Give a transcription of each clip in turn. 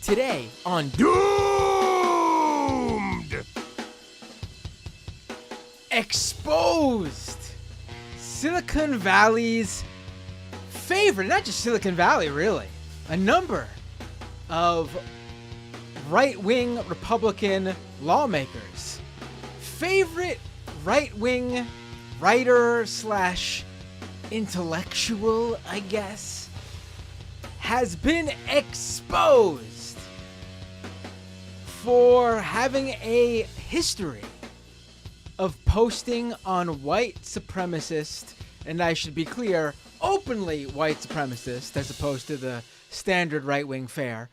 Today on Doomed! Exposed! Silicon Valley's favorite, not just Silicon Valley, really, a number of right-wing Republican lawmakers' favorite right-wing writer slash intellectual, I guess, has been exposed for having a history of posting on white supremacist, and I should be clear, openly white supremacist, as opposed to the standard right-wing fare,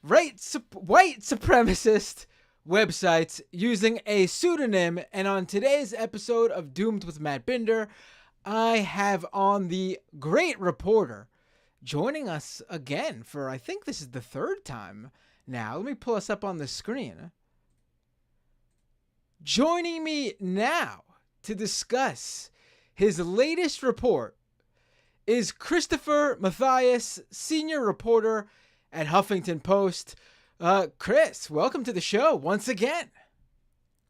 white supremacist websites using a pseudonym. And on today's episode of Doomed with Matt Binder, I have on the great reporter joining us again for, I think this is the third time now. Let me pull us up on the screen. Joining me now to discuss his latest report is Christopher Mathias, senior reporter at Huffington Post. Chris, welcome to the show once again.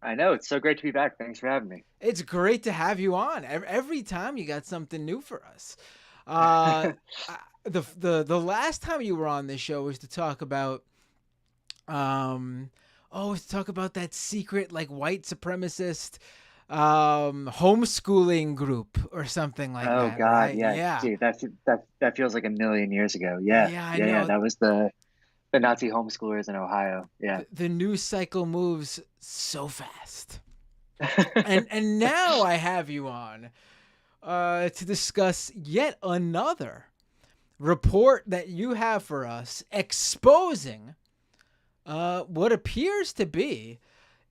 I know, it's so great to be back. Thanks for having me. It's great to have you on. Every time you got something new for us. The last time you were on this show was to talk about that secret like white supremacist homeschooling group or something like that. Oh God, right? yeah. Dude, that feels like a million years ago. Yeah. I know. That was the Nazi homeschoolers in Ohio. Yeah. The news cycle moves so fast. and now I have you on to discuss yet another report that you have for us exposing what appears to be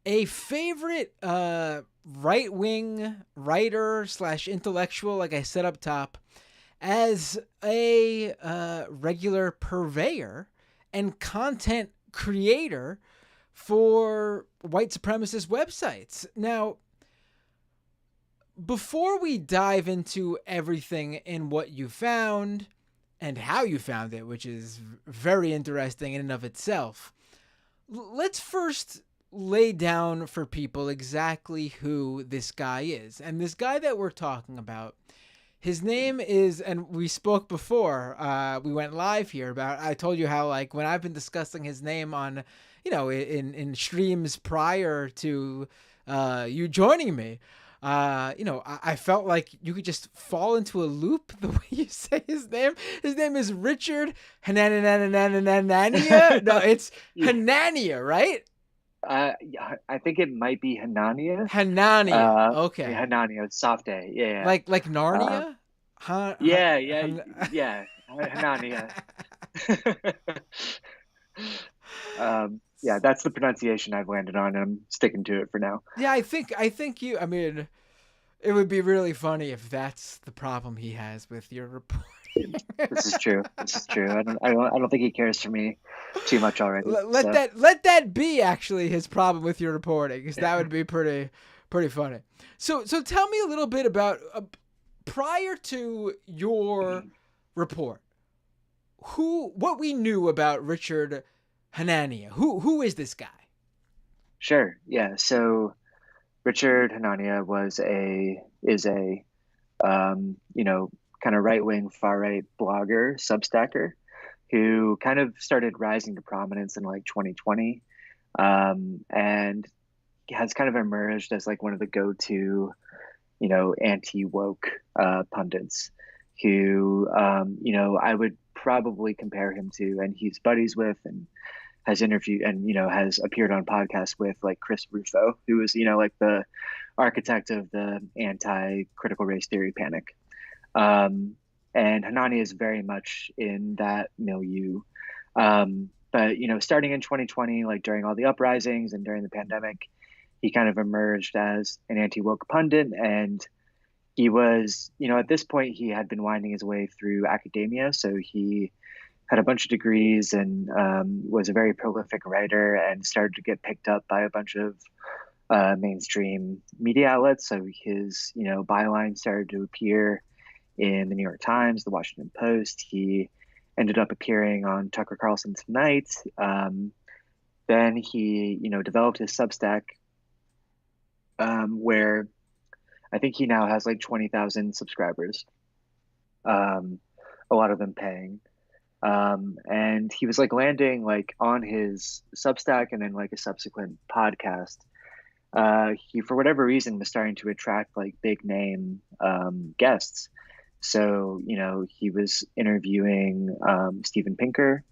a favorite right-wing writer slash intellectual, like I said up top, as a regular purveyor and content creator for white supremacist websites. Now, before we dive into everything in what you found and how you found it, which is very interesting in and of itself, let's first lay down for people exactly who this guy is. And this guy that we're talking about, his name is, and we spoke before, we went live here about, I told you how, like, when I've been discussing his name on, in streams prior to you joining me, I felt like you could just fall into a loop the way you say his name. His name is Richard Hanania. No, it's Hanania, right? I think it might be Hanania. Hanania. Okay. Hanania, soft A. Yeah. Like Narnia? Yeah. Hanania. Yeah, that's the pronunciation I've landed on, and I'm sticking to it for now. Yeah, I think I mean, it would be really funny if that's the problem he has with your reporting. This is true. I don't think he cares for me too much already. Let that be actually his problem with your reporting, because that would be pretty funny. So tell me a little bit about prior to your report, what we knew about Richard Hanania. Who is this guy? Sure. Yeah. So Richard Hanania is a kind of right-wing, far-right blogger, Substacker, who kind of started rising to prominence in like 2020, and has kind of emerged as like one of the go-to, anti-woke pundits who, I would probably compare him to, and he's buddies with, and has interviewed and, has appeared on podcasts with like Chris Rufo, who is, like the architect of the anti-critical race theory panic. And Hanani is very much in that milieu. But, starting in 2020, like during all the uprisings and during the pandemic, he kind of emerged as an anti-woke pundit. And he was, at this point, he had been winding his way through academia. So he had a bunch of degrees and was a very prolific writer and started to get picked up by a bunch of mainstream media outlets. So his, byline started to appear in the New York Times, the Washington Post. He ended up appearing on Tucker Carlson Tonight. Then he, developed his Substack, where I think he now has like 20,000 subscribers, um, a lot of them paying. And he was like landing like on his Substack and then like a subsequent podcast. He, for whatever reason, was starting to attract like big name guests. So, he was interviewing Steven Pinker,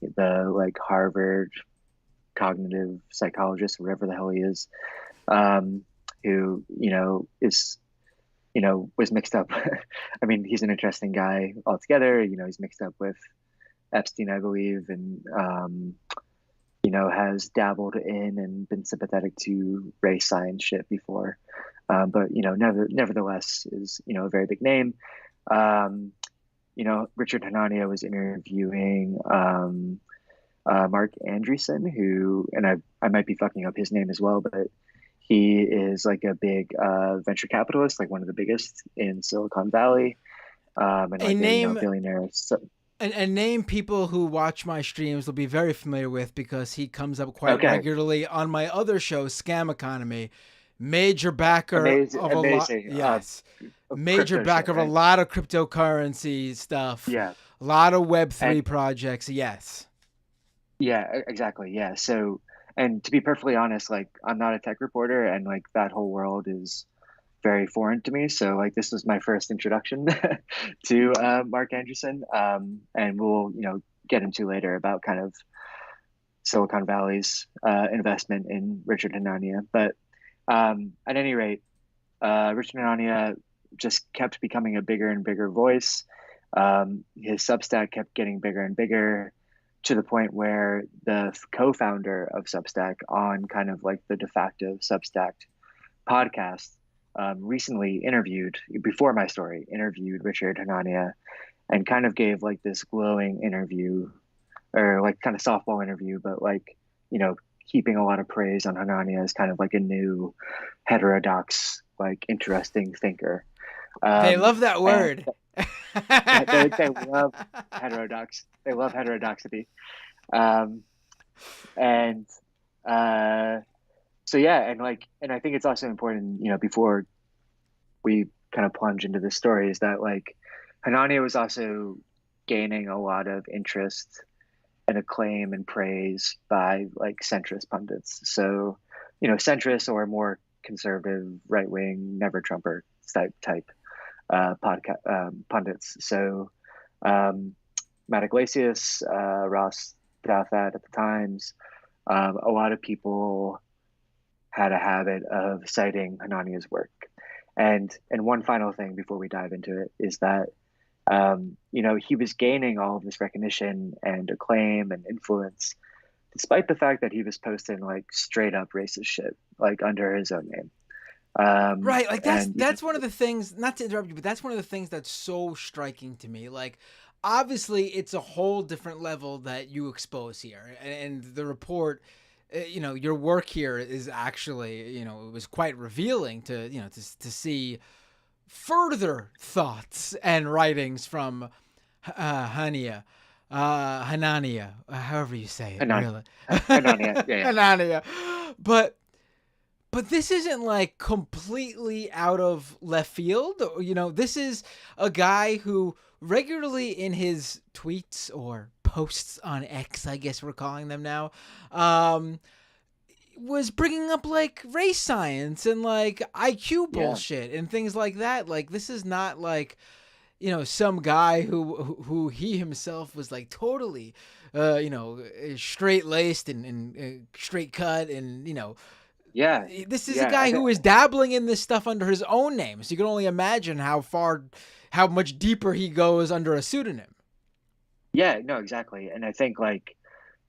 the like Harvard cognitive psychologist, whatever the hell he is, um, who, is, was mixed up. I mean, he's an interesting guy altogether. He's mixed up with Epstein, I believe, and, has dabbled in and been sympathetic to race science shit before. But, nevertheless is, a very big name. Richard Hanania was interviewing Mark Andreessen, who, and I might be fucking up his name as well, but he is like a big venture capitalist, like one of the biggest in Silicon Valley, and A like name billionaire. So, a name people who watch my streams will be very familiar with because he comes up quite okay, regularly on my other show, Scam Economy. Major backer amazing, of a lot. amazing, Yes. Major crypto shit, backer of a right? lot of cryptocurrency stuff. Yeah, A lot of Web3 and projects. Yes. yeah, exactly, yeah. So, and to be perfectly honest, like I'm not a tech reporter, and like that whole world is very foreign to me. So like this was my first introduction to Mark Andreessen, and we'll get into later about kind of Silicon Valley's investment in Richard Hanania. But at any rate, Richard Hanania just kept becoming a bigger and bigger voice. His Substack kept getting bigger and bigger to the point where the co-founder of Substack on kind of like the de facto Substack podcast recently interviewed, before my story, interviewed Richard Hanania and kind of gave like this glowing interview, or like kind of softball interview, but like, keeping a lot of praise on Hanania as kind of like a new heterodox, like interesting thinker. They love that And word. they love heterodox. They love heterodoxity. Um, and so yeah, and I think it's also important, before we kind of plunge into this story, is that like Hanania was also gaining a lot of interest and acclaim and praise by like centrist pundits. So, centrist or more conservative, right wing, never Trumper type podcast pundits. So, Matt Iglesias, Ross Douthat at the Times, a lot of people had a habit of citing Hanania's work. And one final thing before we dive into it is that he was gaining all of this recognition and acclaim and influence, despite the fact that he was posting like straight up racist shit, like under his own name. Right, like And that's one of the things, not to interrupt you, but that's one of the things that's so striking to me. Like obviously it's a whole different level that you expose here, and the report, your work here is actually, it was quite revealing to, to see further thoughts and writings from Hania, Hanania, however you say it, Hanan, really, Hanania, yeah, yeah, Hanania, but this isn't like completely out of left field. This is a guy who regularly in his tweets or posts on X, I guess we're calling them now, was bringing up like race science and like IQ yeah, bullshit and things like that. Like this is not like, some guy who he himself was like totally, straight laced and straight cut and yeah, this is a yeah. guy who is dabbling in this stuff under his own name. So you can only imagine how much deeper he goes under a pseudonym. Yeah, no, exactly. And I think like,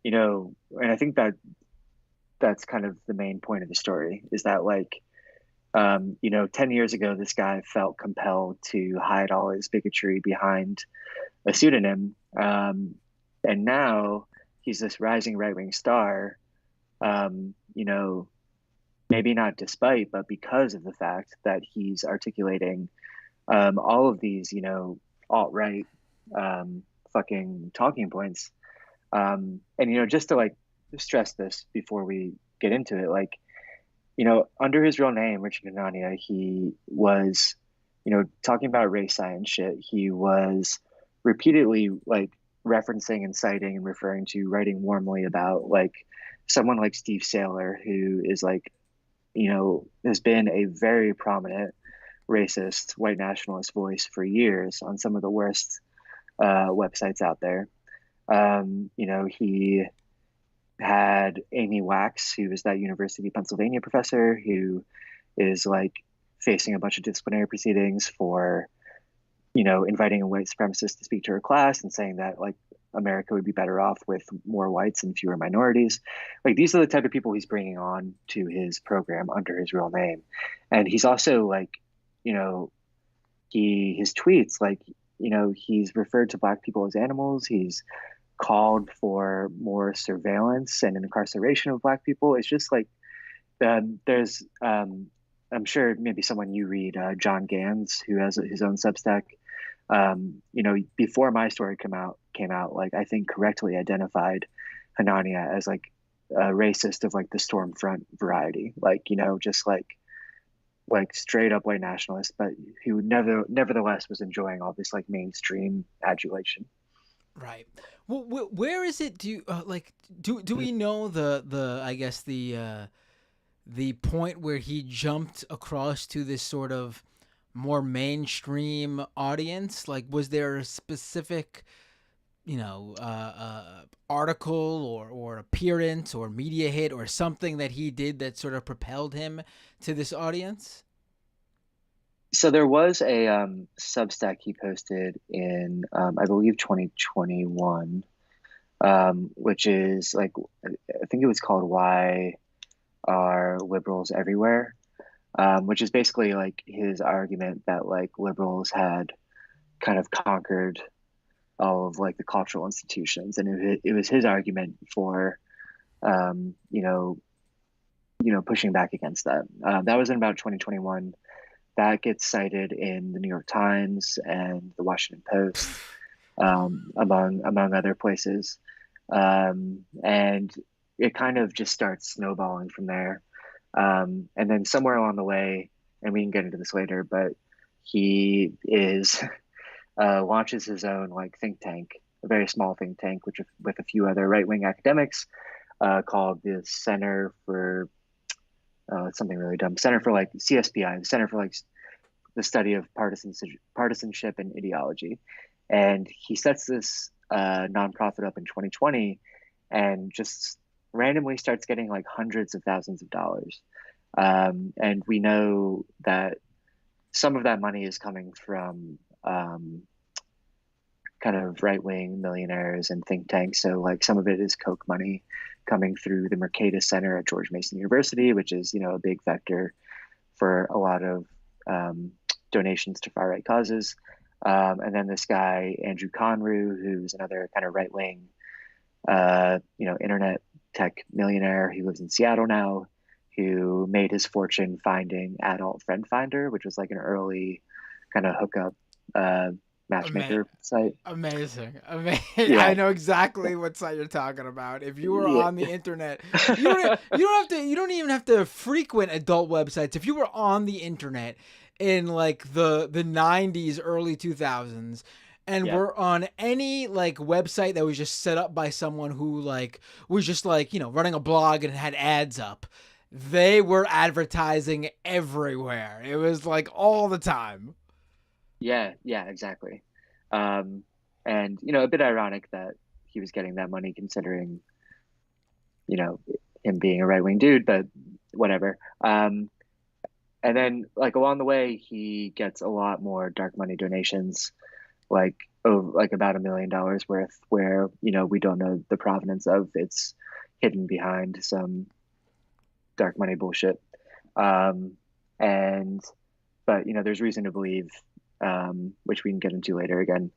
and I think that that's kind of the main point of the story, is that like, 10 years ago, this guy felt compelled to hide all his bigotry behind a pseudonym. And now he's this rising right wing star, um, you know, maybe not despite, but because of the fact that he's articulating all of these, alt right fucking talking points. And just to like stress this before we get into it, like under his real name, Richard Anania, he was, talking about race science shit. He was repeatedly like referencing and citing and referring to writing warmly about like someone like Steve Saylor, who is like, has been a very prominent racist white nationalist voice for years on some of the worst websites out there. He had Amy Wax, who was that University of Pennsylvania professor who is like facing a bunch of disciplinary proceedings for, inviting a white supremacist to speak to her class and saying that like America would be better off with more whites and fewer minorities. Like these are the type of people he's bringing on to his program under his real name. And he's also like, his tweets, like, he's referred to Black people as animals. He's called for more surveillance and incarceration of Black people. It's just like there's I'm sure maybe someone you read, John Gans, who has his own Substack. Before my story came out, like I think correctly identified Hanania as like a racist of like the Stormfront variety, like just like straight up white nationalist, but who nevertheless was enjoying all this like mainstream adulation. Right. Well, where is it? Do you do we know the I guess the point where he jumped across to this sort of more mainstream audience? Like, was there a specific, article or appearance or media hit or something that he did that sort of propelled him to this audience? So there was a Substack he posted in, I believe, 2021, which is like, I think it was called "Why Are Liberals Everywhere," which is basically like his argument that like liberals had kind of conquered all of like the cultural institutions, and it was his argument for, pushing back against that. That was in about 2021. That gets cited in the New York Times and the Washington Post, among other places, and it kind of just starts snowballing from there. And then somewhere along the way, and we can get into this later, but he is launches his own like think tank, a very small think tank, which with a few other right wing academics, called the Center for something really dumb. Center for like CSPI, the Center for like the Study of Partisanship and Ideology. And he sets this nonprofit up in 2020 and just randomly starts getting like hundreds of thousands of dollars. And we know that some of that money is coming from kind of right-wing millionaires and think tanks. So like some of it is Koch money coming through the Mercatus Center at George Mason University, which is, a big vector for a lot of donations to far-right causes. And then this guy, Andrew Conru, who's another kind of right-wing, internet tech millionaire. He lives in Seattle now, who made his fortune finding Adult Friend Finder, which was like an early kind of hookup matchmaker site. Amazing. Yeah. I know exactly what site you're talking about. If you were Yeah. on the internet, you don't even have to frequent adult websites. If you were on the internet in like the 90s, early 2000s, and were on any like website that was just set up by someone who like was just like, running a blog and had ads up, they were advertising everywhere. It was like all the time. Yeah, exactly. And a bit ironic that he was getting that money considering, him being a right-wing dude, but whatever. And then like along the way, he gets a lot more dark money donations, like about $1 million worth, where, we don't know the provenance of. It's hidden behind some dark money bullshit. But there's reason to believe, which we can get into later again,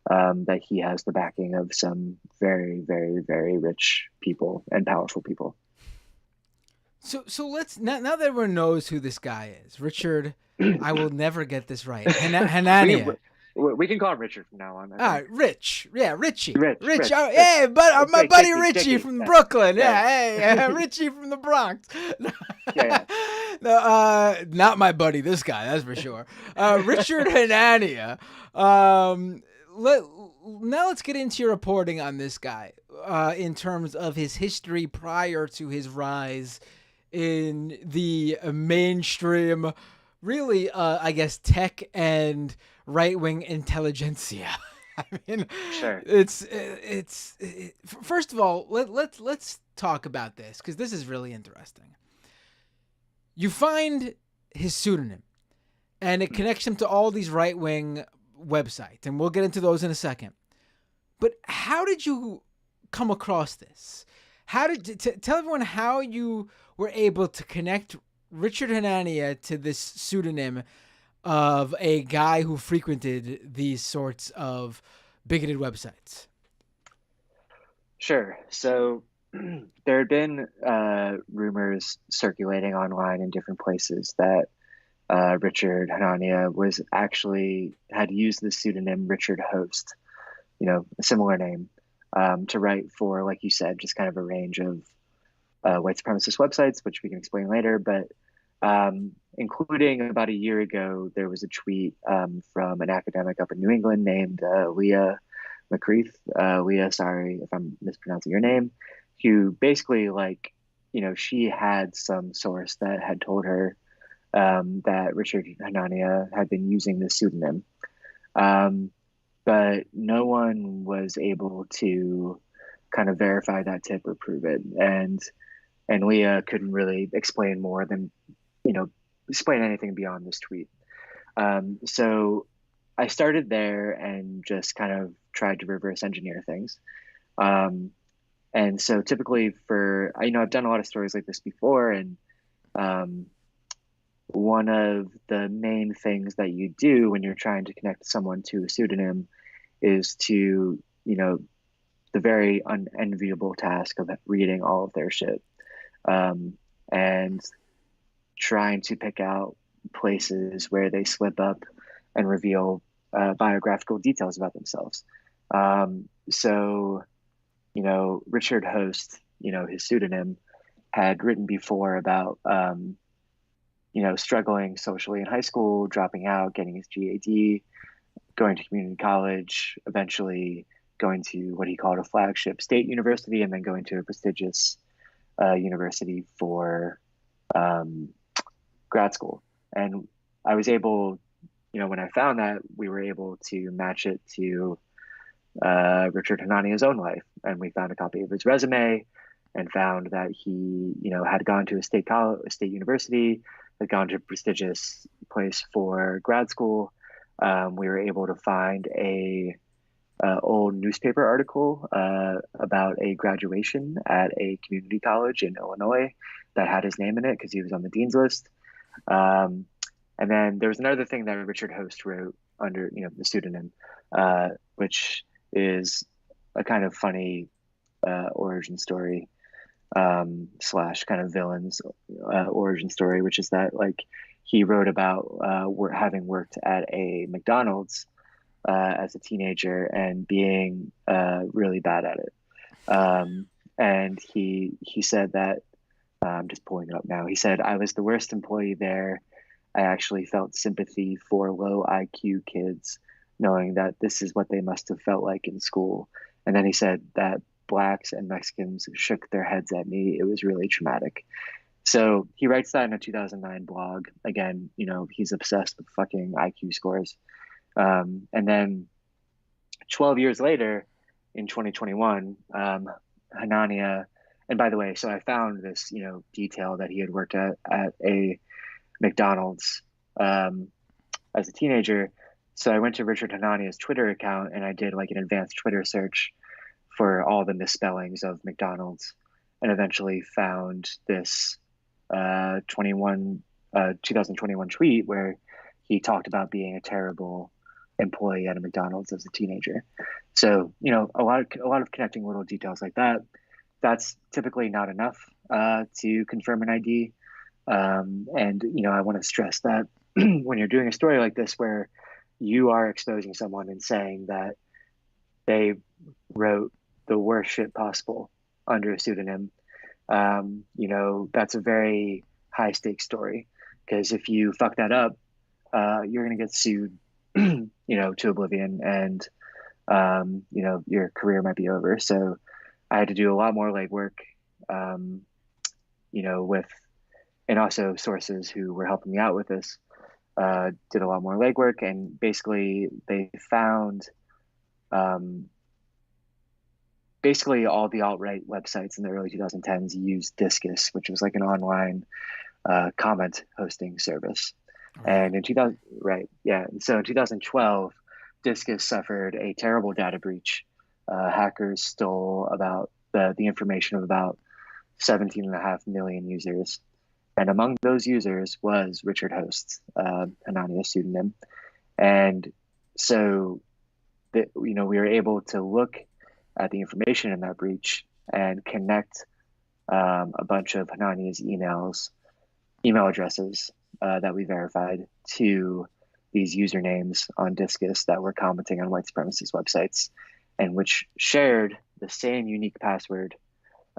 that he has the backing of some very, very, very rich people and powerful people. So let's now that everyone knows who this guy is, Richard. I will never get this right. Hanania. We can call him Richard from now on, I All think. right, Rich. Yeah, Richie. Rich. Oh, Rich. hey, but my Like buddy Dickie, Richie Dickie. from Yeah, Brooklyn. yeah, Yeah, hey, Richie from the Bronx. yeah, No, not my buddy. This guy, that's for sure. Richard Hanania. Let Now let's get into your reporting on this guy. In terms of his history prior to his rise in the mainstream, really, I guess, tech and right wing intelligentsia. I mean, sure. first of all, let's talk about this because this is really interesting. You find his pseudonym, and it connects him to all these right wing websites, and we'll get into those in a second. But how did you come across this? How did tell everyone how you were able to connect Richard Hanania to this pseudonym of a guy who frequented these sorts of bigoted websites? Sure. So there had been rumors circulating online in different places that Richard Hanania was actually had used the pseudonym Richard Host, a similar name, to write for, like you said, just kind of a range of white supremacist websites, which we can explain later. But including about a year ago, there was a tweet from an academic up in New England named Leah McCreath. Leah, sorry if I'm mispronouncing your name, who basically, like, she had some source that had told her that Richard Hanania had been using this pseudonym. But no one was able to kind of verify that tip or prove it. And Leah couldn't really explain more than, explain anything beyond this tweet. So I started there and just kind of tried to reverse engineer things. And so typically I've done a lot of stories like this before, and one of the main things that you do when you're trying to connect someone to a pseudonym is to, the very unenviable task of reading all of their shit, and trying to pick out places where they slip up and reveal biographical details about themselves. So, Richard Host, his pseudonym, had written before about, struggling socially in high school, dropping out, getting his GAD, going to community college, eventually going to what he called a flagship state university, and then going to a prestigious university for grad school. And I was able, when I found that, we were able to match it to Richard Hanania's own life. And we found a copy of his resume and found that he, had gone to a state university, had gone to a prestigious place for grad school. We were able to find a old newspaper article about a graduation at a community college in Illinois that had his name in it because he was on the dean's list. And then there was another thing that Richard Host wrote under, the pseudonym, which is a kind of funny origin story slash kind of villain's origin story, which is that, like, he wrote about having worked at a McDonald's as a teenager and being really bad at it. And he said that, I'm just pulling it up now. He said, "I was the worst employee there. I actually felt sympathy for low IQ kids, knowing that this is what they must have felt like in school." And then he said that Blacks and Mexicans shook their heads at me. It was really traumatic. So he writes that in a 2009 blog. Again, he's obsessed with fucking IQ scores. And then 12 years later, in 2021, Hanania, and by the way, so I found this, detail that he had worked at a McDonald's as a teenager. So I went to Richard Hanania's Twitter account and I did like an advanced Twitter search for all the misspellings of McDonald's, and eventually found this 2021 tweet where he talked about being a terrible employee at a McDonald's as a teenager. So, a lot of connecting little details like that. That's typically not enough to confirm an ID. And, I want to stress that when you're doing a story like this, where, you are exposing someone and saying that they wrote the worst shit possible under a pseudonym. That's a very high stakes story because if you fuck that up, you're going to get sued, to oblivion, and your career might be over. So I had to do a lot more legwork, um, with, and also sources who were helping me out with this, did a lot more legwork, and basically they found, um, basically all the alt-right websites in the early 2010s used Discus, which was like an online comment hosting service. Right. And in 2000, right, yeah. So in 2012, Discus suffered a terrible data breach. Hackers stole about the information of about 17.5 million users. And among those users was Richard Host, anonymous pseudonym. And so we were able to look at the information in that breach and connect a bunch of Hanania's email addresses that we verified to these usernames on Discus that were commenting on white supremacist websites and which shared the same unique password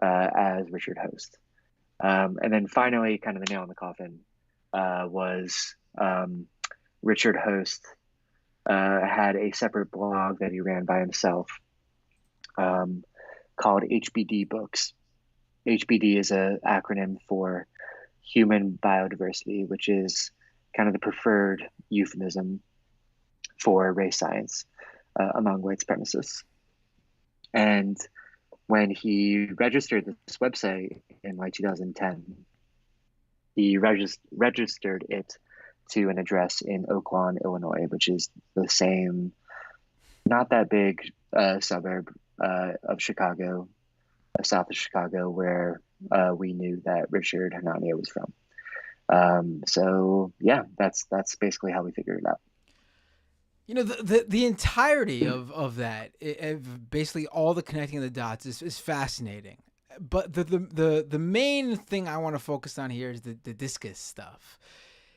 as Richard Host. And then finally, kind of the nail in the coffin was Richard Host had a separate blog that he ran by himself um, called HBD Books. HBD is an acronym for Human Biodiversity, which is kind of the preferred euphemism for race science among white supremacists. And when he registered this website in like 2010, he registered it to an address in Oaklawn, Illinois, which is the same, not that big suburb of Chicago, south of Chicago, where we knew that Richard Hanania was from. So yeah, that's basically how we figured it out. The entirety of that, basically all the connecting of the dots is fascinating. But the main thing I want to focus on here is the discus stuff,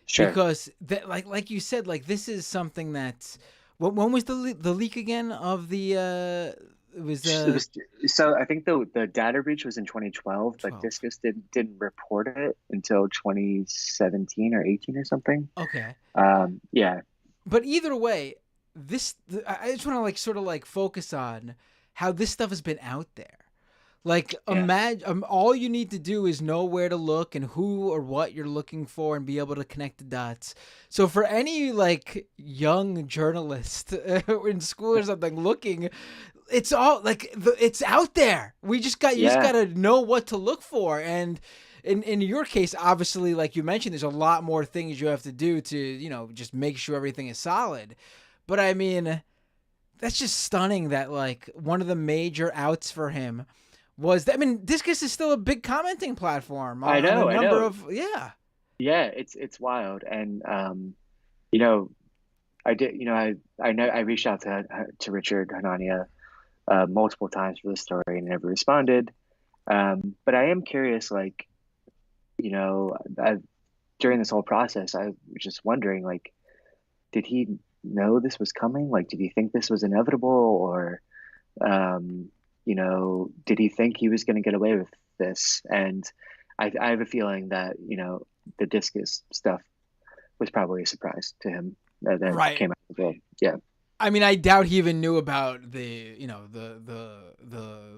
Sure. because that, like you said, like this is something that's, when was the leak again of the it was It was so I think the data breach was in 2012, but 12. Discus didn't report it until 2017 or 18 or something. Okay. Yeah, But either way, I just want to like sort of like focus on how this stuff has been out there. Like yeah, imagine, all you need to do is know where to look and who or what you're looking for, and be able to connect the dots. So for any like young journalist in school or something looking, it's all like it's out there. You just yeah, got to know what to look for. And in your case, obviously, like you mentioned, there's a lot more things you have to do to, just make sure everything is solid. But I mean, that's just stunning that like one of the major outs for him was that, I mean, Discus is still a big commenting platform on a I number know. of, yeah. Yeah, it's wild, and you know, I did, I know I reached out to Richard Hanania multiple times for the story and never responded. But I am curious, like, I during this whole process, I was just wondering, like, did he know this was coming? Like, did he think this was inevitable, or did he think he was going to get away with this? And I have a feeling that the discus stuff was probably a surprise to him that Right. came out as well. Yeah, I mean, I doubt he even knew about the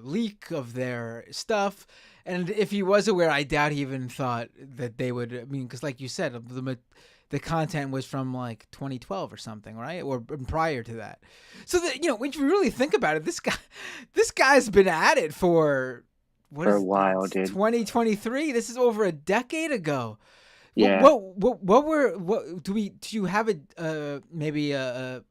leak of their stuff, and if he was aware, I doubt he even thought that they would. I mean, because like you said, the content was from like 2012 or something, right, or prior to that. So that, when you really think about it, this guy's been at it for, what for a is while, it, dude. 2023? This is over a decade ago. Yeah. Do you have a maybe a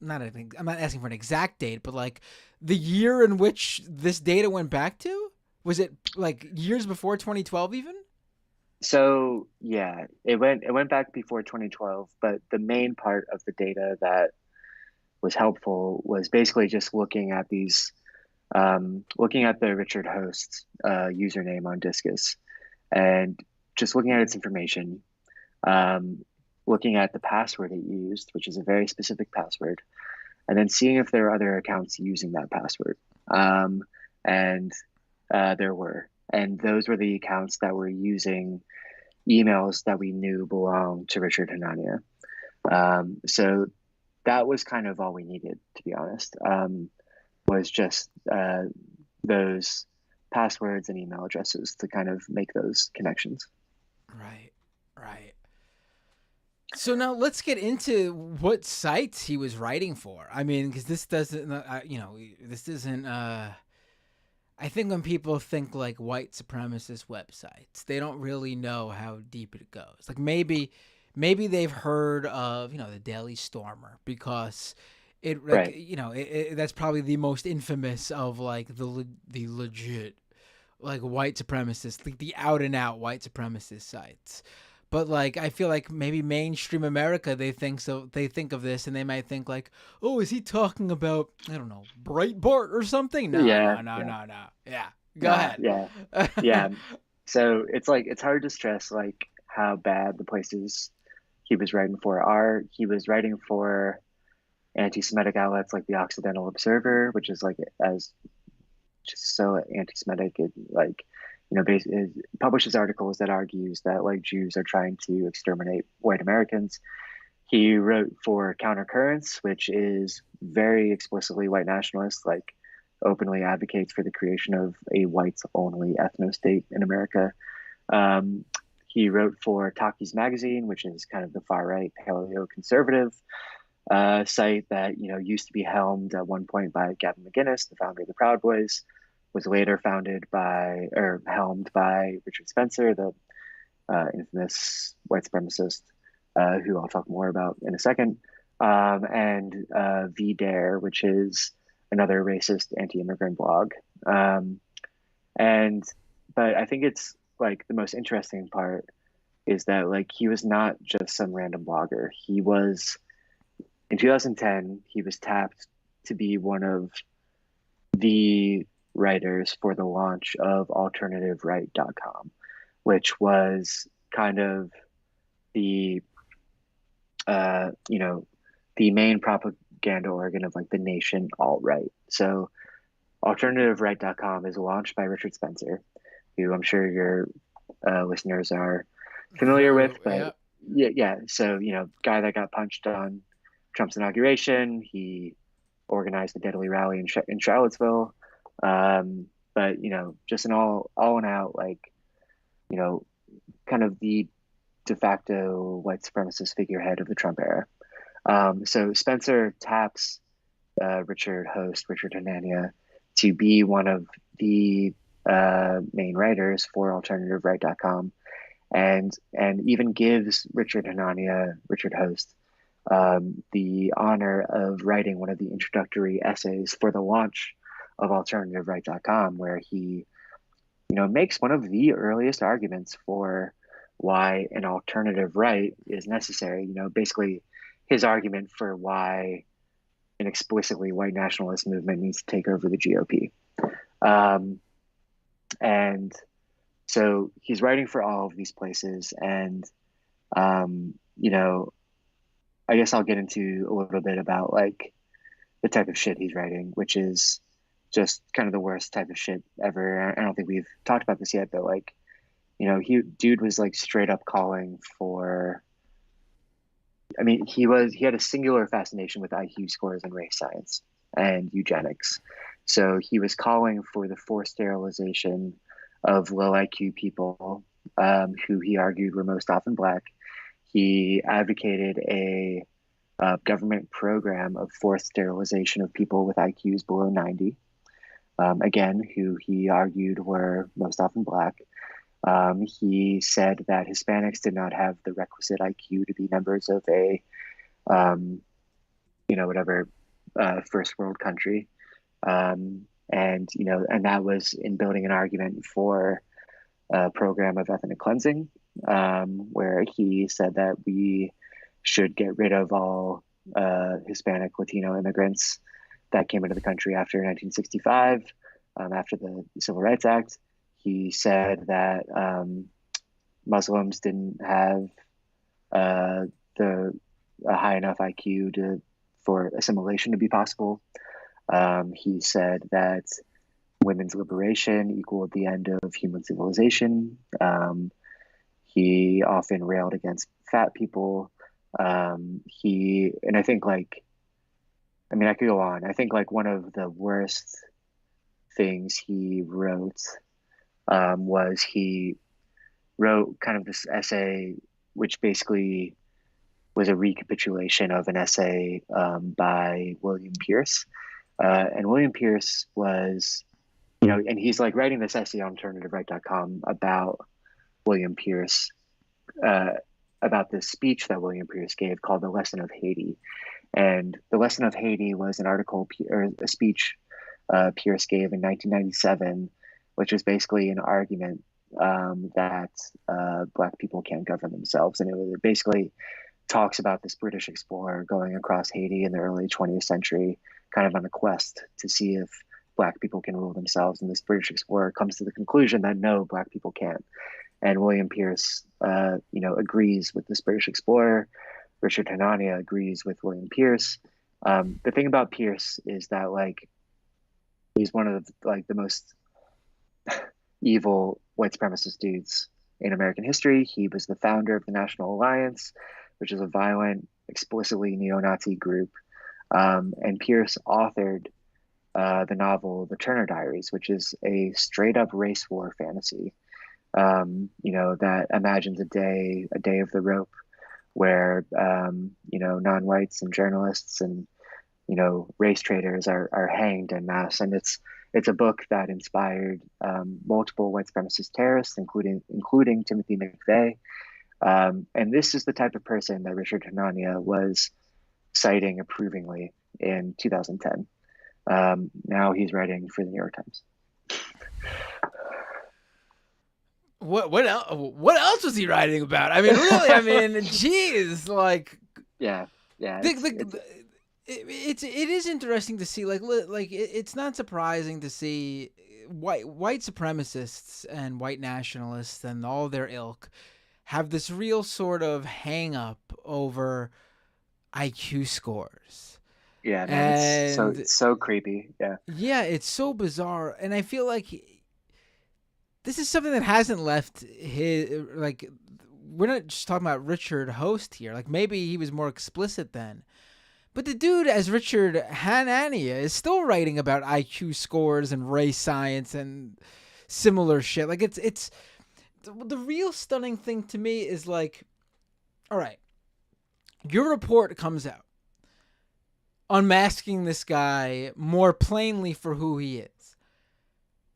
not I think I'm not asking for an exact date, but like the year in which this data went back to? Was it like years before 2012 even? So yeah, it went back before 2012, but the main part of the data that was helpful was basically just looking at the Richard Host username on Discus and just looking at its information. Um, looking at the password it used, which is a very specific password, and then seeing if there are other accounts using that password. And there were. And those were the accounts that were using emails that we knew belonged to Richard Hanania. So that was kind of all we needed, to be honest, was just those passwords and email addresses to kind of make those connections. Right. Right. So now let's get into what sites he was writing for. I mean, because this doesn't, this isn't. I think when people think like white supremacist websites, they don't really know how deep it goes. Like maybe they've heard of the Daily Stormer because it like Right. that's probably the most infamous of like the legit like white supremacist, like the out and out white supremacist sites. But like I feel like maybe mainstream America they think of this and they might think like, oh, is he talking about I don't know Breitbart or something? No, Yeah. no, no, Yeah. no, no. Yeah, go Nah. ahead. Yeah. Yeah. So it's like it's hard to stress like how bad the places he was writing for are. He was writing for anti-Semitic outlets like the Occidental Observer, which is like as just so anti-Semitic. It like it publishes articles that argues that like Jews are trying to exterminate white Americans. He wrote for Countercurrents, which is very explicitly white nationalist, like openly advocates for the creation of a whites-only ethno-state in America. Um, he wrote for Talkies Magazine, which is kind of the far-right paleo-conservative site that used to be helmed at one point by Gavin McInnes, the founder of the Proud Boys, was later founded by or helmed by Richard Spencer, the infamous white supremacist, who I'll talk more about in a second, and VDare, which is another racist anti-immigrant blog. And but I think it's like the most interesting part is that like he was not just some random blogger. He was in 2010 he was tapped to be one of the writers for the launch of alternativeright.com, which was kind of the the main propaganda organ of like the nation alt-right. So alternativeright.com is launched by Richard Spencer, who I'm sure your listeners are familiar Very, with, but yeah. yeah. So, guy that got punched on Trump's inauguration, he organized a deadly rally in Charlottesville. But, just an all and out, like, you know, kind of the de facto white supremacist figurehead of the Trump era. So Spencer taps Richard Hanania, to be one of the main writers for alternativeright.com, and even gives Richard Host, the honor of writing one of the introductory essays for the launch of alternativeright.com, where he, makes one of the earliest arguments for why an alternative right is necessary. Basically his argument for why an explicitly white nationalist movement needs to take over the GOP. And so he's writing for all of these places. And, I guess I'll get into a little bit about like the type of shit he's writing, which is just kind of the worst type of shit ever. I don't think we've talked about this yet, but like, dude was like straight up calling for, I mean, he had a singular fascination with IQ scores and race science and eugenics. So he was calling for the forced sterilization of low IQ people, who he argued were most often Black. He advocated a government program of forced sterilization of people with IQs below 90, again, who he argued were most often Black. He said that Hispanics did not have the requisite IQ to be members of a, whatever, first world country. And that was in building an argument for a program of ethnic cleansing, where he said that we should get rid of all Hispanic Latino immigrants that came into the country after 1965, after the Civil Rights Act. He said that Muslims didn't have the a high enough IQ to for assimilation to be possible. He said that women's liberation equaled the end of human civilization. He often railed against fat people. And I think I mean, I could go on. I think like one of the worst things he wrote was he wrote kind of this essay, which basically was a recapitulation of an essay by William Pierce. And William Pierce was, and he's like writing this essay on alternativeright.com about William Pierce, uh, about this speech that William Pierce gave called The Lesson of Haiti. And The Lesson of Haiti was an article or a speech Pierce gave in 1997, which was basically an argument that Black people can't govern themselves. And it basically talks about this British explorer going across Haiti in the early 20th century, kind of on a quest to see if Black people can rule themselves. And this British explorer comes to the conclusion that no, Black people can't. And William Pierce, agrees with this British explorer. Richard Hanania agrees with William Pierce. The thing about Pierce is that he's one of the most evil white supremacist dudes in American history. He was the founder of the National Alliance, which is a violent, explicitly neo-Nazi group. And Pierce authored the novel The Turner Diaries, which is a straight-up race war fantasy. That imagines a day of the rope where, non-whites and journalists and, race traitors are hanged en masse. And it's a book that inspired multiple white supremacist terrorists, including Timothy McVeigh. And this is the type of person that Richard Hanania was citing approvingly in 2010. Now he's writing for the New York Times. What else was he writing about? I mean, really, I mean, geez, like, yeah, it is interesting to see, it's not surprising to see white supremacists and white nationalists and all their ilk have this real sort of hang up over IQ scores. Yeah, man, it's so creepy. Yeah, it's so bizarre, and I feel like this is something that hasn't left his, we're not just talking about Richard Host here. Like, maybe he was more explicit then. But the dude, as Richard Hanania, is still writing about IQ scores and race science and similar shit. Like, it's the real stunning thing to me is like, all right, your report comes out unmasking this guy more plainly for who he is.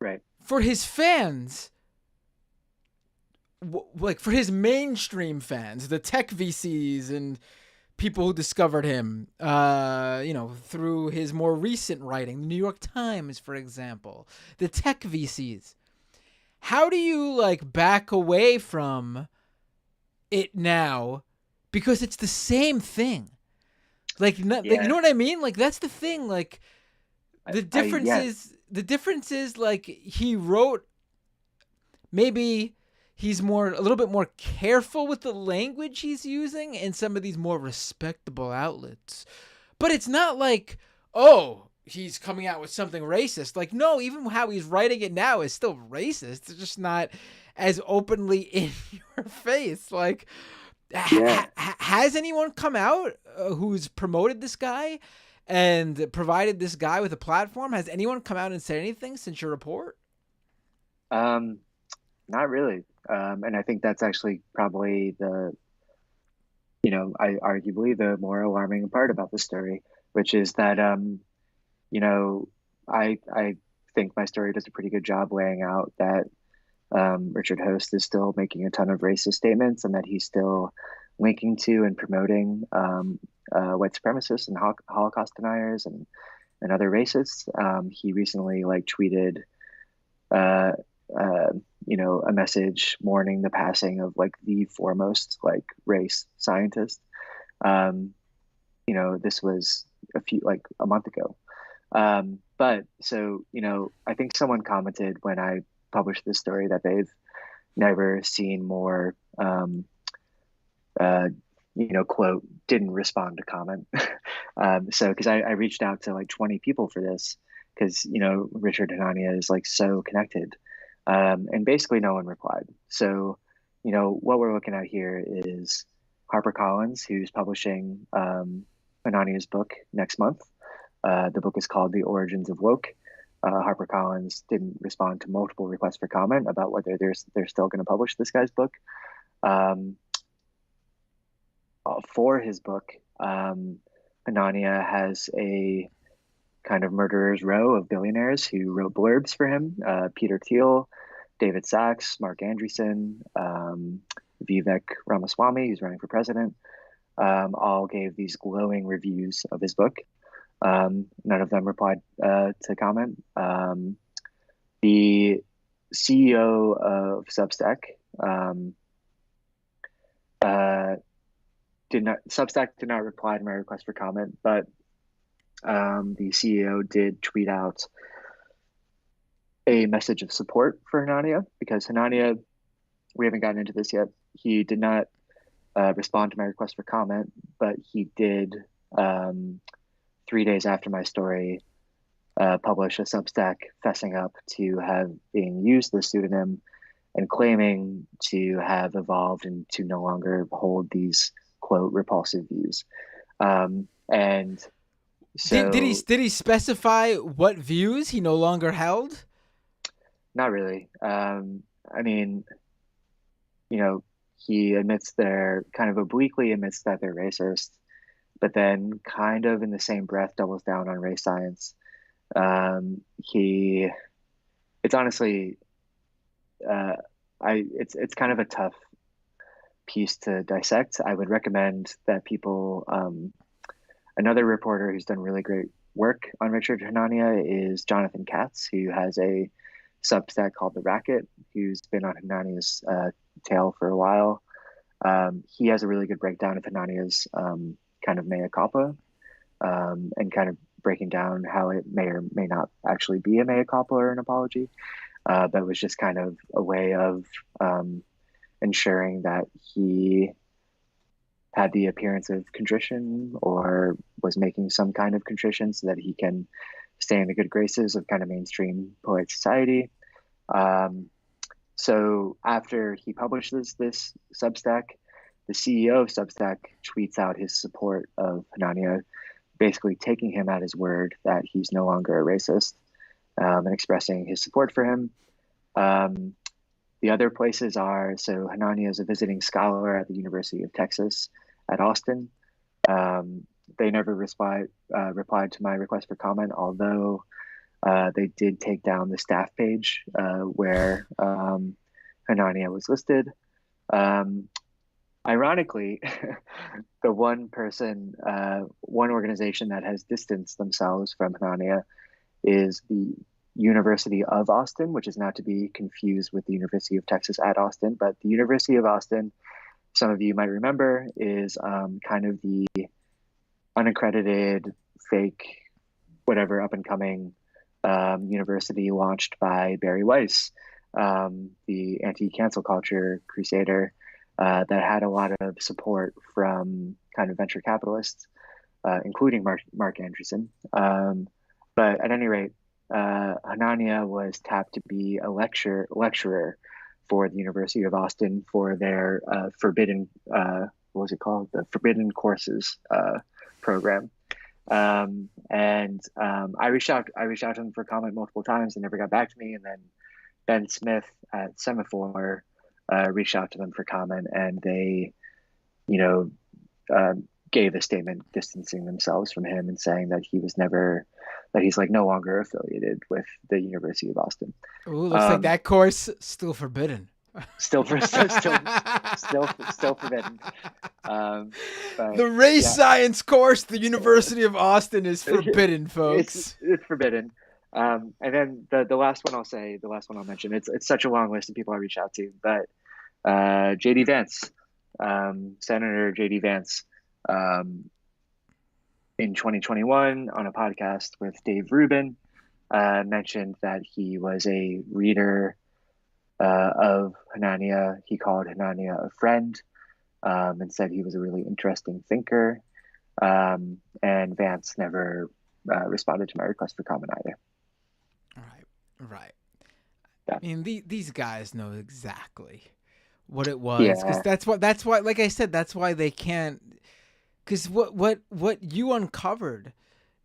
Right. For his fans, for his mainstream fans, the tech VCs and people who discovered him, through his more recent writing, the New York Times, for example, the tech VCs. How do you back away from it now? Because it's the same thing. You know what I mean? That's the thing. The difference is he wrote, maybe he's a little bit more careful with the language he's using in some of these more respectable outlets. But it's not he's coming out with something racist. No, even how he's writing it now is still racist. It's just not as openly in your face. Has anyone come out who's promoted this guy and provided this guy with a platform? Has anyone come out and said anything since your report? Not really. And I think that's actually probably arguably the more alarming part about the story, which is that, I think my story does a pretty good job laying out that Richard Host is still making a ton of racist statements and that he's still linking to and promoting white supremacists and Holocaust deniers and other racists. He recently tweeted a message mourning the passing of the foremost race scientist. This was a month ago. But so, I think someone commented when I published this story that they've never seen more quote, didn't respond to comment. So, because I reached out to like 20 people for this, because, Richard Hanania is like so connected. And basically no one replied. So, what we're looking at here is HarperCollins, who's publishing Hanania's book next month. The book is called The Origins of Woke. HarperCollins didn't respond to multiple requests for comment about whether they're still going to publish this guy's book. Um, for his book, Hanania has a kind of murderer's row of billionaires who wrote blurbs for him. Peter Thiel, David Sachs, Mark Andreessen, Vivek Ramaswamy, who's running for president, all gave these glowing reviews of his book. None of them replied to comment. The CEO of Substack Substack did not reply to my request for comment, but the CEO did tweet out a message of support for Hanania, because Hanania, we haven't gotten into this yet, he did not respond to my request for comment, but he did 3 days after my story publish a Substack fessing up to have being used the pseudonym and claiming to have evolved and to no longer hold these, quote, repulsive views. And so did he specify what views he no longer held? Not really. I mean, he admits kind of obliquely admits that they're racist, but then kind of in the same breath doubles down on race science. It's honestly, it's kind of a tough piece to dissect. I would recommend that people, another reporter who's done really great work on Richard Hanania is Jonathan Katz, who has a Substack called The Racket, who's been on Hanania's tail for a while. He has a really good breakdown of Hanania's kind of mea culpa, and kind of breaking down how it may or may not actually be a mea culpa or an apology, but was just kind of a way of ensuring that he had the appearance of contrition or was making some kind of contrition so that he can stay in the good graces of kind of mainstream polite society. So after he publishes this Substack, the CEO of Substack tweets out his support of Hanania, basically taking him at his word that he's no longer a racist, and expressing his support for him. The other places are, so Hanania is a visiting scholar at the University of Texas at Austin. They never replied to my request for comment, although they did take down the staff page where Hanania was listed. Ironically, the one organization that has distanced themselves from Hanania is the University of Austin, which is not to be confused with the University of Texas at Austin. But the University of Austin, some of you might remember, is kind of the unaccredited, fake, whatever, up-and-coming university launched by Barry Weiss, the anti-cancel culture crusader, that had a lot of support from kind of venture capitalists, including Mark Andreessen. But at any rate, Hanania was tapped to be a lecturer for the University of Austin for their forbidden, what was it called? The Forbidden Courses program. And I reached out to them for comment multiple times. They never got back to me. And then Ben Smith at Semaphore reached out to them for comment, and they, gave a statement distancing themselves from him and saying that he's like no longer affiliated with the University of Austin. Ooh, looks like that course still forbidden. Still forbidden. The race science course, the University of Austin is forbidden, folks. It's forbidden. And then the last one I'll mention, it's such a long list of people I reach out to, but JD Vance, Senator JD Vance, in 2021 on a podcast with Dave Rubin, mentioned that he was a reader of Hanania. He called Hanania a friend. and said he was a really interesting thinker. And Vance never responded to my request for comment either. Right, right. Yeah. I mean, these guys know exactly what it was, because Yeah. that's why, like I said, that's why they can't. Because what you uncovered,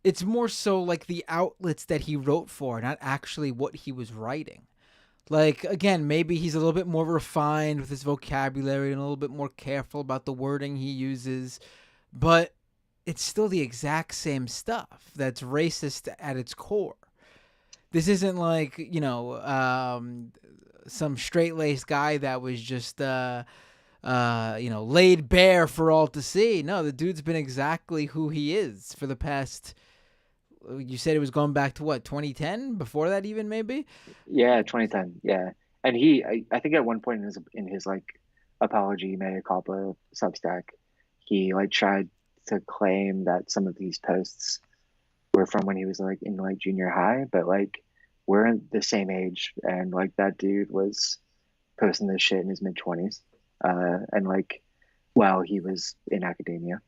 it's more so like the outlets that he wrote for, not actually what he was writing. Like, again, maybe he's a little bit more refined with his vocabulary and a little bit more careful about the wording he uses, but it's still the exact same stuff that's racist at its core. This isn't like, some straight laced guy that was just laid bare for all to see. No, the dude's been exactly who he is for the past. You said it was going back to what, 2010? Before that, even maybe. Yeah, 2010. Yeah. And I think at one point in his like apology, mea culpa Substack, he like tried to claim that some of these posts were from when he was like in like junior high, but like we're in the same age, and like that dude was posting this shit in his mid 20s, and like while he was in academia.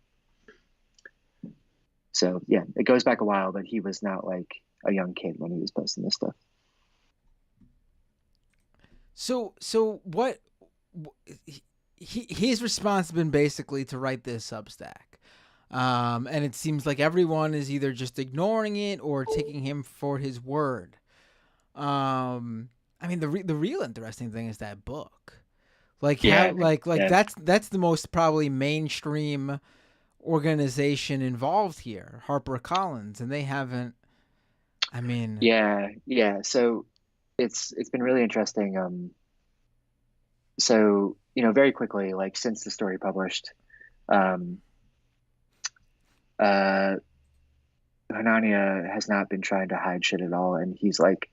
So yeah, it goes back a while, but he was not like a young kid when he was posting this stuff. So what? His response has been basically to write this Substack, and it seems like everyone is either just ignoring it or taking him for his word. I mean, the real interesting thing is that book. Like how Yeah, like yeah, that's the most probably mainstream organization involved here, HarperCollins, and they haven't. I mean, yeah. So it's been really interesting. So very quickly, like since the story published, um, uh, Hanania has not been trying to hide shit at all, and he's like,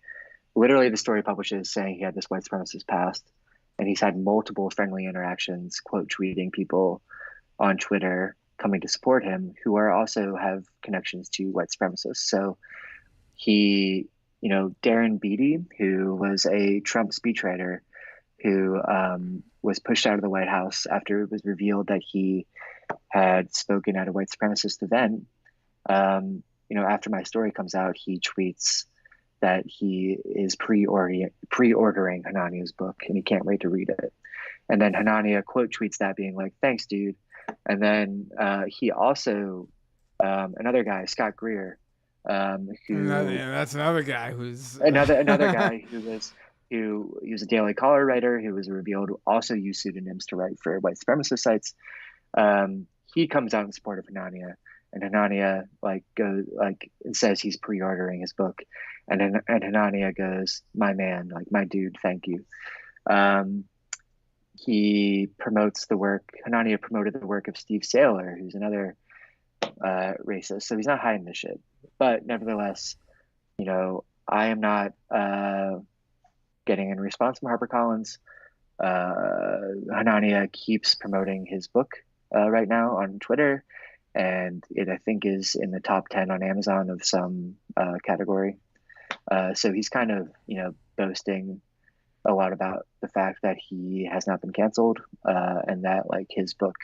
literally, the story publishes saying he had this white supremacist past, and he's had multiple friendly interactions, quote tweeting people on Twitter coming to support him who are also have connections to white supremacists. So he, Darren Beatty, who was a Trump speechwriter who was pushed out of the White House after it was revealed that he had spoken at a white supremacist event. After my story comes out, he tweets that he is pre-ordering Hanania's book and he can't wait to read it. And then Hanania quote tweets that being like, "Thanks, dude." And then he also, another guy, Scott Greer, who that's another guy who's another guy who was a Daily Caller writer who was revealed also used pseudonyms to write for white supremacist sites. He comes out in support of Hanania, and Hanania goes and says he's pre-ordering his book, and Hanania goes, "My man, like my dude, thank you." He promotes the work. Hanania promoted the work of Steve Saylor, who's another racist. So he's not hiding this shit. But nevertheless, I am not getting any response from HarperCollins. Hanania keeps promoting his book right now on Twitter, and it I think is in the top 10 on Amazon of some category. So he's kind of boasting a lot about the fact that he has not been canceled, and that like his book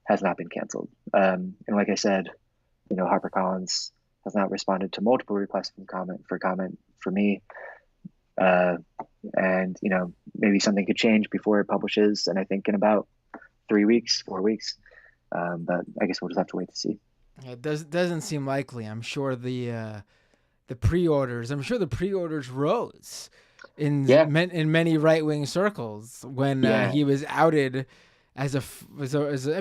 has not been canceled. And like I said, HarperCollins has not responded to multiple requests for comment for me. And maybe something could change before it publishes, and I think in about 3 weeks, 4 weeks. But I guess we'll just have to wait to see. It doesn't seem likely. I'm sure the pre-orders. I'm sure the pre-orders rose Yeah, in many right wing circles when yeah. he was outed I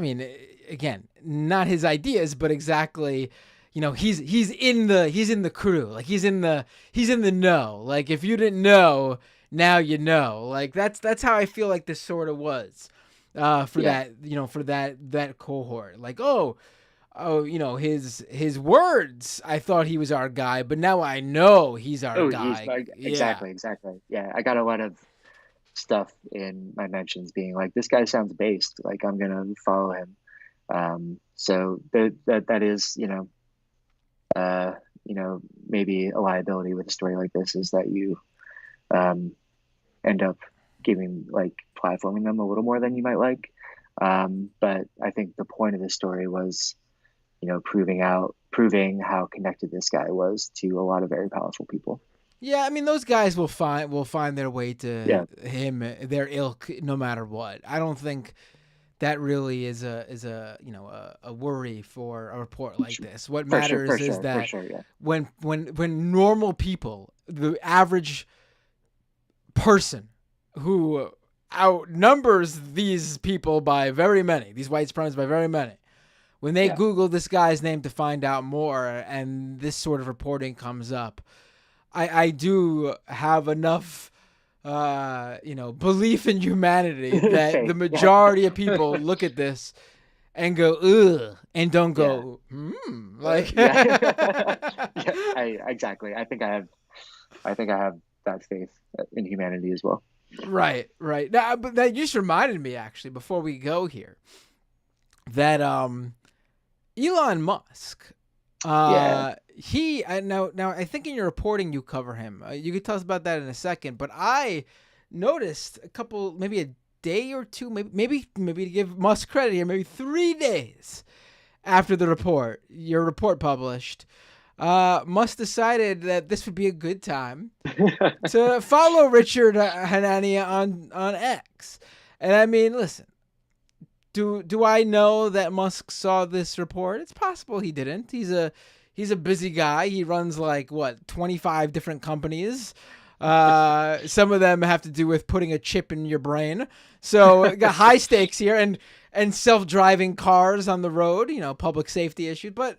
mean, again, not his ideas, but exactly. He's in the crew. Like he's in the know. Like if you didn't know, now you know. Like that's how I feel like this sort of was. For Yeah. that, for that cohort. Like, his words, I thought he was our guy, but now I know he's our Oh, he's guy. Yeah. exactly. Yeah, I got a lot of stuff in my mentions being like, this guy sounds based. Like I'm gonna follow him. So that is uh, maybe a liability with a story like this is that you end up giving like platforming them a little more than you might like. But I think the point of the story was, proving how connected this guy was to a lot of very powerful people. Yeah, I mean those guys will find their way to Yeah, him, their ilk, no matter what. I don't think that really is a a worry for a report like this. What for sure, matters is for that sure. Yeah, when normal people, the average person who outnumbers these people by very many, these white supremacists by very many, when they yeah. Google this guy's name to find out more, and this sort of reporting comes up, I do have enough belief in humanity that the Faith. Yeah, majority of people look at this and go ugh and don't yeah, go like yeah. Yeah. Exactly. I think I have that faith in humanity as well. right now. But that just reminded me, actually, before we go here, that Elon Musk, Yeah. he now I think in your reporting you cover him. You could tell us about that in a second, but I noticed a couple, maybe a day or two, maybe to give Musk credit here, maybe 3 days after your report published, Musk decided that this would be a good time to follow Richard Hanania on X. And I mean, listen, do I know that Musk saw this report? It's possible he didn't. He's a busy guy. He runs like 25 different companies. Some of them have to do with putting a chip in your brain. So got high stakes here, and self-driving cars on the road, public safety issues, but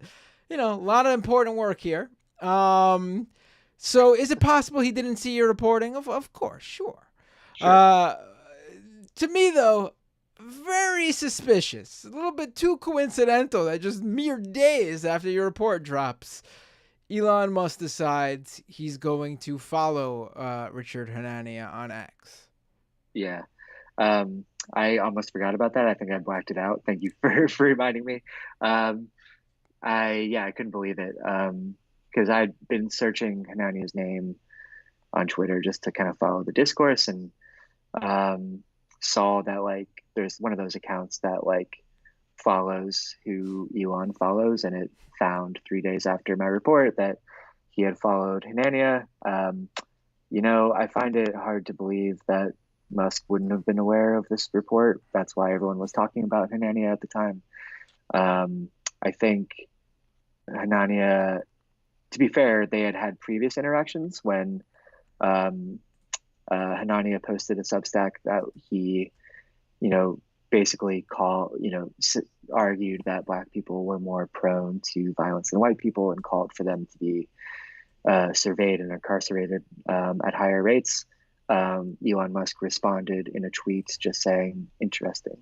a lot of important work here. So is it possible he didn't see your reporting? Of course, sure. Sure. Uh, to me, though, very suspicious. A little bit too coincidental that just mere days after your report drops, Elon Musk decides he's going to follow Richard Hanania on X. Yeah. I almost forgot about that. I think I blacked it out. Thank you for reminding me. Um, I couldn't believe it. Because I'd been searching Hanania's name on Twitter just to kind of follow the discourse, and um, saw that like there's one of those accounts that like follows who Elon follows, and it found 3 days after my report that he had followed Hanania. I find it hard to believe that Musk wouldn't have been aware of this report. That's why everyone was talking about Hanania at the time. I think Hanania, to be fair, they had previous interactions when um, Hanania posted a Substack that he, you know, basically argued that Black people were more prone to violence than white people, and called for them to be surveyed and incarcerated at higher rates. Elon Musk responded in a tweet just saying, "Interesting."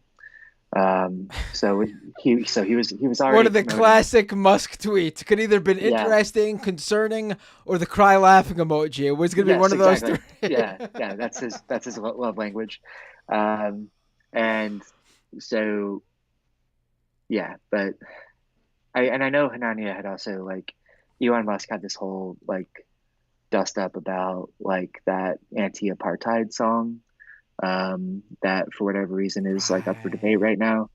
So he was One already of the promoting. classic Musk tweets. Could either been Yeah. interesting, concerning, or the cry laughing emoji. It was going to be Yes, one of those exactly. three. Yeah, yeah. That's his love language. And so yeah, but I know Hanania had also like Elon Musk had this whole like dust up about like that anti-apartheid song, that for whatever reason is like up for debate Right. right now,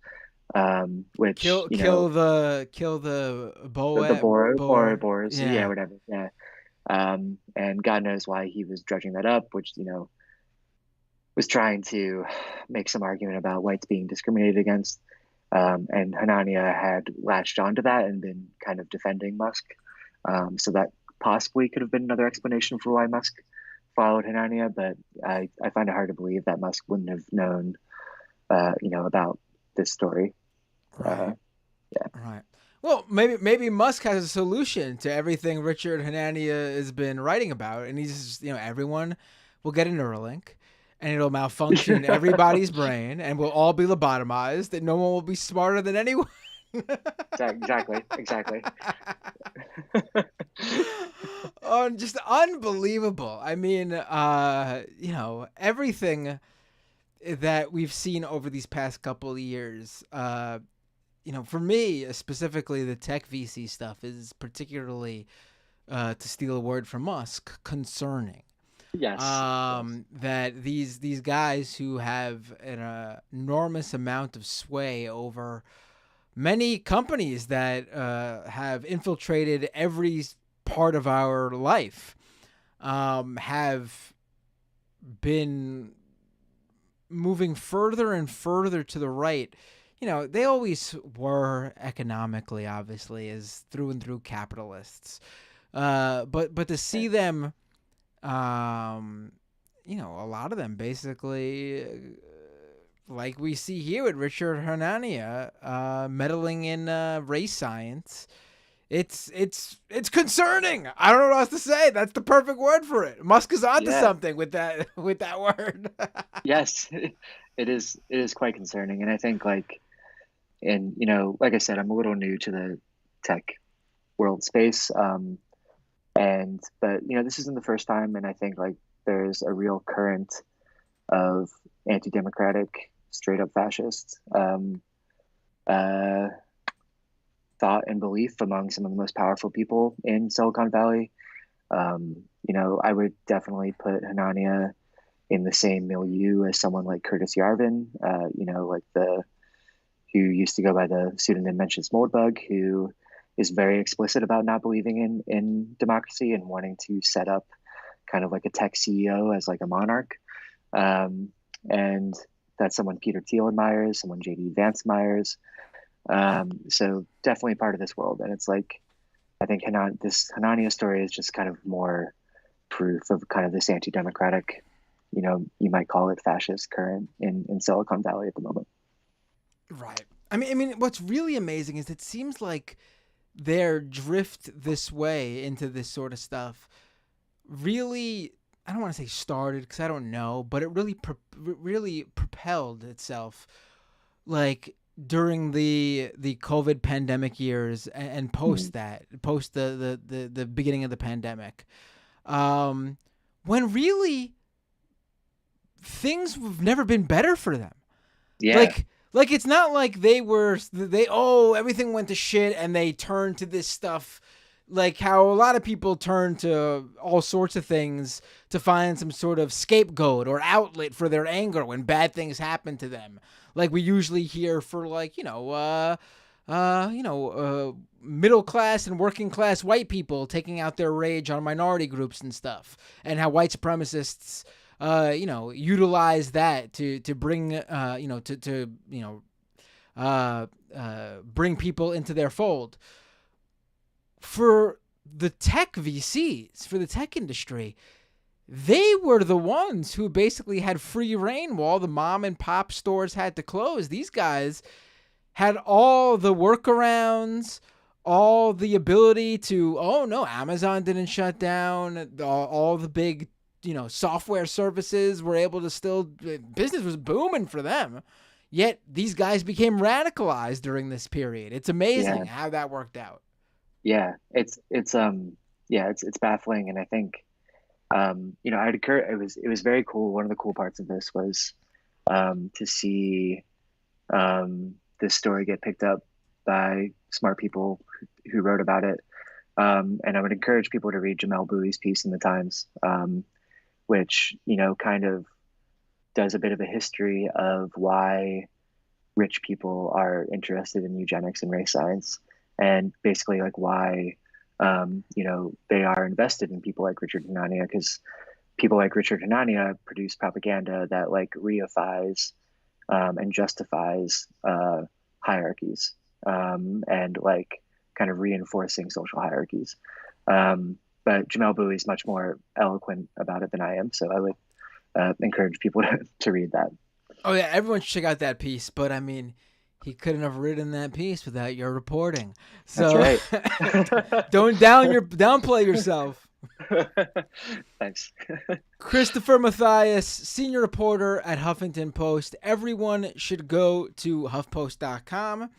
which Kill the the Boer. Boers, yeah, Yeah. whatever, yeah. And God knows why he was dredging that up, which was trying to make some argument about whites being discriminated against. And Hanania had latched onto that and been kind of defending Musk. So that possibly could have been another explanation for why Musk followed Hanania, but I find it hard to believe that Musk wouldn't have known, about this story. Right. Yeah. Right. Well, maybe Musk has a solution to everything Richard Hanania has been writing about, and he's just, everyone will get a Neuralink, and it'll malfunction in everybody's brain, and we'll all be lobotomized, and no one will be smarter than anyone. Exactly. Exactly. Oh, just unbelievable. I mean, everything that we've seen over these past couple of years, for me specifically, the tech VC stuff is particularly, to steal a word from Musk, concerning. Yes. Yes. That these guys who have an enormous amount of sway over many companies that have infiltrated every part of our life, have been moving further and further to the right. You know, they always were economically, obviously, as through and through capitalists. But to see them, um, you know, a lot of them basically, like we see here with Richard Hernania, meddling in race science. It's concerning. I don't know what else to say. That's the perfect word for it. Musk is onto Yeah. something with that word. Yes. It is quite concerning. And I think like, and like I said, I'm a little new to the tech world space. But this isn't the first time, and I think like there's a real current of anti-democratic, straight up fascist uh, thought and belief among some of the most powerful people in Silicon Valley. I would definitely put Hanania in the same milieu as someone like Curtis Yarvin, like the who used to go by the pseudonym Mencius Moldbug, who is very explicit about not believing in democracy and wanting to set up kind of like a tech CEO as like a monarch. And that's someone Peter Thiel admires, someone JD Vance admires. So definitely part of this world. And it's like, I think this Hanania story is just kind of more proof of kind of this anti-democratic, you might call it fascist current in Silicon Valley at the moment. Right. I mean, what's really amazing is it seems like their drift this way into this sort of stuff really, I don't want to say started because I don't know, but it really propelled itself like during the COVID pandemic years and Mhm. post the beginning of the pandemic, when really things have never been better for them. Yeah. Like it's not like everything went to shit and they turned to this stuff, like how a lot of people turn to all sorts of things to find some sort of scapegoat or outlet for their anger when bad things happen to them. Like we usually hear for like, middle class and working class white people taking out their rage on minority groups and stuff, and how white supremacists, utilize that to bring, bring people into their fold. For the tech VCs, for the tech industry, they were the ones who basically had free reign while the mom and pop stores had to close. These guys had all the workarounds, all the ability to, oh no, Amazon didn't shut down, all the big, software services were able to still, business was booming for them. Yet these guys became radicalized during this period. It's amazing Yeah. how that worked out. Yeah. It's baffling. And I think, I'd occur, it was very cool. One of the cool parts of this was, to see, this story get picked up by smart people who wrote about it. And I would encourage people to read Jamel Bouie's piece in the Times, which, kind of does a bit of a history of why rich people are interested in eugenics and race science, and basically like why, they are invested in people like Richard Hanania, because people like Richard Hanania produce propaganda that like reifies, and justifies hierarchies, and like kind of reinforcing social hierarchies. But Jamel Bowie is much more eloquent about it than I am, so I would encourage people to read that. Oh yeah, everyone should check out that piece. But I mean, he couldn't have written that piece without your reporting. That's So right. don't downplay yourself. Thanks. Christopher Mathias, senior reporter at Huffington Post. Everyone should go to HuffPost.com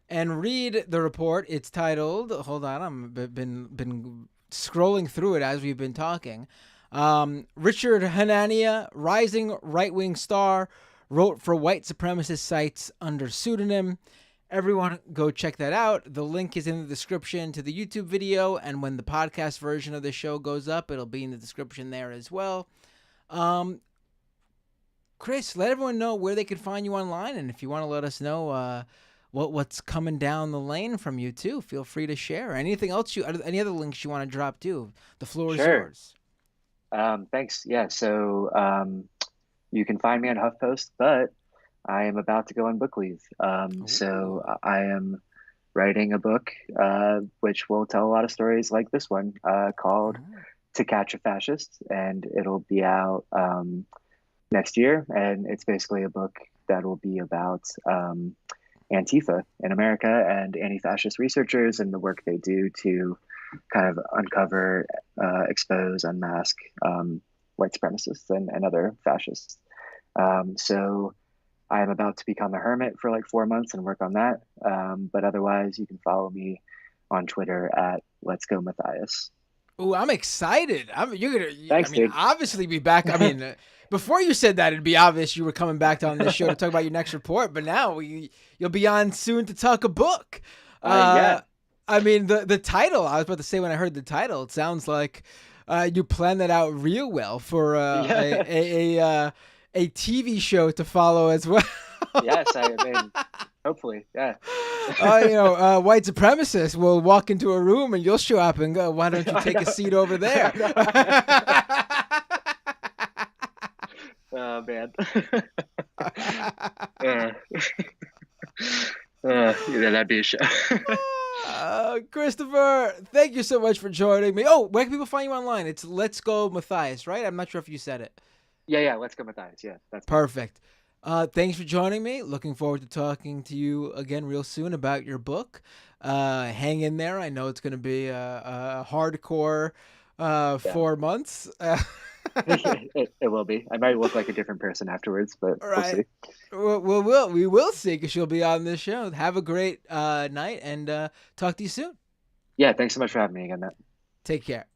and read the report. It's titled. Hold on, I've been scrolling through it as we've been talking. Richard Hanania, rising right wing star, wrote for white supremacist sites under pseudonym. Everyone go check that out. The link is in the description to the YouTube video, and when the podcast version of the show goes up, it'll be in the description there as well. Chris, let everyone know where they can find you online, and if you want to let us know what's coming down the lane from you too, feel free to share. Anything else any other links you want to drop too? The floor is yours. Thanks. Yeah. So you can find me on HuffPost, but I am about to go on book leave. So I am writing a book which will tell a lot of stories like this one called To Catch a Fascist, and it'll be out next year. And it's basically a book that will be about Antifa in America and anti-fascist researchers and the work they do to kind of uncover, expose, unmask white supremacists and other fascists. So I am about to become a hermit for like 4 months and work on that. But otherwise, you can follow me on Twitter at Let's Go Mathias. Oh, I'm excited. You're gonna. Thanks, dude. Obviously be back. I mean, before you said that, it'd be obvious you were coming back on this show to talk about your next report. But now you'll be on soon to talk a book. Yeah. I mean, the title. I was about to say when I heard the title, it sounds like you planned that out real well for a TV show to follow as well. Yes, I mean, hopefully, yeah. White supremacists will walk into a room and you'll show up and go, "Why don't you take a seat over there?" Oh man. That'd be a show. Christopher, thank you so much for joining me. Oh, where can people find you online? It's Let's Go Mathias, right? I'm not sure if you said it. Yeah, Let's Go Mathias. Yeah, that's perfect. Thanks for joining me. Looking forward to talking to you again real soon about your book. Hang in there. I know it's going to be a hardcore 4 months. It will be. I might look like a different person afterwards, but we'll see. We will see because she'll be on this show. Have a great night and talk to you soon. Yeah, thanks so much for having me again, Matt. Take care.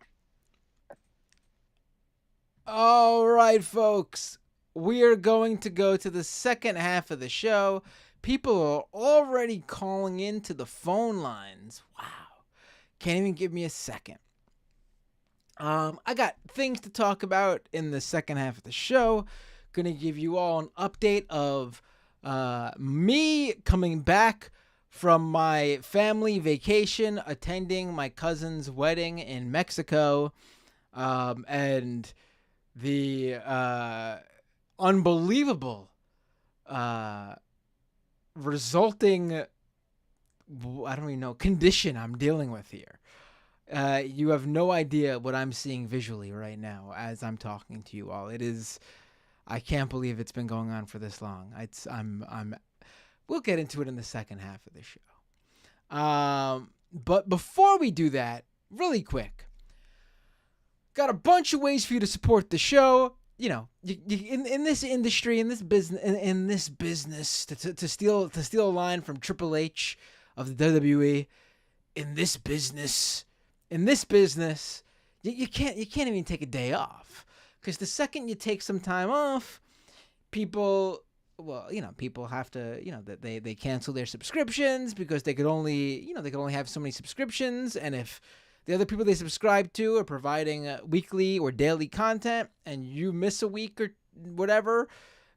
All right, folks. We are going to go to the second half of the show. People are already calling into the phone lines. Wow. Can't even give me a second. I got things to talk about in the second half of the show. Gonna give you all an update of me coming back from my family vacation, attending my cousin's wedding in Mexico, and the unbelievable resulting, I don't even know, condition I'm dealing with here. You have no idea what I'm seeing visually right now as I'm talking to you all. It is, I can't believe it's been going on for this long. We'll get into it in the second half of the show. But before we do that, really quick, got a bunch of ways for you to support the show. You know, in this industry, in this business, to steal a line from Triple H of the WWE, in this business, you can't even take a day off, because the second you take some time off, people have to, they cancel their subscriptions because they could only have so many subscriptions, and if the other people they subscribe to are providing weekly or daily content, and you miss a week or whatever,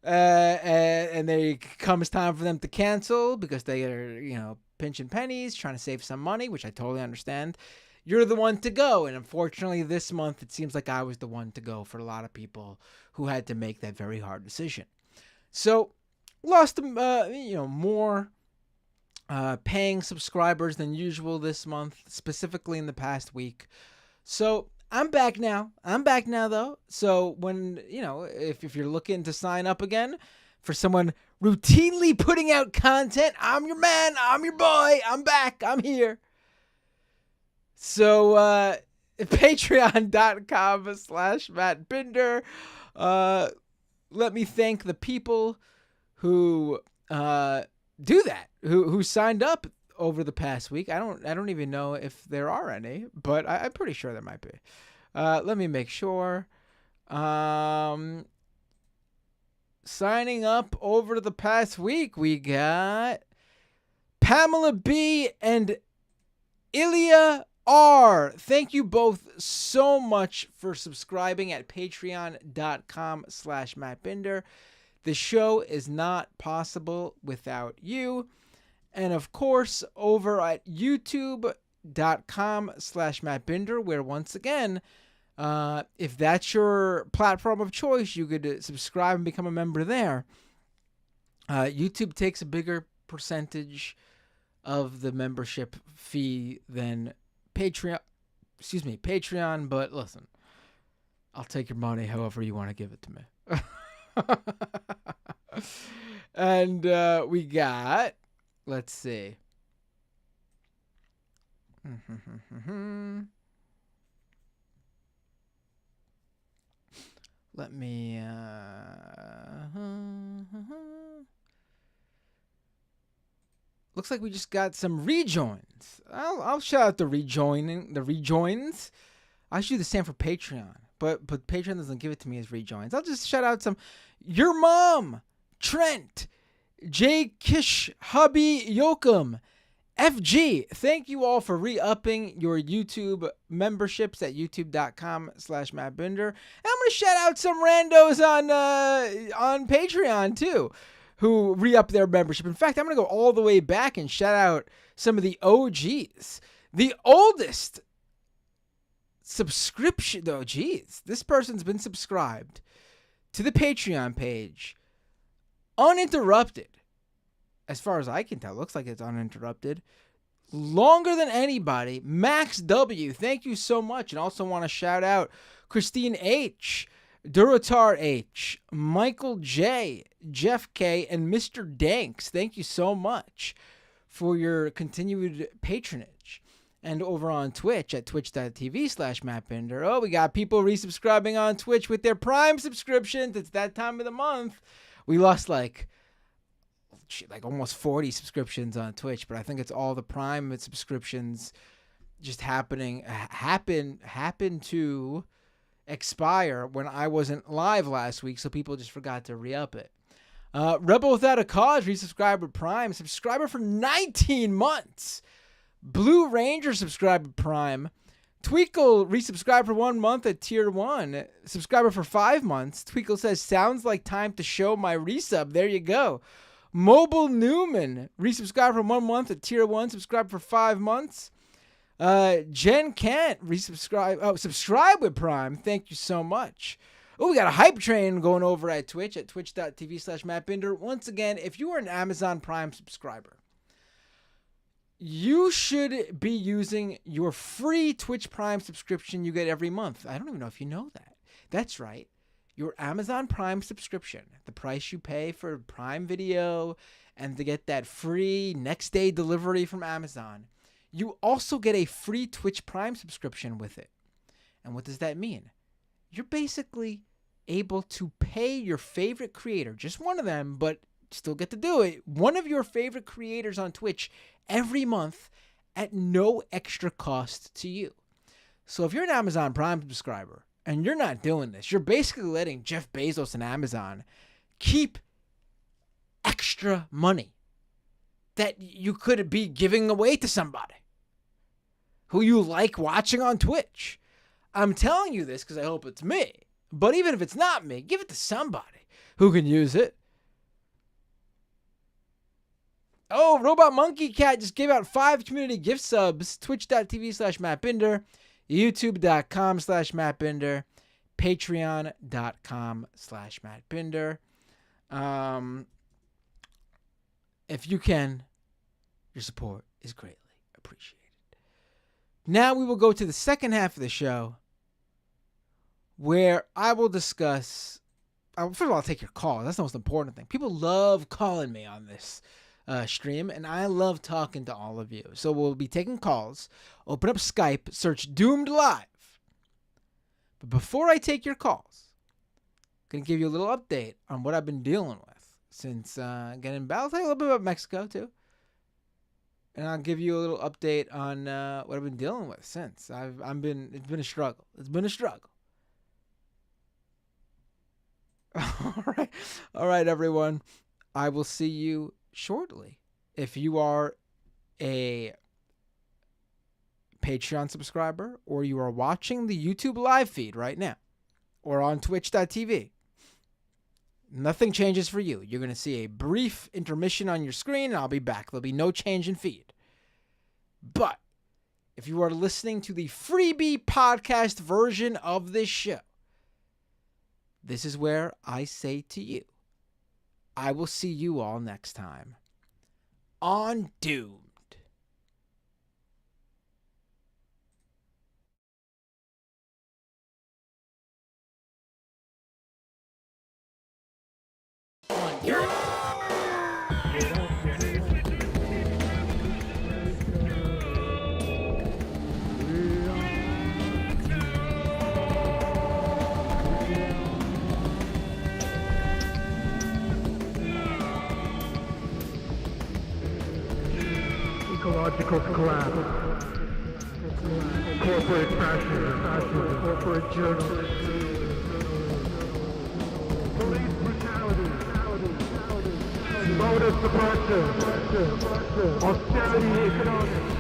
and there comes time for them to cancel because they are, pinching pennies, trying to save some money, which I totally understand. You're the one to go, and unfortunately, this month it seems like I was the one to go for a lot of people who had to make that very hard decision. So, lost more paying subscribers than usual this month, specifically in the past week. So I'm back now though. So when, if you're looking to sign up again for someone routinely putting out content, I'm your man, I'm your boy, I'm back, I'm here. So patreon.com/Matt Binder. Let me thank the people who do that, who signed up over the past week. I don't even know if there are any, but I'm pretty sure there might be. Let me make sure. Signing up over the past week, we got Pamela B. and Ilya R. Thank you both so much for subscribing at patreon.com/MattBinder. The show is not possible without you. And of course, over at youtube.com/MattBinder, where once again, if that's your platform of choice, you could subscribe and become a member there. YouTube takes a bigger percentage of the membership fee than Patreon, but listen, I'll take your money however you want to give it to me. And we got, let's see. Let me looks like we just got some rejoins. I'll shout out the rejoins. I should do the same for Patreon, but Patreon doesn't give it to me as rejoins. I'll just shout out some. Your mom, Trent, J Kish, Hubby Yokum, FG. Thank you all for re-upping your YouTube memberships at youtube.com/MattBinder. And I'm gonna shout out some randos on Patreon too, who re-up their membership. In fact, I'm going to go all the way back and shout out some of the OGs. The oldest subscription, though, geez, this person's been subscribed to the Patreon page uninterrupted. As far as I can tell, looks like it's uninterrupted. Longer than anybody. Max W, thank you so much. And also want to shout out Christine H., Duratar H., Michael J., Jeff K., and Mr. Danks. Thank you so much for your continued patronage. And over on Twitch at twitch.tv/MattBinder. Oh, we got people resubscribing on Twitch with their Prime subscriptions. It's that time of the month. We lost like almost 40 subscriptions on Twitch, but I think it's all the Prime subscriptions just happen to expire when I wasn't live last week, so people just forgot to re-up it. Rebel Without a Cause, resubscribed with Prime, subscriber for 19 months. Blue Ranger, subscribed with Prime. Tweakle, resubscribed for 1 month at Tier 1, subscriber for 5 months. Tweakle says, sounds like time to show my resub. There you go. Mobile Newman, resubscribed for 1 month at Tier 1, subscribed for 5 months. Jen Kent, subscribe with Prime. Thank you so much. Oh, we got a hype train going over at Twitch at twitch.tv/MattBinder. Once again, if you are an Amazon Prime subscriber, you should be using your free Twitch Prime subscription you get every month. I don't even know if you know that. That's right. Your Amazon Prime subscription, the price you pay for Prime Video and to get that free next day delivery from Amazon, you also get a free Twitch Prime subscription with it. And what does that mean? You're basically able to pay your favorite creator, just one of them, but still get to do it, one of your favorite creators on Twitch every month at no extra cost to you. So if you're an Amazon Prime subscriber and you're not doing this, you're basically letting Jeff Bezos and Amazon keep extra money that you could be giving away to somebody who you like watching on Twitch. I'm telling you this because I hope it's me. But even if it's not me, give it to somebody who can use it. Oh, Robot Monkey Cat just gave out 5 community gift subs. Twitch.tv/MattBinder, YouTube.com/MattBinder, Patreon.com/MattBinder. If you can, your support is greatly appreciated. Now we will go to the second half of the show where I will discuss. First of all, I'll take your calls. That's the most important thing. People love calling me on this stream, and I love talking to all of you. So we'll be taking calls. Open up Skype, search Doomed Live. But before I take your calls, I'm going to give you a little update on what I've been dealing with since getting back. I'll tell you a little bit about Mexico, too. And I'll give you a little update on what I've been dealing with since. It's been a struggle. It's been a struggle. All right, everyone. I will see you shortly. If you are a Patreon subscriber or you are watching the YouTube live feed right now or on twitch.tv, nothing changes for you. You're going to see a brief intermission on your screen, and I'll be back. There'll be no change in feed. But if you are listening to the freebie podcast version of this show, this is where I say to you, I will see you all next time on Doomed. Ecological collapse, corporate fascism, corporate journalism, police brutality, voter suppression, austerity economics,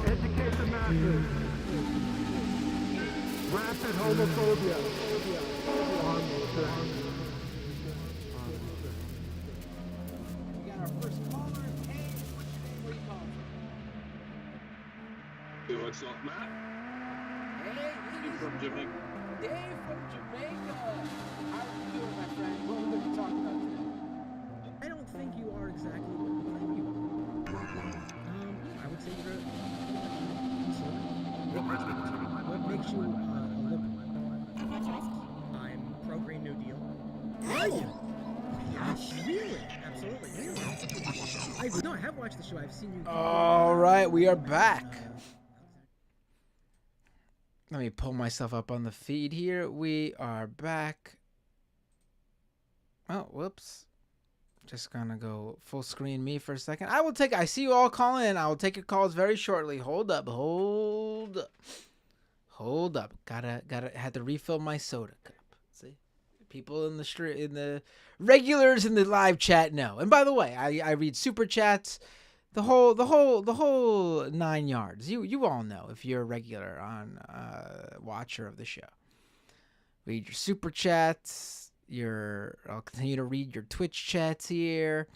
educate the masses, rampant homophobia. We got our first caller. Hey, what's your name? Where you calling from? What's up, Matt? Hey, You from Jamaica? Dave from Jamaica. How are you doing, my friend? What are we going to talk about today? I don't think you are exactly what you claim you are. I would say you're a conservative. What makes you a liberal? I'm pro-Green New Deal. Are you? Yes, really? Absolutely. Really. No, I have watched the show. I've seen you. All right, we are back. Let me pull myself up on the feed here. We are back. Oh, whoops. Just gonna go full screen me for a second. I see you all calling in. I will take your calls very shortly. Hold up. Had to refill my soda cup. See? People in the regulars in the live chat know. And by the way, I read super chats, the whole 9 yards. You all know if you're a regular on watcher of the show. Read your super chats. I'll continue to read your Twitch chats here.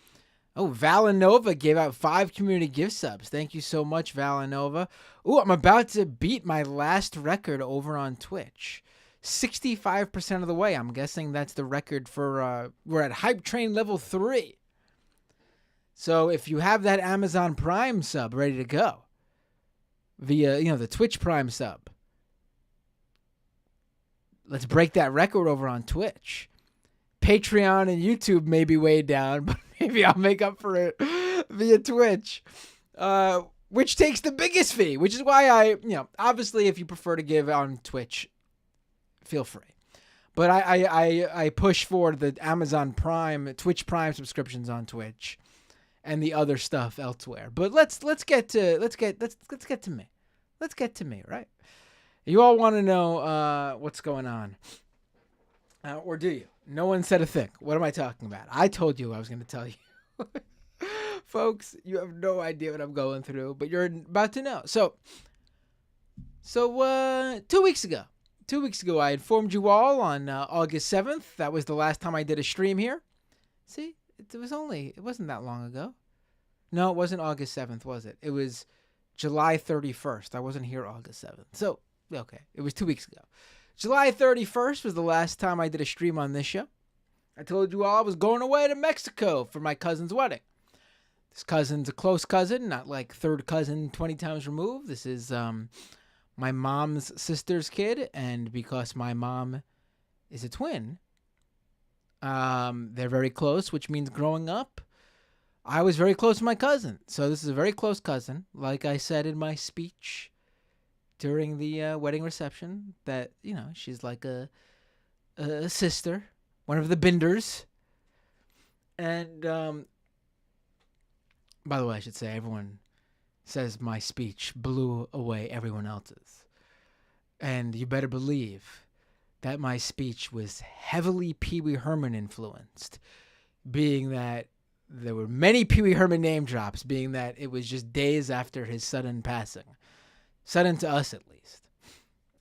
Oh, Valinova gave out 5 community gift subs. Thank you so much, Valinova. Ooh, I'm about to beat my last record over on Twitch. 65% of the way. I'm guessing that's the record for, we're at Hype Train level 3. So if you have that Amazon Prime sub ready to go, via, the Twitch Prime sub, let's break that record over on Twitch. Patreon and YouTube may be way down, but maybe I'll make up for it via Twitch, which takes the biggest fee, which is why obviously if you prefer to give on Twitch, feel free. But I push for the Amazon Prime, Twitch Prime subscriptions on Twitch and the other stuff elsewhere. But let's get to me. Let's get to me, right? You all want to know what's going on. Or do you? No one said a thing. What am I talking about? I told you I was going to tell you. Folks, you have no idea what I'm going through, but you're about to know. So 2 weeks ago, I informed you all on August 7th. That was the last time I did a stream here. See, it wasn't that long ago. No, it wasn't August 7th, was it? It was July 31st. I wasn't here August 7th. So, okay, it was 2 weeks ago. July 31st was the last time I did a stream on this show. I told you all I was going away to Mexico for my cousin's wedding. This cousin's a close cousin, not like third cousin 20 times removed. This is my mom's sister's kid, and because my mom is a twin, they're very close, which means growing up, I was very close to my cousin. So this is a very close cousin. Like I said in my speech during the wedding reception, that, she's like a sister, one of the Binders. And, by the way, I should say, everyone says my speech blew away everyone else's. And you better believe that my speech was heavily Pee Wee Herman influenced, being that there were many Pee Wee Herman name drops, being that it was just days after his sudden passing. Sudden to us, at least.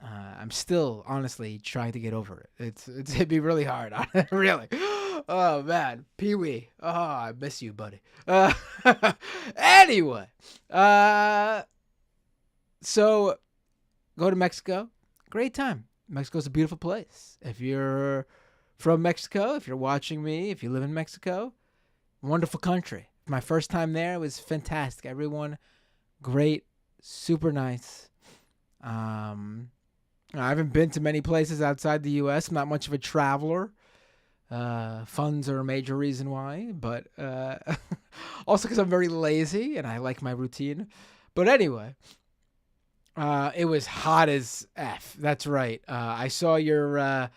I'm still, honestly, trying to get over it. It's hit me really hard. Really. Oh, man. Pee Wee. Oh, I miss you, buddy. Anyway. So, go to Mexico. Great time. Mexico's a beautiful place. If you're from Mexico, if you're watching me, if you live in Mexico, wonderful country. My first time there was fantastic. Everyone, great, super nice. I haven't been to many places outside the U.S. I'm not much of a traveler. Funds are a major reason why, but also because I'm very lazy and I like my routine. But anyway, it was hot as F. That's right. I saw your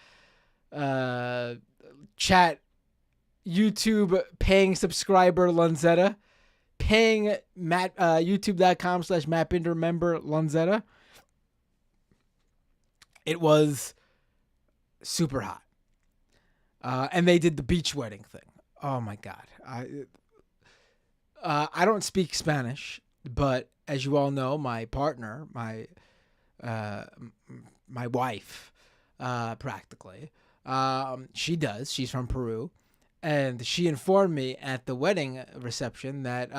chat YouTube paying subscriber Lanzetta, paying youtube.com/MattBinder member Lanzetta. It was super hot. And they did the beach wedding thing. Oh my God. I don't speak Spanish, but as you all know, my partner, my wife, practically, she does. She's from Peru. And she informed me at the wedding reception that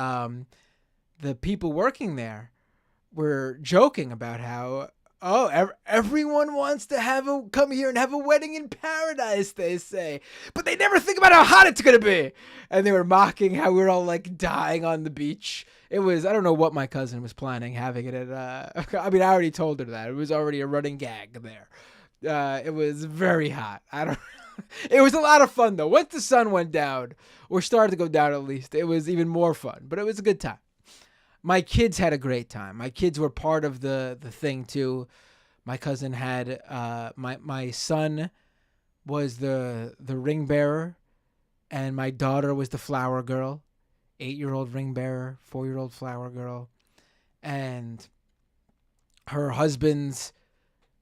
the people working there were joking about how, everyone wants to come here and have a wedding in paradise, they say. But they never think about how hot it's going to be. And they were mocking how we were all like dying on the beach. It was, I don't know what my cousin was planning having it at, I already told her that. It was already a running gag there. It was very hot. It was a lot of fun though. Once the sun went down, or started to go down at least, it was even more fun. But it was a good time. My kids had a great time. My kids were part of the thing too. My cousin had my son was the ring bearer, and my daughter was the flower girl, 8-year-old ring bearer, 4-year-old flower girl, and her husband's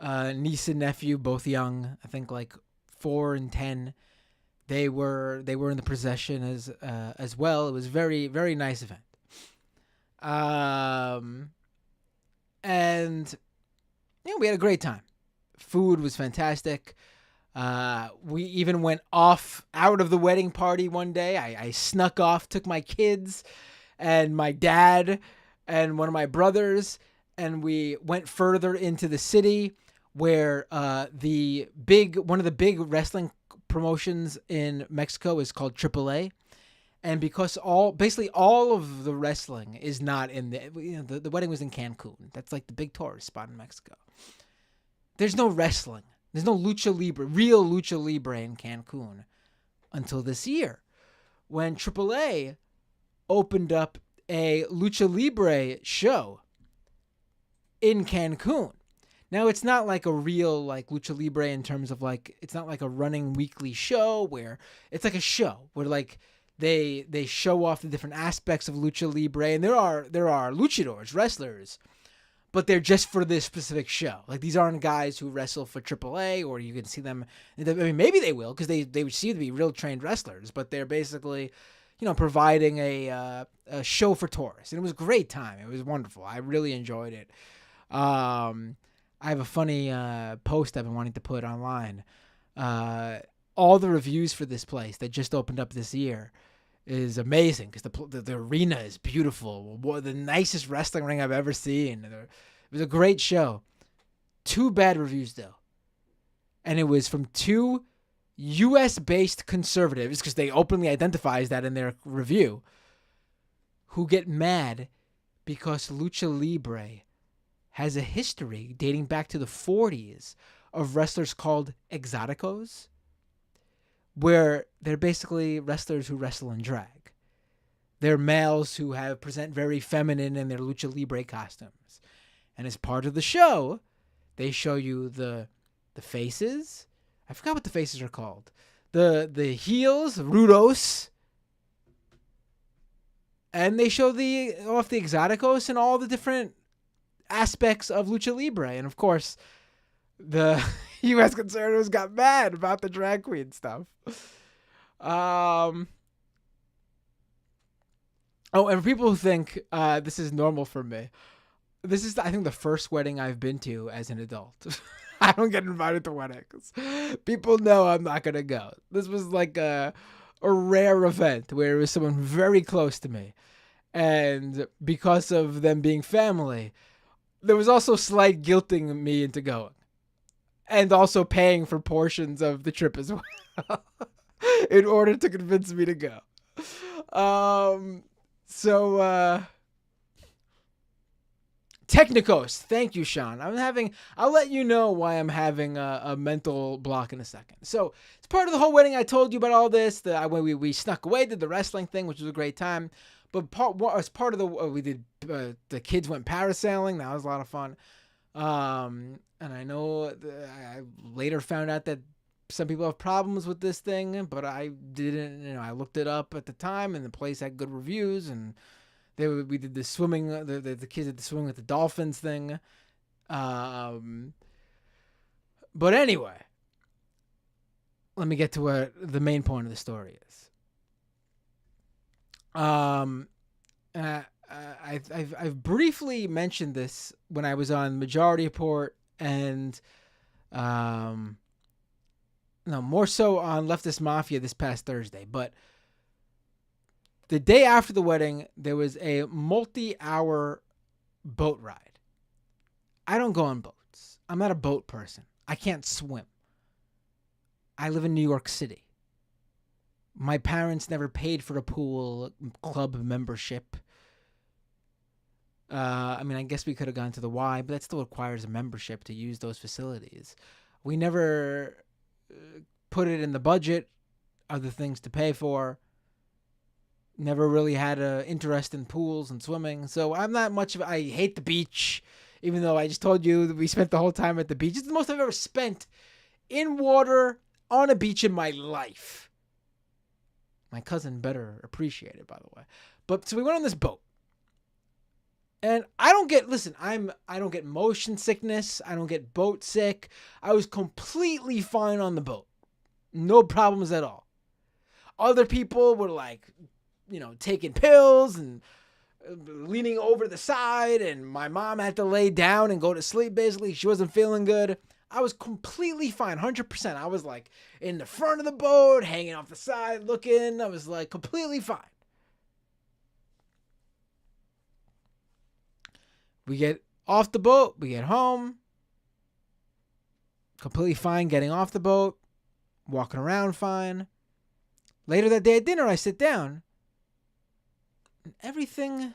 niece and nephew, both young, I think like 4 and 10. They were in the procession as well. It was very, very nice event. And we had a great time. Food was fantastic. We even went out of the wedding party one day. I snuck off, took my kids and my dad and one of my brothers, and we went further into the city where one of the big wrestling promotions in Mexico is called AAA. And because basically all of the wrestling is not in the wedding was in Cancun. That's like the big tourist spot in Mexico. There's no wrestling. There's no real lucha libre in Cancun until this year, when AAA opened up a lucha libre show in Cancun. Now, it's not like a real like lucha libre in terms of like, it's not like a running weekly show where it's like a show where like they show off the different aspects of lucha libre, and there are luchadors, wrestlers, but they're just for this specific show. Like, these aren't guys who wrestle for AAA, or you can see them. I mean, maybe they will, because they would seem to be real trained wrestlers, but they're basically, providing a show for tourists. And it was a great time. It was wonderful. I really enjoyed it. I have a funny post I've been wanting to put online. All the reviews for this place that just opened up this year is amazing, because the arena is beautiful. The nicest wrestling ring I've ever seen. It was a great show. 2 bad reviews though, and it was from 2 U.S.-based conservatives, because they openly identify as that in their review, who get mad because lucha libre has a history dating back to the 40s of wrestlers called exoticos, where they're basically wrestlers who wrestle in drag. They're males who present very feminine in their lucha libre costumes. And as part of the show, they show you the faces. I forgot what the faces are called. The heels, rudos. And they show the exoticos and all the different aspects of lucha libre. And of course, the U.S. conservatives got mad about the drag queen stuff. Oh, and for people who think this is normal for me, this is, I think, the first wedding I've been to as an adult. I don't get invited to weddings. People know I'm not going to go. This was like a rare event where it was someone very close to me. And because of them being family, there was also slight guilting me into going. And also paying for portions of the trip as well in order to convince me to go. Technicos. Thank you, Sean. I'll let you know why I'm having a mental block in a second. So it's part of the whole wedding. I told you about all this. We snuck away, did the wrestling thing, which was a great time. But as part of we did, the kids went parasailing. That was a lot of fun. And I know I later found out that some people have problems with this thing, but I didn't. I looked it up at the time, and the place had good reviews, and we did the swimming. The kids did the swimming with the dolphins thing. But anyway, let me get to what the main point of the story is. I've briefly mentioned this when I was on Majority Report and more so on Leftist Mafia this past Thursday. But the day after the wedding, there was a multi-hour boat ride. I don't go on boats. I'm not a boat person. I can't swim. I live in New York City. My parents never paid for a pool club membership. I guess we could have gone to the Y, but that still requires a membership to use those facilities. We never put it in the budget, other things to pay for. Never really had an interest in pools and swimming, so I'm not much of I hate the beach, even though I just told you that we spent the whole time at the beach. It's the most I've ever spent in water on a beach in my life. My cousin better appreciate it, by the way. But so we went on this boat. And I don't get motion sickness. I don't get boat sick. I was completely fine on the boat. No problems at all. Other people were taking pills and leaning over the side, and my mom had to lay down and go to sleep, basically. She wasn't feeling good. I was completely fine, 100%. I was in the front of the boat, hanging off the side, looking. I was completely fine. We get off the boat, we get home, completely fine getting off the boat, walking around fine. Later that day at dinner, I sit down, and everything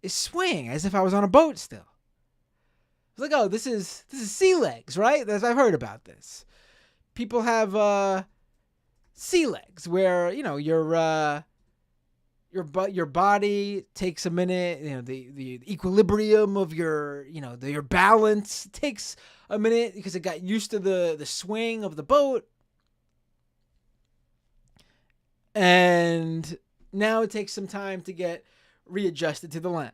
is swaying as if I was on a boat still. It's oh, this is sea legs, right? I've heard about this. People have sea legs where, your body takes a minute, the equilibrium of your balance takes a minute because it got used to the swing of the boat. And now it takes some time to get readjusted to the land.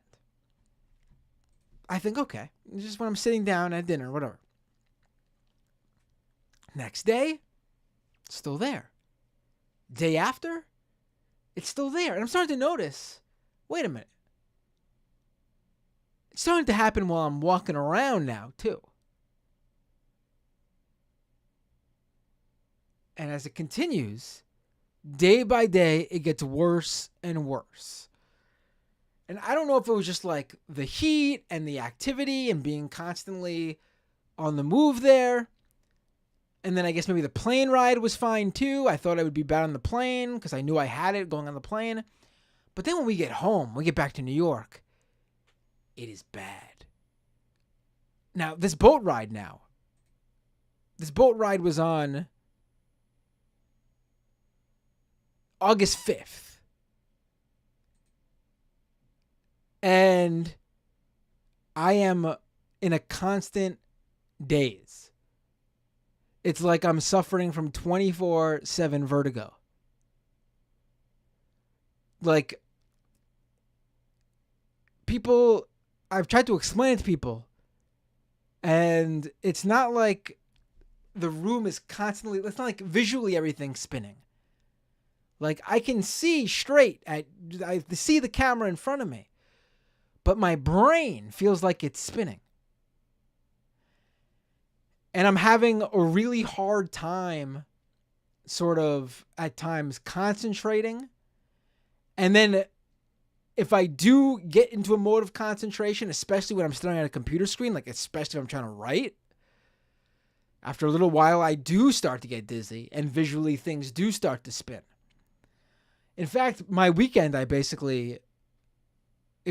I think, okay, just when I'm sitting down at dinner, whatever. Next day, still there. Day after, it's still there. And I'm starting to notice, wait a minute. It's starting to happen while I'm walking around now, too. And as it continues, day by day, it gets worse and worse. And I don't know if it was just the heat and the activity and being constantly on the move there. And then I guess maybe the plane ride was fine too. I thought I would be bad on the plane because I knew I had it going on the plane. But then when we get home, we get back to New York, it is bad. Now, this boat ride was on August 5th. And I am in a constant daze. It's like I'm suffering from 24/7 vertigo. People, I've tried to explain it to people, and it's not like the room is constantly, it's not like visually everything's spinning. Like, I can see straight I see the camera in front of me, but my brain feels like it's spinning. And I'm having a really hard time sort of at times concentrating. And then if I do get into a mode of concentration, especially when I'm staring at a computer screen, like especially if I'm trying to write, after a little while, I do start to get dizzy and visually things do start to spin. In fact, my weekend, it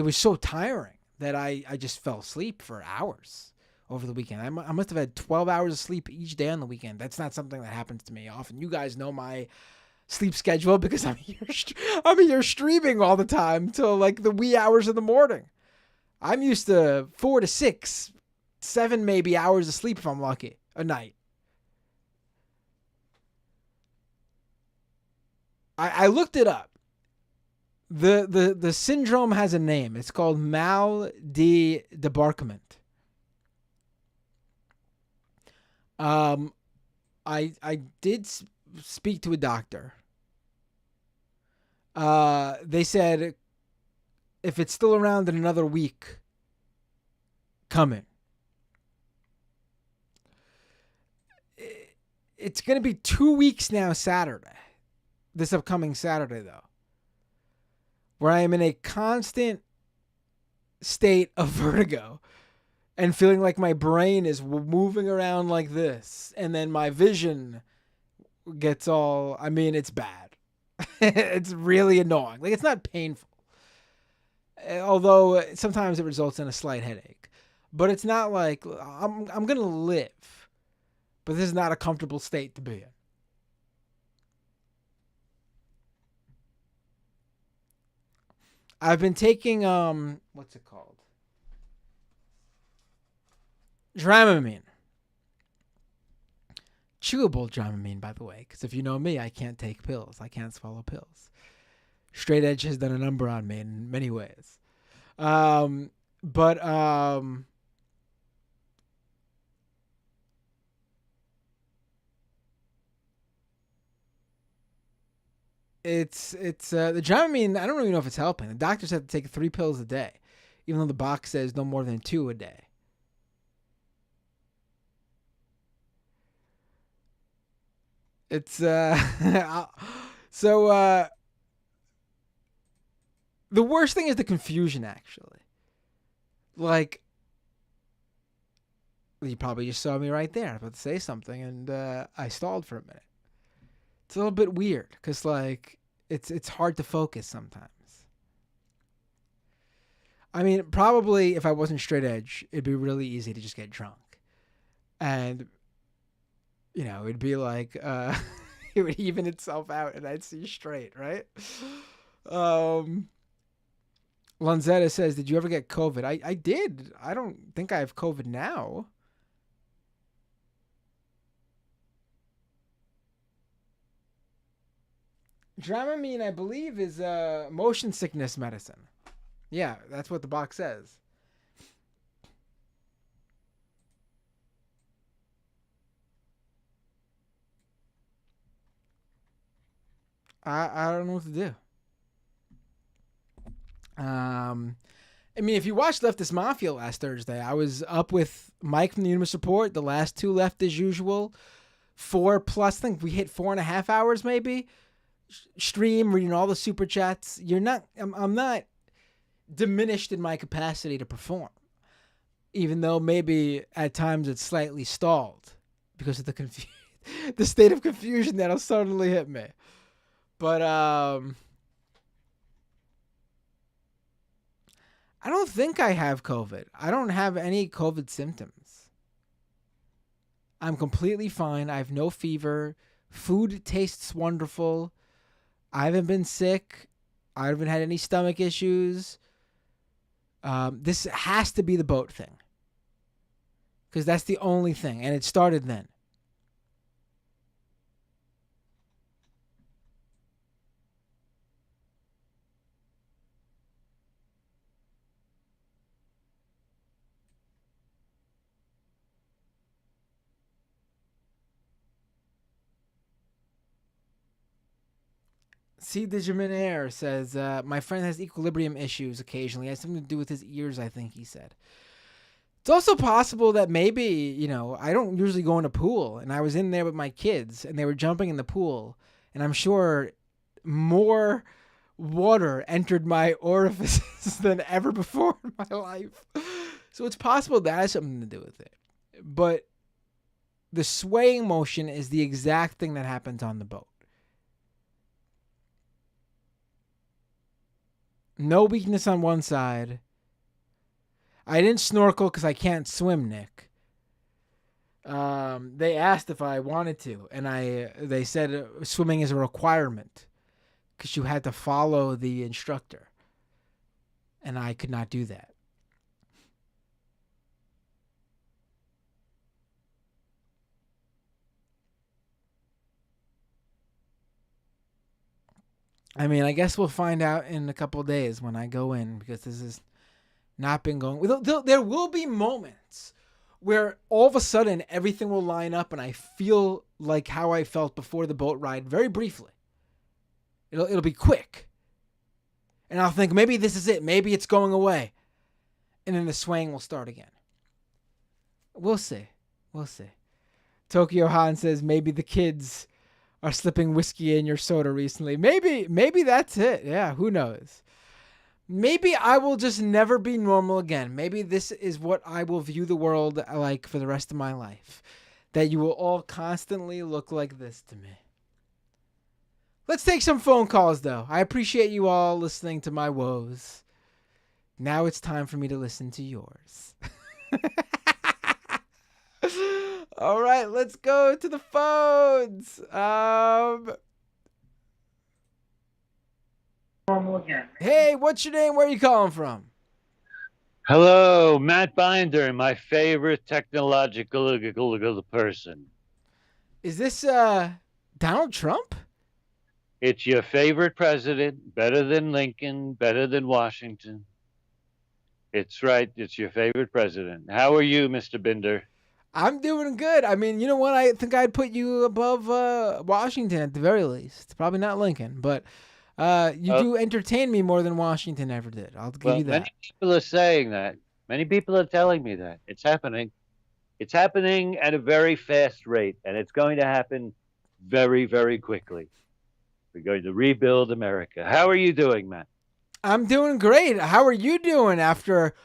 was so tiring that I just fell asleep for hours over the weekend. I must have had 12 hours of sleep each day on the weekend. That's not something that happens to me often. You guys know my sleep schedule because I'm here streaming all the time till like the wee hours of the morning. I'm used to 4 to 6, 7 maybe hours of sleep if I'm lucky a night. I looked it up. The syndrome has a name. It's called mal de débarquement. I did speak to a doctor. They said if it's still around in another week, come in. It's going to be 2 weeks now Saturday. This upcoming Saturday, though, where I am in a constant state of vertigo and feeling like my brain is moving around like this. And then my vision gets it's bad. It's really annoying. Like, it's not painful. Although sometimes it results in a slight headache. But it's not like I'm going to live. But this is not a comfortable state to be in. I've been taking, what's it called? Dramamine. Chewable Dramamine, by the way, because if you know me, I can't take pills. I can't swallow pills. Straight Edge has done a number on me in many ways. It's the Dramamine. I don't even know if it's helping. The doctors have to take 3 pills a day, even though the box says no more than 2 a day. It's so the worst thing is the confusion. Actually, like, you probably just saw me right there. I was about to say something, and I stalled for a minute. It's a little bit weird because, like, it's hard to focus sometimes. I mean, probably if I wasn't straight edge, it'd be really easy to just get drunk. And, it'd be like, it would even itself out and I'd see straight, right? Lanzetta says, did you ever get COVID? I did. I don't think I have COVID now. Dramamine, I believe, is motion sickness medicine. Yeah, that's what the box says. I don't know what to do. I mean, if you watched Leftist Mafia last Thursday, I was up with Mike from the Universe Report. The last 2 left as usual. 4+, I think we hit 4.5 hours maybe. Stream, reading all the super chats. I'm not diminished in my capacity to perform, even though maybe at times it's slightly stalled because of the state of confusion that'll suddenly hit me. But I don't think I have COVID. I don't have any COVID symptoms. I'm completely fine. I have no fever. Food tastes wonderful. I haven't been sick. I haven't had any stomach issues. This has to be the boat thing. Because that's the only thing. And it started then. C. Digimin Air says, my friend has equilibrium issues occasionally. It has something to do with his ears, I think he said. It's also possible that maybe, I don't usually go in a pool, and I was in there with my kids, and they were jumping in the pool, and I'm sure more water entered my orifices than ever before in my life. So it's possible that has something to do with it. But the swaying motion is the exact thing that happens on the boat. No weakness on one side. I didn't snorkel because I can't swim, Nick. They asked if I wanted to, and they said swimming is a requirement because you had to follow the instructor, and I could not do that. I mean, I guess we'll find out in a couple of days when I go in, because this has not been going. There will be moments where all of a sudden everything will line up and I feel like how I felt before the boat ride very briefly. It'll be quick. And I'll think, maybe this is it. Maybe it's going away. And then the swaying will start again. We'll see. We'll see. Tokyo Han says, maybe the kids are slipping whiskey in your soda recently. Maybe that's it. Yeah, who knows? Maybe I will just never be normal again. Maybe this is what I will view the world like for the rest of my life. That you will all constantly look like this to me. Let's take some phone calls, though. I appreciate you all listening to my woes. Now it's time for me to listen to yours. All right, let's go to the phones. Hey, what's your name? Where are you calling from? Hello, Matt Binder, my favorite technological person. Is this Donald Trump? It's your favorite president, better than Lincoln, better than Washington. It's right, it's your favorite president. How are you, Mr. Binder? I'm doing good. I mean, you know what? I think I'd put you above Washington at the very least. Probably not Lincoln, but you do entertain me more than Washington ever did. I'll give you that. Many people are saying that. Many people are telling me that. It's happening. It's happening at a very fast rate, and it's going to happen very, very quickly. We're going to rebuild America. How are you doing, Matt? I'm doing great. How are you doing after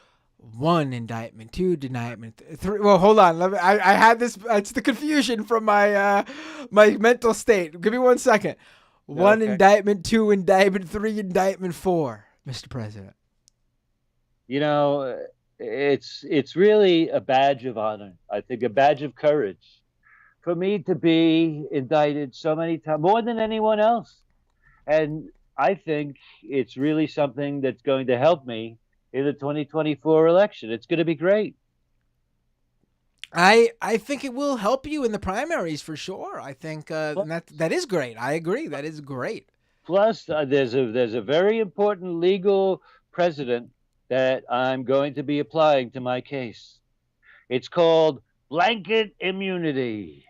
1 indictment, 2 indictment, 3? Well, hold on. I had this. It's the confusion from my my mental state. Give me 1 second. 1 indictment, 2 indictment, 3 indictment, 4, Mr. President. You know, it's really a badge of honor. I think a badge of courage for me to be indicted so many times, more than anyone else. And I think it's really something that's going to help me in the 2024 election. It's going to be great. I think it will help you in the primaries for sure. I think that is great. I agree. That is great. Plus, there's a very important legal precedent that I'm going to be applying to my case. It's called blanket immunity.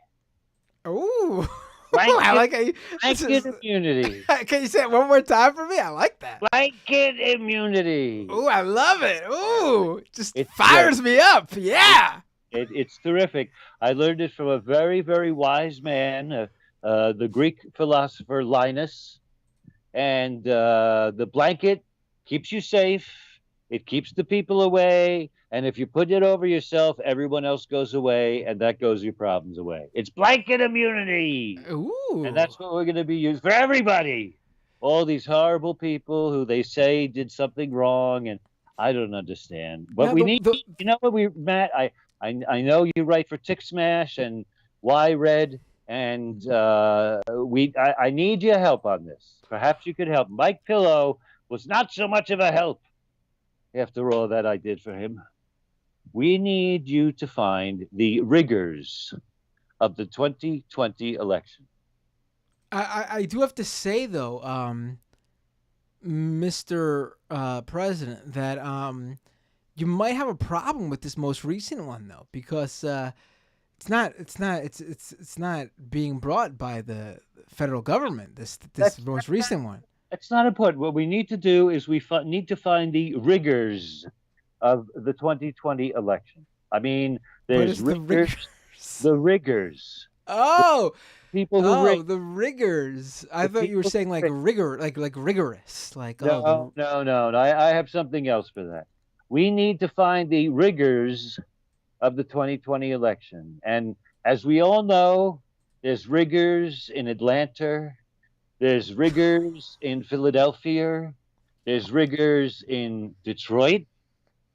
Ooh. Blanket, I like it. Blanket immunity. Can you say it one more time for me? I like that. Blanket immunity. Ooh, I love it. Ooh, it fires me up. Yeah. It's terrific. I learned it from a very, very wise man, the Greek philosopher Linus. And the blanket keeps you safe. It keeps the people away. And if you put it over yourself, everyone else goes away, and that goes your problems away. It's blanket immunity. Ooh. And that's what we're going to be used for everybody. All these horrible people who they say did something wrong, and I don't understand. But we need, you know what, Matt, I know you write for Tick Smash and Y Red, and I need your help on this. Perhaps you could help. Mike Pillow was not so much of a help after all that I did for him. We need you to find the rigors of the 2020 election. I do have to say, though, Mr. President, that you might have a problem with this most recent one, though, because it's not being brought by the federal government. This That's most recent one. That's not important. What we need to do is need to find the rigors of the 2020 election. I mean, What there's is the riggers, rigors? the riggers, Oh, people who rig, the riggers. I the thought you were people saying who like rig. rigor, like rigorous, like No, no, no. I have something else for that. We need to find the rigors of the 2020 election. And as we all know, there's riggers in Atlanta, there's riggers in Philadelphia, there's riggers in Detroit,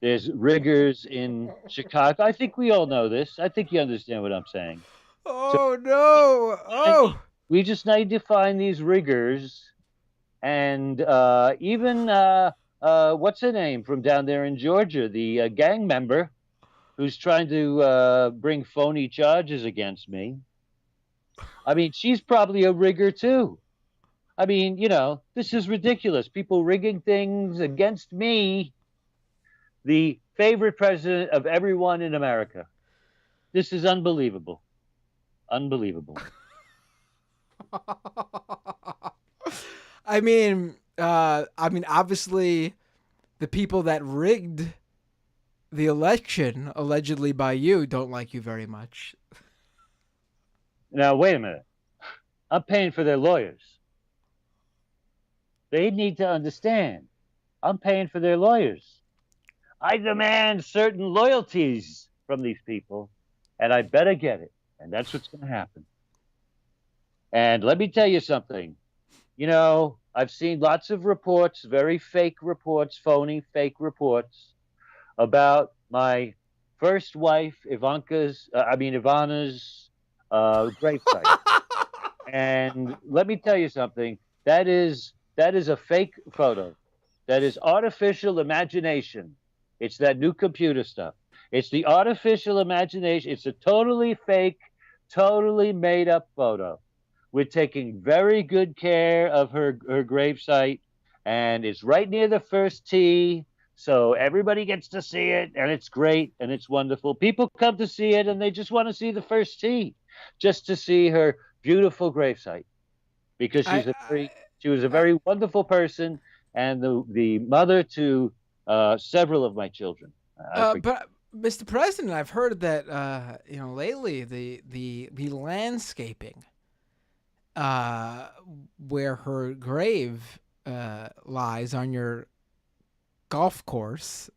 there's riggers in Chicago. I think we all know this. I think you understand what I'm saying. So Oh no! Oh, we just need to find these riggers and even what's her name from down there in Georgia, the gang member who's trying to bring phony charges against me. I mean, she's probably a rigger too. I mean, this is ridiculous. People rigging things against me, the favorite president of everyone in America. This is unbelievable. Unbelievable. Obviously, the people that rigged the election, allegedly by you, don't like you very much. Now, wait a minute. I'm paying for their lawyers. They need to understand. I'm paying for their lawyers. I demand certain loyalties from these people, and I better get it. And that's what's going to happen. And let me tell you something. I've seen lots of reports, very fake reports, phony fake reports about my first wife, Ivana's gravesite. And let me tell you something. That is a fake photo. That is artificial imagination. It's that new computer stuff. It's the artificial imagination. It's a totally fake, totally made up photo. We're taking very good care of her gravesite, and it's right near the first tee. So everybody gets to see it, and it's great, and it's wonderful. People come to see it, and they just want to see the first tee, just to see her beautiful gravesite, because she was a very wonderful person, and the mother to several of my children. But Mr. President, I've heard that lately the landscaping where her grave lies on your golf course.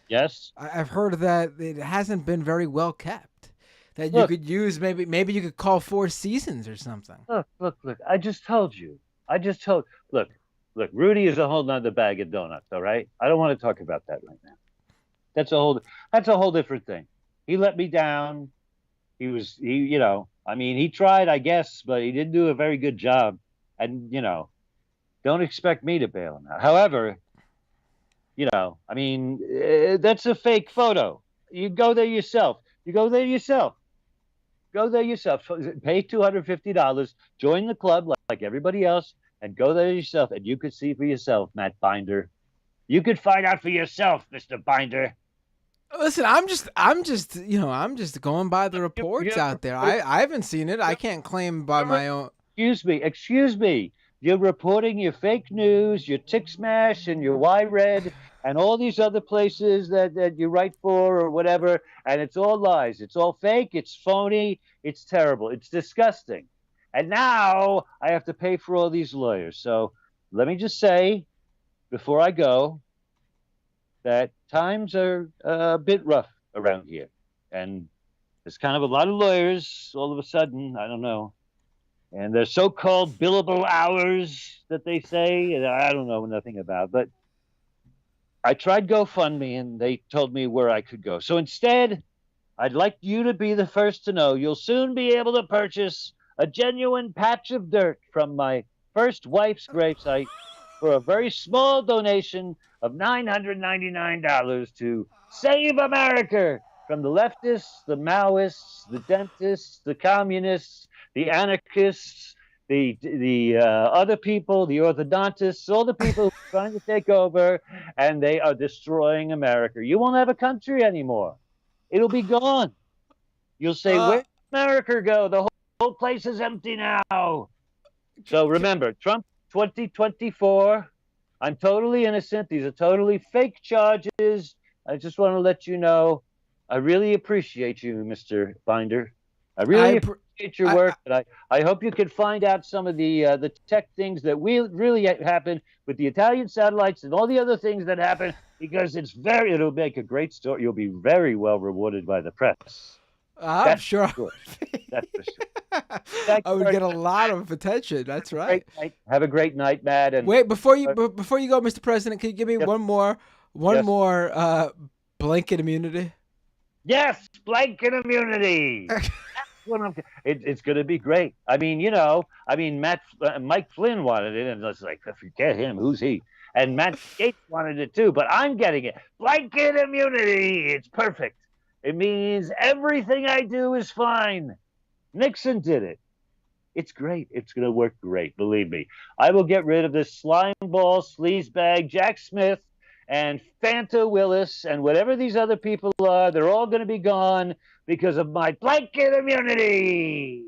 Yes. I've heard that it hasn't been very well kept. That you could use maybe you could call Four Seasons or something. Look. I just told you. Look. Rudy is a whole nother bag of donuts. All right. I don't want to talk about that right now. That's a whole different thing. He let me down. He tried, I guess, but he didn't do a very good job. And, don't expect me to bail him out. However, that's a fake photo. You go there yourself. Pay $250, join the club like everybody else, and go there yourself. And you could see for yourself, Matt Binder. You could find out for yourself, Mr. Binder. Listen, I'm just going by the reports out there. I haven't seen it. I can't claim by my own. Excuse me. You're reporting your fake news, your Tick Smash, and your Y-Red, and all these other places that you write for or whatever, and it's all lies. It's all fake. It's phony. It's terrible. It's disgusting. And now I have to pay for all these lawyers. So let me just say, before I go, that times are a bit rough around here. And there's kind of a lot of lawyers all of a sudden. I don't know. And there's so-called billable hours that they say, and I don't know nothing about. But I tried GoFundMe, and they told me where I could go. So instead, I'd like you to be the first to know you'll soon be able to purchase a genuine patch of dirt from my first wife's gravesite for a very small donation of $999 to Save America from the leftists, the Maoists, the dentists, the communists, the anarchists, the other people, the orthodontists, all the people trying to take over, and they are destroying America. You won't have a country anymore. It'll be gone. You'll say, Uh, "Where'd America go? The whole place is empty now." So remember, Trump 2024. I'm totally innocent. These are totally fake charges. I just want to let you know I really appreciate you, Mr. Binder. I I, really pr- appreciate your I work, but I hope you can find out some of the tech things that really happen with the Italian satellites and all the other things that happen because it'll make a great story. You'll be very well rewarded by the press. I'm That's sure for sure. That's for sure. I Thank you would very get a much. lot of attention. That's right. Great night. Have a great night, Matt. And Wait, before you uh, before you go, Mr. President, can you give me yes, one yes, more blanket immunity? yes, blanket immunity. It's going to be great. I mean, Mike Flynn wanted it, and it's like, forget him. Who's he? And Matt Gates wanted it too, but I'm getting it. Blanket immunity. It's perfect. It means everything I do is fine. Nixon did it. It's great. It's going to work great. Believe me. I will get rid of this slime ball, sleazebag, Jack Smith, and Fanta Willis, and whatever these other people are. They're all going to be gone because of my blanket immunity.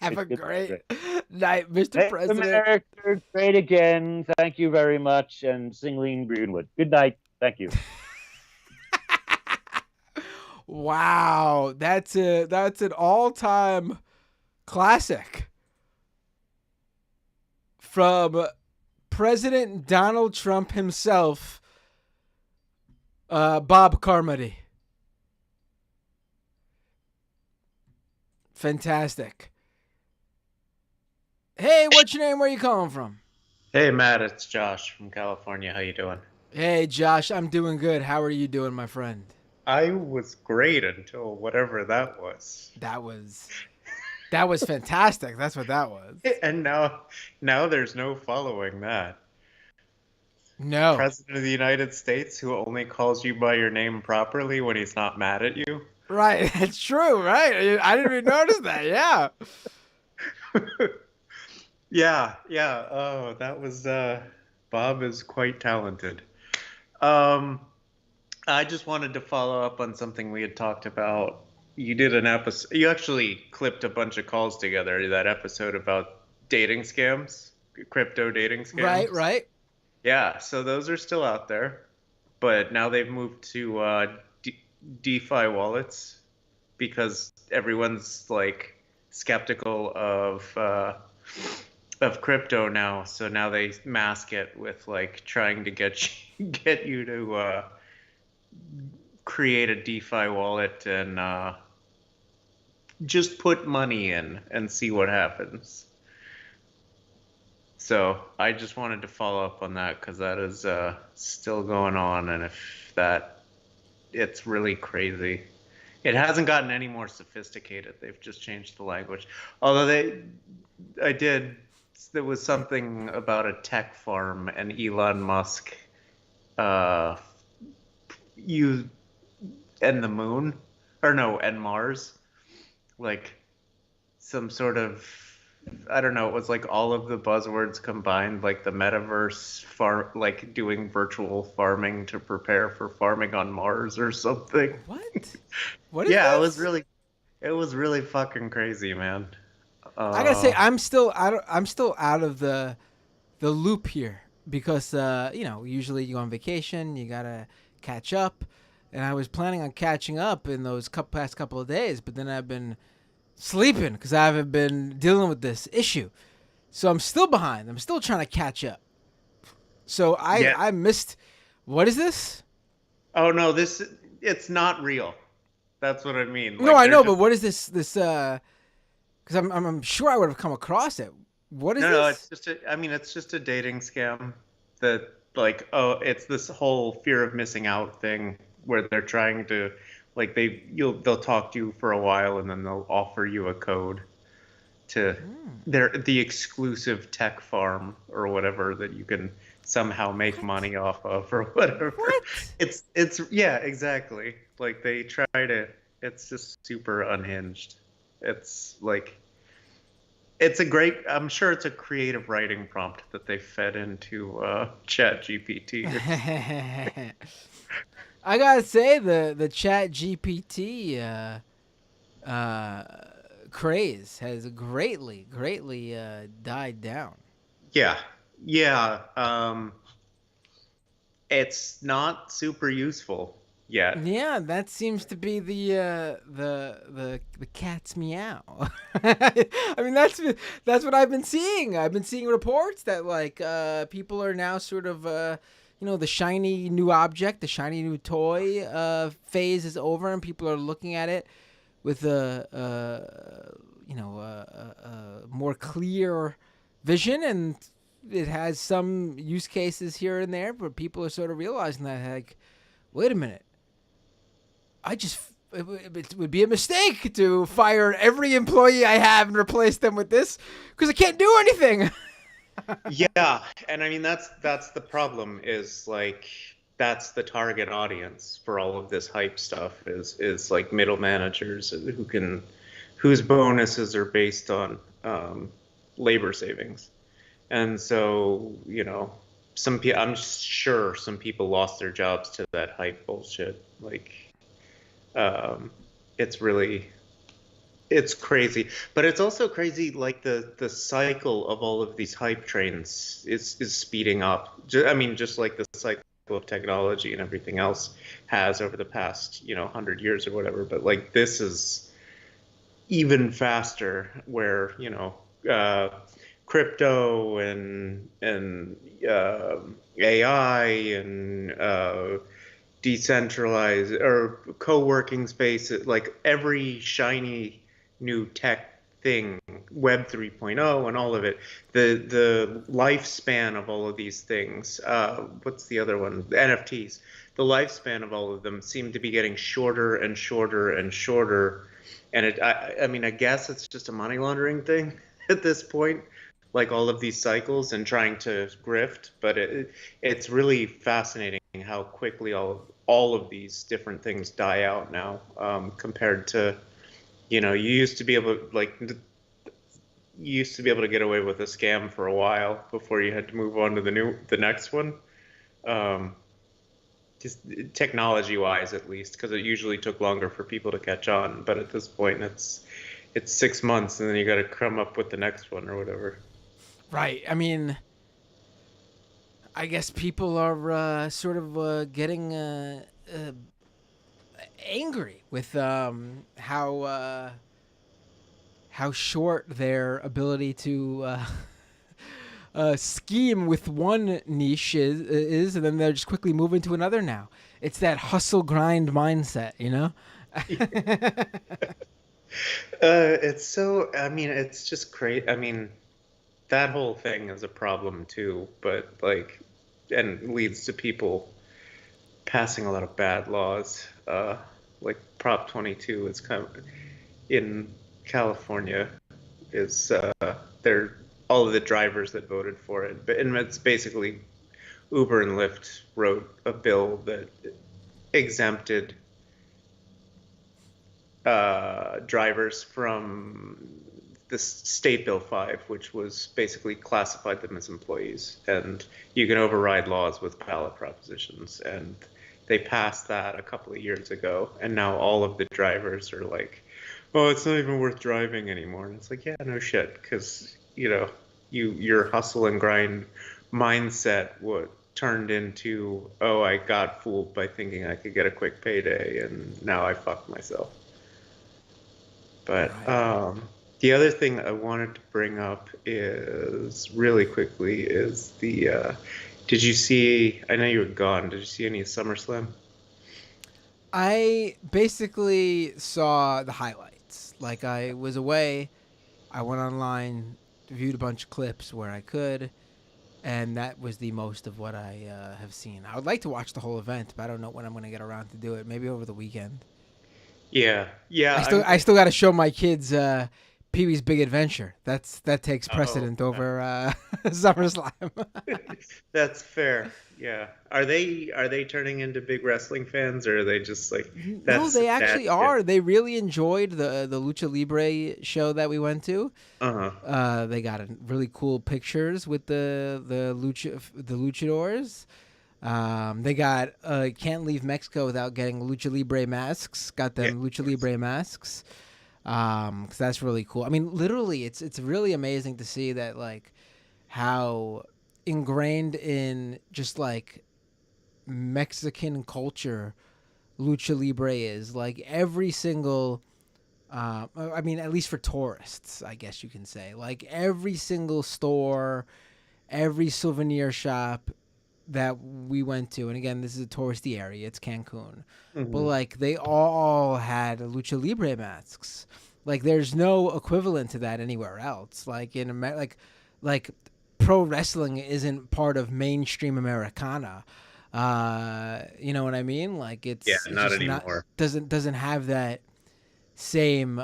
Have It's a going to be great great. night, Mr. Make President. America great again. Thank you very much. And Singleen Greenwood. Good night. Thank you. Wow, that's an all-time classic from President Donald Trump himself, Bob Carmody. Fantastic. Hey, what's your name? Where you calling from? Hey Matt, it's Josh from California. How you doing? Hey, Josh, I'm doing good. How are you doing, my friend? I was great until whatever that was. That was fantastic. That's what that was. And now there's no following that. No. President of the United States who only calls you by your name properly when he's not mad at you. Right. It's true, right? I didn't even notice that. Yeah. Yeah. Oh, that was Bob is quite talented. Um I just wanted to follow up on something we had talked about. You did an episode, you actually clipped a bunch of calls together, that episode about dating scams, crypto dating scams. Right. Yeah, so those are still out there, but now they've moved to DeFi wallets because everyone's like skeptical of crypto now. So now they mask it with like trying to get you to create a DeFi wallet and just put money in and see what happens. So I just wanted to follow up on that because that is still going on, and it's really crazy. It hasn't gotten any more sophisticated. They've just changed the language. Although there was something about a tech farm and Elon Musk, you and the moon, or no, and Mars, like some sort of, I don't know, it was like all of the buzzwords combined, like the metaverse like doing virtual farming to prepare for farming on Mars or something. What? What is Yeah, this? it was really fucking crazy, man. I gotta say, I'm still out of the loop here because usually you go on vacation, you gotta catch up, and I was planning on catching up in those past couple of days, but then I've been sleeping because I haven't been dealing with this issue, so I'm still behind. I'm still trying to catch up. So I missed. What is this? Oh no, it's not real. That's what I mean. No, Like, I they're know, just- but what is this? Because I'm sure I would have come across it. What is no, this? it's just a dating scam that like, it's this whole fear of missing out thing where they're trying to, like, they'll talk to you for a while and then they'll offer you a code to the exclusive tech farm or whatever that you can somehow make money off of or whatever. What? It's yeah, exactly. Like they try to, it's just super unhinged. It's like, I'm sure it's a creative writing prompt that they fed into Chat GPT. I gotta say the Chat GPT craze has greatly died down. Yeah, yeah. It's not super useful yet. Yeah, that seems to be the cat's meow. I mean, that's what I've been seeing. I've been seeing reports that like people are now sort of the shiny new object, the shiny new toy phase is over, and people are looking at it with a more clear vision, and it has some use cases here and there, but people are sort of realizing that like, wait a minute. It would be a mistake to fire every employee I have and replace them with this because I can't do anything. Yeah, and I mean that's the problem is like that's the target audience for all of this hype stuff is like middle managers whose bonuses are based on labor savings. And so, I'm sure some people lost their jobs to that hype bullshit. Like, it's really, it's crazy. But it's also crazy, like the cycle of all of these hype trains is speeding up. I mean, just like the cycle of technology and everything else has over the past, 100 years or whatever. But like this is even faster where, crypto and AI and decentralized or co-working spaces, like every shiny new tech thing, Web 3.0 and all of it, the lifespan of all of these things, what's the other one? The NFTs. The lifespan of all of them seem to be getting shorter and shorter and shorter. And I mean, I guess it's just a money laundering thing at this point, like all of these cycles and trying to grift. But it's really fascinating how quickly all of these different things die out now, compared to, you used to be able to get away with a scam for a while before you had to move on to the next one. Just technology wise, at least, because it usually took longer for people to catch on. But at this point, it's 6 months, and then you got to come up with the next one or whatever. Right. I mean, I guess people are sort of getting angry with how short their ability to scheme with one niche is, and then they're just quickly moving to another now. It's that hustle grind mindset, It's so, I mean, it's just great. I mean, that whole thing is a problem too, but like, and leads to people passing a lot of bad laws. Like Prop 22 is kind of in California is they're all of the drivers that voted for it, and it's basically Uber and Lyft wrote a bill that exempted drivers from the State Bill 5, which was basically classified them as employees, and you can override laws with ballot propositions. And they passed that a couple of years ago, and now all of the drivers are like, "Oh, it's not even worth driving anymore." And it's like, yeah, no shit, because your hustle and grind mindset what turned into, oh, I got fooled by thinking I could get a quick payday, and now I fucked myself. But the other thing I wanted to bring up is really quickly is the did you see, I know you were gone, did you see any of SummerSlam? I basically saw the highlights. Like, I was away, I went online, viewed a bunch of clips where I could, and that was the most of what I have seen. I would like to watch the whole event, but I don't know when I'm going to get around to do it. Maybe over the weekend. Yeah. I still got to show my kids Pee-wee's Big Adventure. That takes precedent Oh, over SummerSlam. that's fair. Yeah. Are they turning into big wrestling fans, or are they just like, No, that's they actually shit? are. They really enjoyed the Lucha Libre show that we went to. Uh-huh. They got really cool pictures with the luchadors. They got can't leave Mexico without getting lucha libre masks. Got Yeah. them lucha libre masks. 'Cause that's really cool. I mean, literally, it's really amazing to see that like how ingrained in just like Mexican culture lucha libre is. Like every single, I mean, at least for tourists, I guess you can say, like every single store, every souvenir shop that we went to, and again, this is a touristy area. It's Cancun, but Mhm. like they all had lucha libre masks. Like there's no equivalent to that anywhere else. Like in America, like pro wrestling isn't part of mainstream Americana. You know what I mean? Like Yeah, it's not just not anymore. doesn't have that same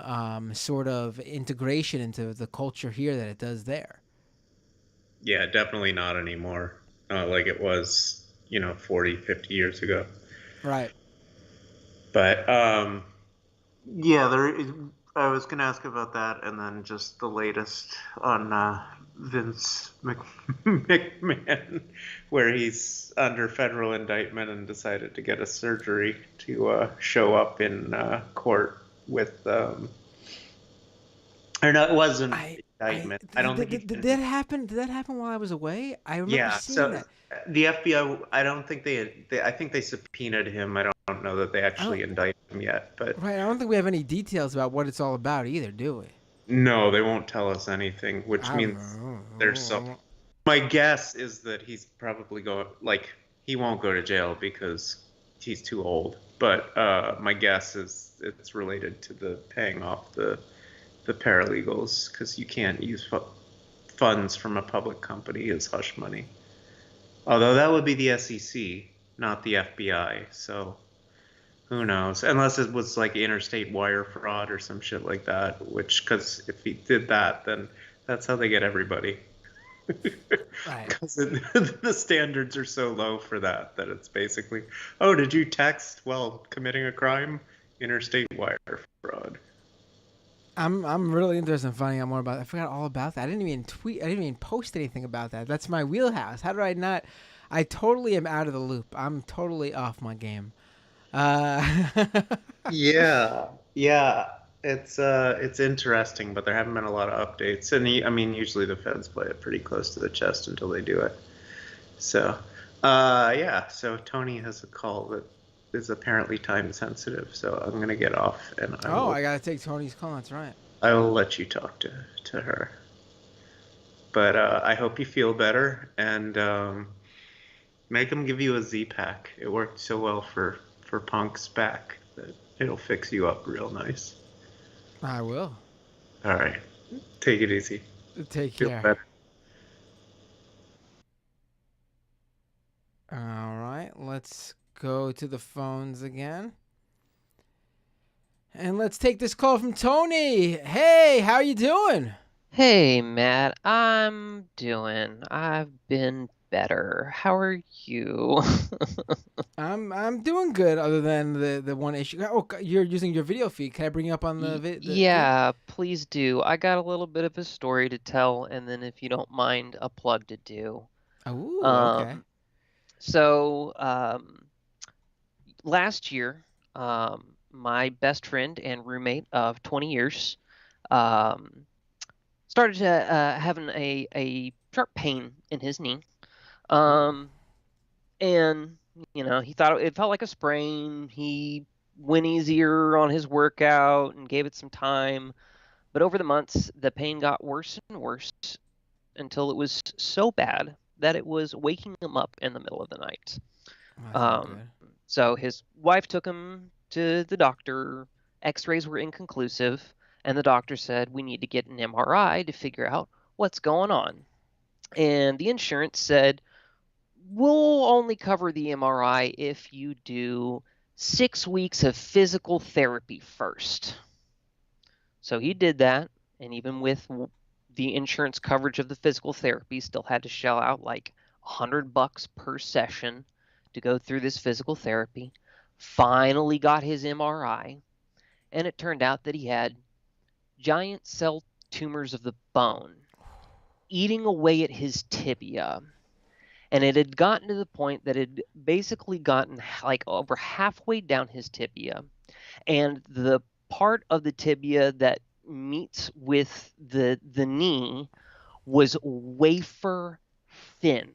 sort of integration into the culture here that it does there. Yeah, definitely not anymore. Like it was, 40, 50 years ago. Right. But yeah, I was gonna ask about that, and then just the latest on Vince McMahon, where he's under federal indictment and decided to get a surgery to show up in court with, or no, it wasn't indictment. I don't think he Did that finished. happen? Did that happen while I was away? I remember Yeah, seeing so that. the FBI, I don't think I think they subpoenaed him. I don't know that they I don't. actually indicted him yet, but Right. I don't think we have any details about what it's all about either, do we? no, they won't tell us anything, which I, means there's so. My guess is that he's probably going, like, he won't go to jail because he's too old. But my guess is it's related to the paying off the paralegals, because you can't use funds from a public company as hush money. Although that would be the SEC, not the FBI. So who knows? Unless it was like interstate wire fraud or some shit like that. Which, because if he did that, then that's how they get everybody. right. Because the standards are so low for that it's basically, oh, did you text while committing a crime? Interstate wire fraud. I'm really interested in finding out more about. I forgot all about that. I didn't even tweet. I didn't even post anything about that. That's my wheelhouse. How did I not? I totally am out of the loop. I'm totally off my game. Uh, Yeah, yeah. It's interesting, but there haven't been a lot of updates. And I mean, usually the feds play it pretty close to the chest until they do it. So, yeah. So Tony has a call that is apparently time sensitive. So I'm gonna get off, and oh, I gotta take Tony's call. That's right. I will let you talk to her. But I hope you feel better, and make him give you a Z pack. It worked so well for Punk's back that it'll fix you up real nice. I will. All right. Take it easy. Take Feel care. better. All right, let's go to the phones again. And let's take this call from Tony. Hey, how you doing? Hey, Matt, I've been better. How are you? I'm doing good. Other than the one issue. Oh, you're using your video feed. Can I bring you up on the feed? Yeah, please do. I got a little bit of a story to tell, and then if you don't mind, a plug to do. Oh, okay. Um, so, last year, my best friend and roommate of 20 years, um, started to having a sharp pain in his knee. Oh, Um, and he thought it felt like a sprain. He went easier on his workout and gave it some time, but over the months the pain got worse and worse until it was so bad that it was waking him up in the middle of the night. that's not um, good. so his wife took him to the doctor. X-rays were inconclusive, and the doctor said we need to get an MRI to figure out what's going on. And the insurance said we'll only cover the MRI if you do 6 weeks of physical therapy first. So he did that, and even with the insurance coverage of the physical therapy, still had to shell out like $100 per session to go through this physical therapy. Finally got his MRI, and it turned out that he had giant cell tumors of the bone eating away at his tibia. And it had gotten to the point that it had basically gotten like over halfway down his tibia, and the part of the tibia that meets with the knee was wafer thin.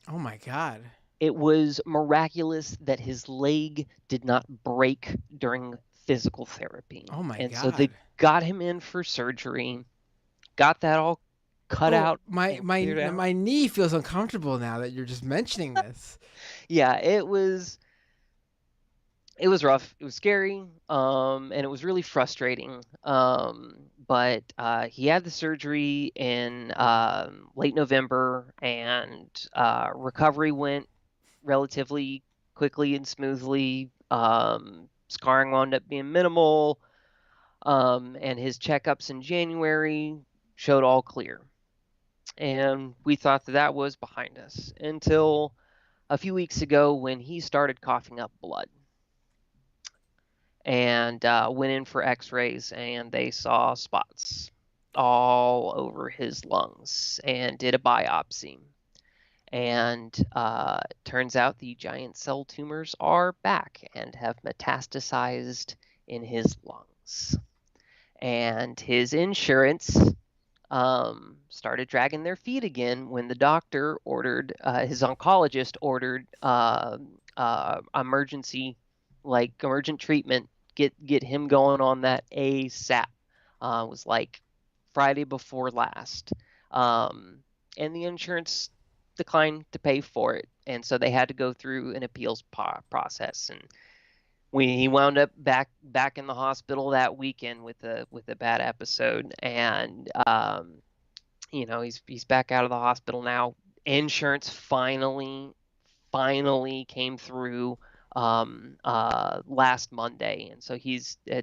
Oh my God. It was miraculous that his leg did not break during physical therapy. Oh my And so they God. got him in for surgery, got that all cut Oh, out my and my cleared out. my knee feels uncomfortable now that you're just mentioning this. Yeah, it was rough. It was scary, and it was really frustrating. But he had the surgery in late November, and recovery went relatively quickly and smoothly. Scarring wound up being minimal, and his checkups in January showed all clear. And we thought that that was behind us until a few weeks ago when he started coughing up blood, and went in for x-rays, and they saw spots all over his lungs and did a biopsy. And turns out the giant cell tumors are back and have metastasized in his lungs. And his insurance started dragging their feet again when the doctor ordered, his oncologist ordered emergency, like emergent treatment, get him going on that ASAP. It was like Friday before last, and the insurance declined to pay for it, and so they had to go through an appeals process. And he wound up back in the hospital that weekend with a bad episode, and he's back out of the hospital now. Insurance finally came through last Monday, and so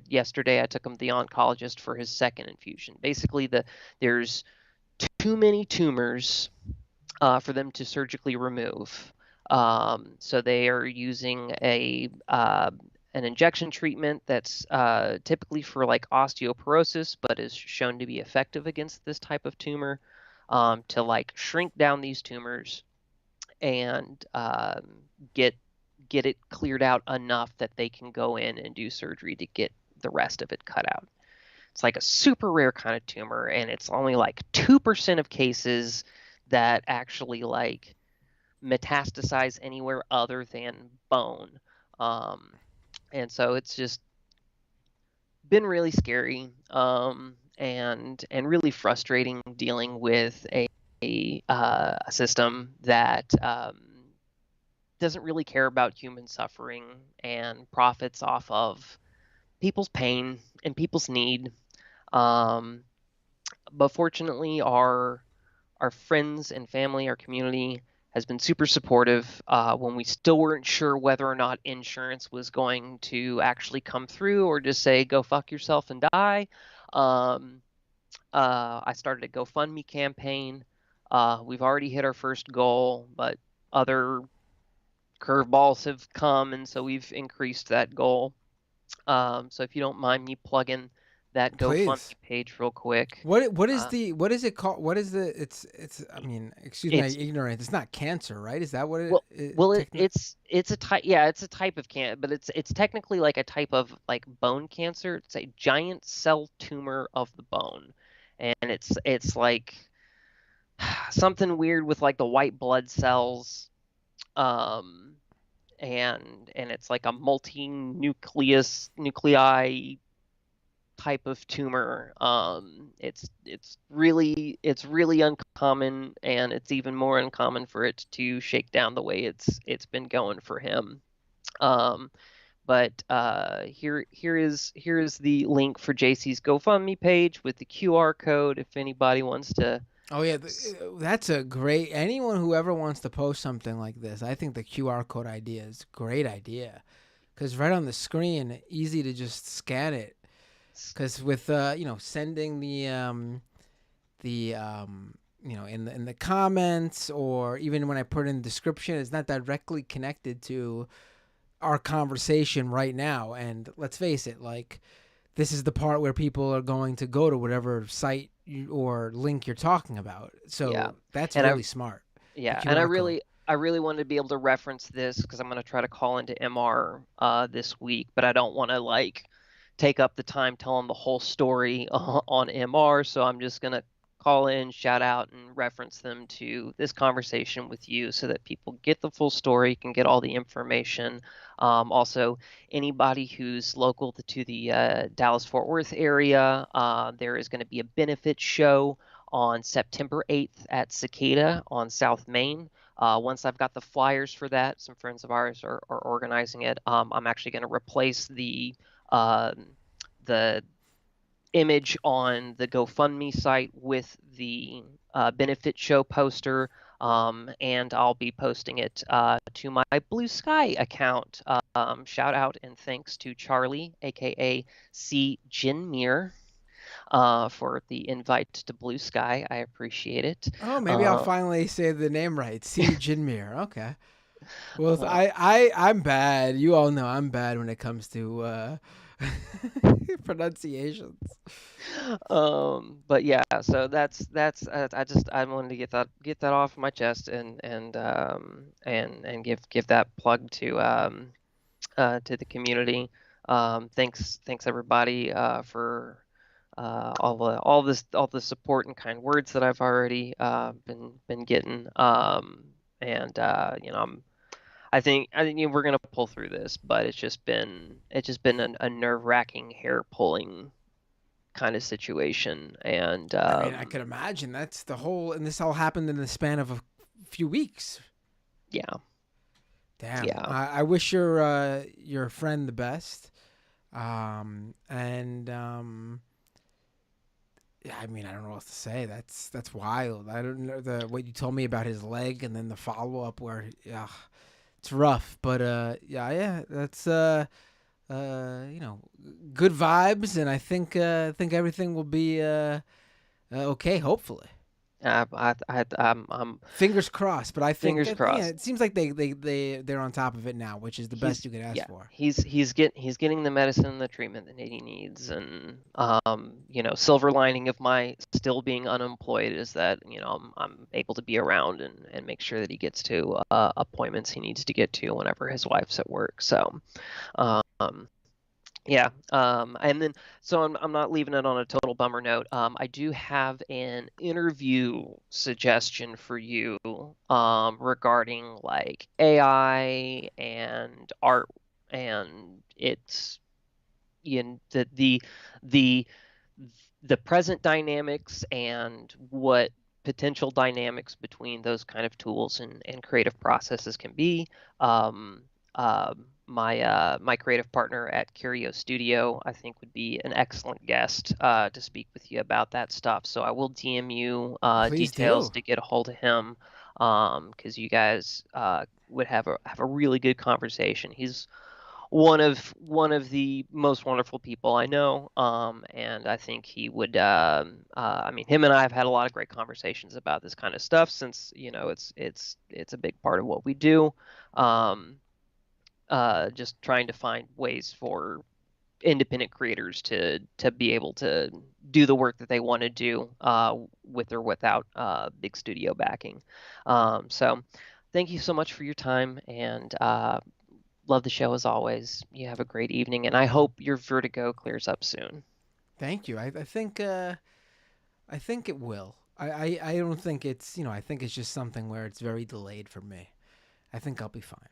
yesterday I took him to the oncologist for his second infusion. Basically, there's too many tumors for them to surgically remove. So they are using an injection treatment that's typically for like osteoporosis, but is shown to be effective against this type of tumor, to like shrink down these tumors and get it cleared out enough that they can go in and do surgery to get the rest of it cut out. It's like a super rare kind of tumor, and it's only like 2% of cases that actually like metastasize anywhere other than bone. And so it's just been really scary, and really frustrating dealing with a system that doesn't really care about human suffering and profits off of people's pain and people's need. But fortunately, our friends and family, our community has been super supportive when we still weren't sure whether or not insurance was going to actually come through or just say, go fuck yourself and die. I started a GoFundMe campaign. We've already hit our first goal, but other curveballs have come, and so we've increased that goal. So if you don't mind me plugging that Please. GoFundMe page real quick. What is it called? What is the it's I mean, excuse my ignorance. It's not cancer, right? Is that what it's a type, yeah, it's a type of cancer, but it's technically like a type of like bone cancer. It's a giant cell tumor of the bone. And it's like something weird with like the white blood cells, and it's like a nuclei type of tumor. It's really uncommon, and it's even more uncommon for it to shake down the way it's been going for him. But here is the link for JC's GoFundMe page with the QR code if anybody wants to. Oh yeah, that's a great. Anyone who ever wants to post something like this, I think the QR code idea is a great idea, because right on the screen, easy to just scan it. Because with sending the in the comments, or even when I put in the description, it's not directly connected to our conversation right now. And let's face it, like, this is the part where people are going to go to whatever site or link you're talking about. So that's really smart. Yeah, and I I really wanted to be able to reference this because I'm going to try to call into MR this week, but I don't want to like take up the time telling the whole story on MR, so I'm just going to call in, shout out, and reference them to this conversation with you so that people get the full story, can get all the information. Also, anybody who's local to the Dallas-Fort Worth area, there is going to be a benefit show on September 8th at Cicada on South Main. Once I've got the flyers for that, some friends of ours are organizing it. I'm actually going to replace uh, the image on the GoFundMe site with the benefit show poster, and I'll be posting it to my Blue Sky account. Shout out and thanks to Charlie, aka C. Jinmir, for the invite to Blue Sky. I appreciate it. Oh, maybe I'll finally say the name right. C. Jinmir. Okay. Well, I'm bad. You all know I'm bad when it comes to pronunciations. But yeah, so that's I wanted to get that off my chest and give that plug to the community. Thanks everybody for all the support and kind words that I've already been getting. And you know, I think you know, we're gonna pull through this, but it's just been a nerve-wracking, hair-pulling kind of situation. And I mean, I could imagine that's the whole, and this all happened in the span of a few weeks. yeah, Damn. Yeah. I wish your friend the best. And yeah, I mean, I don't know what else to say. That's wild. I don't know what you told me about his leg, and then the follow up where, yeah, it's rough. But yeah, that's you know, good vibes, and I think everything will be okay. Hopefully, I'm fingers crossed. But I think Fingers crossed. Yeah, it seems like they're on top of it now, which is the best you could ask for. He's getting the medicine and the treatment that he needs. And you know, silver lining of my still being unemployed is that, you know, I'm able to be around and make sure that he gets to appointments he needs to get to whenever his wife's at work. So yeah, and then so I'm not leaving it on a total bummer note. I do have an interview suggestion for you regarding like AI and art, and it's, you know, the the present dynamics and what potential dynamics between those kind of tools and creative processes can be. Um, my creative partner at Curio Studio, I think, would be an excellent guest to speak with you about that stuff. So I will DM you Please details do. to get a hold of him, because you guys would have a really good conversation. He's one of the most wonderful people I know, and I think he would. I mean, him and I have had a lot of great conversations about this kind of stuff since, you know, it's a big part of what we do. Just trying to find ways for independent creators to be able to do the work that they want to do with or without big studio backing. So thank you so much for your time, and love the show as always. You have a great evening, and I hope your vertigo clears up soon. Thank you. I think it will. I don't think it's, you know, I think it's just something where it's very delayed for me. I think I'll be fine.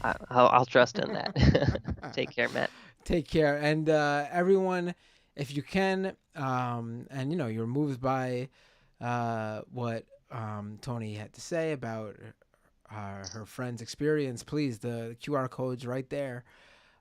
I'll trust in that. Take care, Matt. Take care, and everyone, if you can, and you know, you're moved by what Tony had to say about her friend's experience, please, the QR code's right there.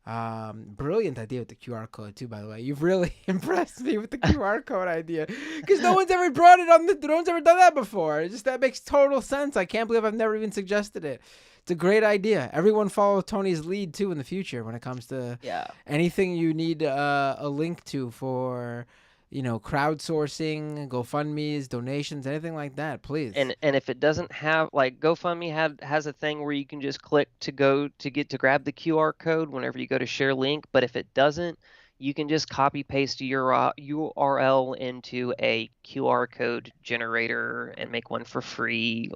Brilliant idea with the QR code too, by the way. You've really impressed me with the QR code idea, because no one's ever brought it on no one's ever done that before. That makes total sense. I can't believe I've never even suggested it. It's a great idea. Everyone follow Tony's lead too in the future when it comes to anything you need a link to for, you know, crowdsourcing, GoFundMe's, donations, anything like that, please. And if it doesn't have, like, GoFundMe has a thing where you can just click to grab the QR code whenever you go to share link, but if it doesn't, you can just copy paste your URL into a QR code generator and make one for free.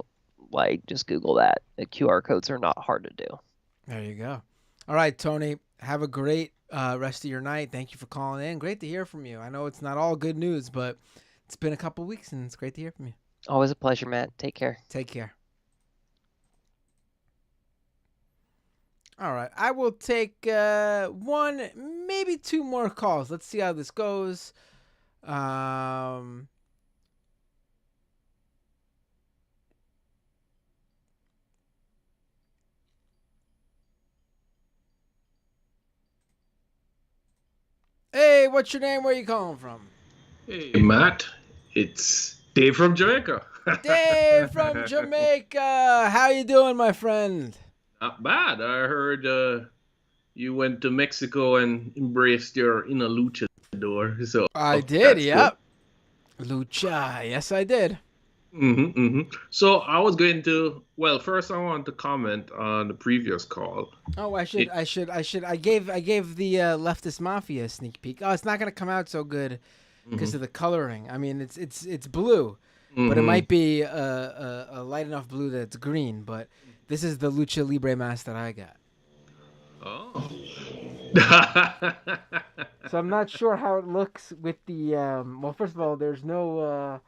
like just Google that. The QR codes are not hard to do. There you go. All right, Tony. Have a great rest of your night. Thank you for calling in. Great to hear from you. I know it's not all good news, but it's been a couple weeks and it's great to hear from you. Always a pleasure, Matt. Take care. Take care. All right. I will take one, maybe two more calls. Let's see how this goes. Hey, what's your name? Where you calling from? Hey, Matt. It's Dave from Jamaica. Dave from Jamaica. How you doing, my friend? Not bad. I heard you went to Mexico and embraced your inner luchador. So I did, that's yep. Lucha. Yes, I did. So I was going to. Well, first I want to comment on the previous call. Oh, I should. I gave the leftist mafia sneak peek. Oh, it's not gonna come out so good because of the coloring. I mean, it's blue, but it might be a light enough blue that it's green. But this is the Lucha Libre mask that I got. Oh. So I'm not sure how it looks with the. Well, first of all, there's no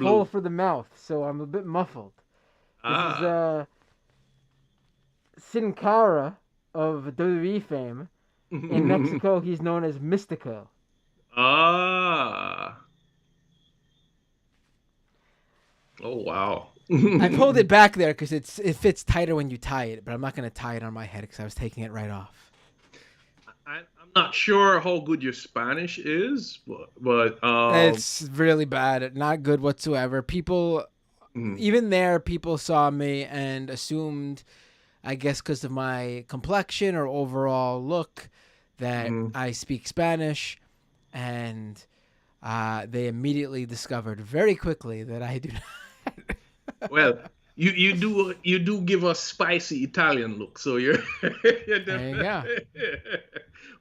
hole for the mouth, so I'm a bit muffled. This is Sin Cara of WWE fame. In Mexico, he's known as Mystico. Ah. Oh, wow. I pulled it back there because it fits tighter when you tie it, but I'm not going to tie it on my head because I was taking it right off. I'm not sure how good your Spanish is, but it's really bad. Not good whatsoever. People, even there, people saw me and assumed, I guess because of my complexion or overall look, that I speak Spanish, and they immediately discovered very quickly that I do not. Well, you do give a spicy Italian look, so you're there you go.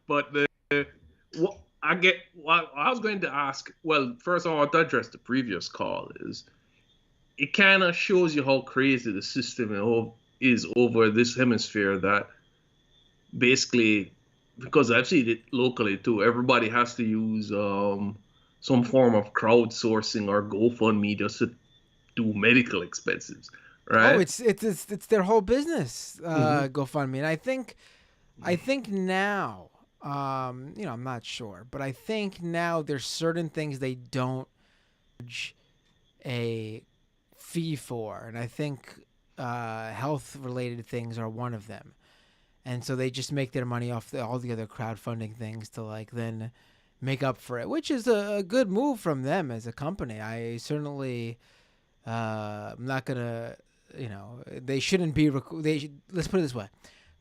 But what I was going to ask. Well, first I want to address the previous call. Is it kind of shows you how crazy the system is over this hemisphere, that basically, because I've seen it locally too, everybody has to use some form of crowdsourcing or GoFundMe just to do medical expenses, right? Oh, it's their whole business, GoFundMe. And I think now, I'm not sure, but I think now there's certain things they don't charge a fee for, and I think health related things are one of them. And so they just make their money off all the other crowdfunding things to then make up for it, which is a good move from them as a company. I certainly, I'm not gonna, they shouldn't be. Let's put it this way: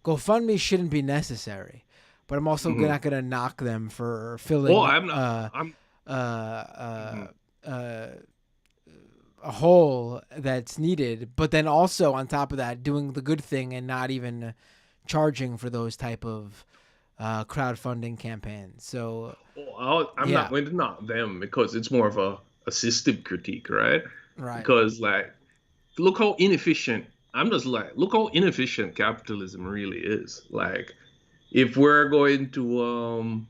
GoFundMe shouldn't be necessary, but I'm also not gonna knock them for filling. Oh, I'm not. A hole that's needed, but then also on top of that, doing the good thing and not even charging for those type of crowdfunding campaigns. So I'm not going to knock them because it's more of a system critique, right? Right. Because look how inefficient. Look how inefficient capitalism really is. Like, if we're going to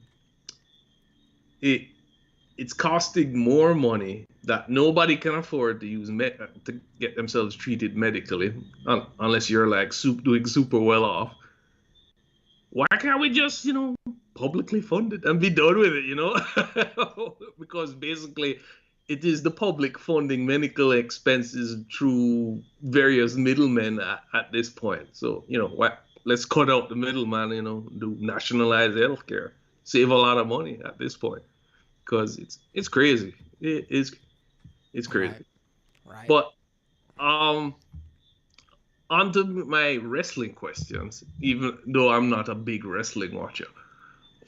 it's costing more money that nobody can afford to use to get themselves treated medically, unless you're doing super well off. Why can't we just, publicly fund it and be done with it, Because basically it is the public funding medical expenses through various middlemen at this point. So, let's cut out the middleman, do nationalized healthcare, save a lot of money at this point, because it's crazy. It's crazy. Right. But on to my wrestling questions, even though I'm not a big wrestling watcher.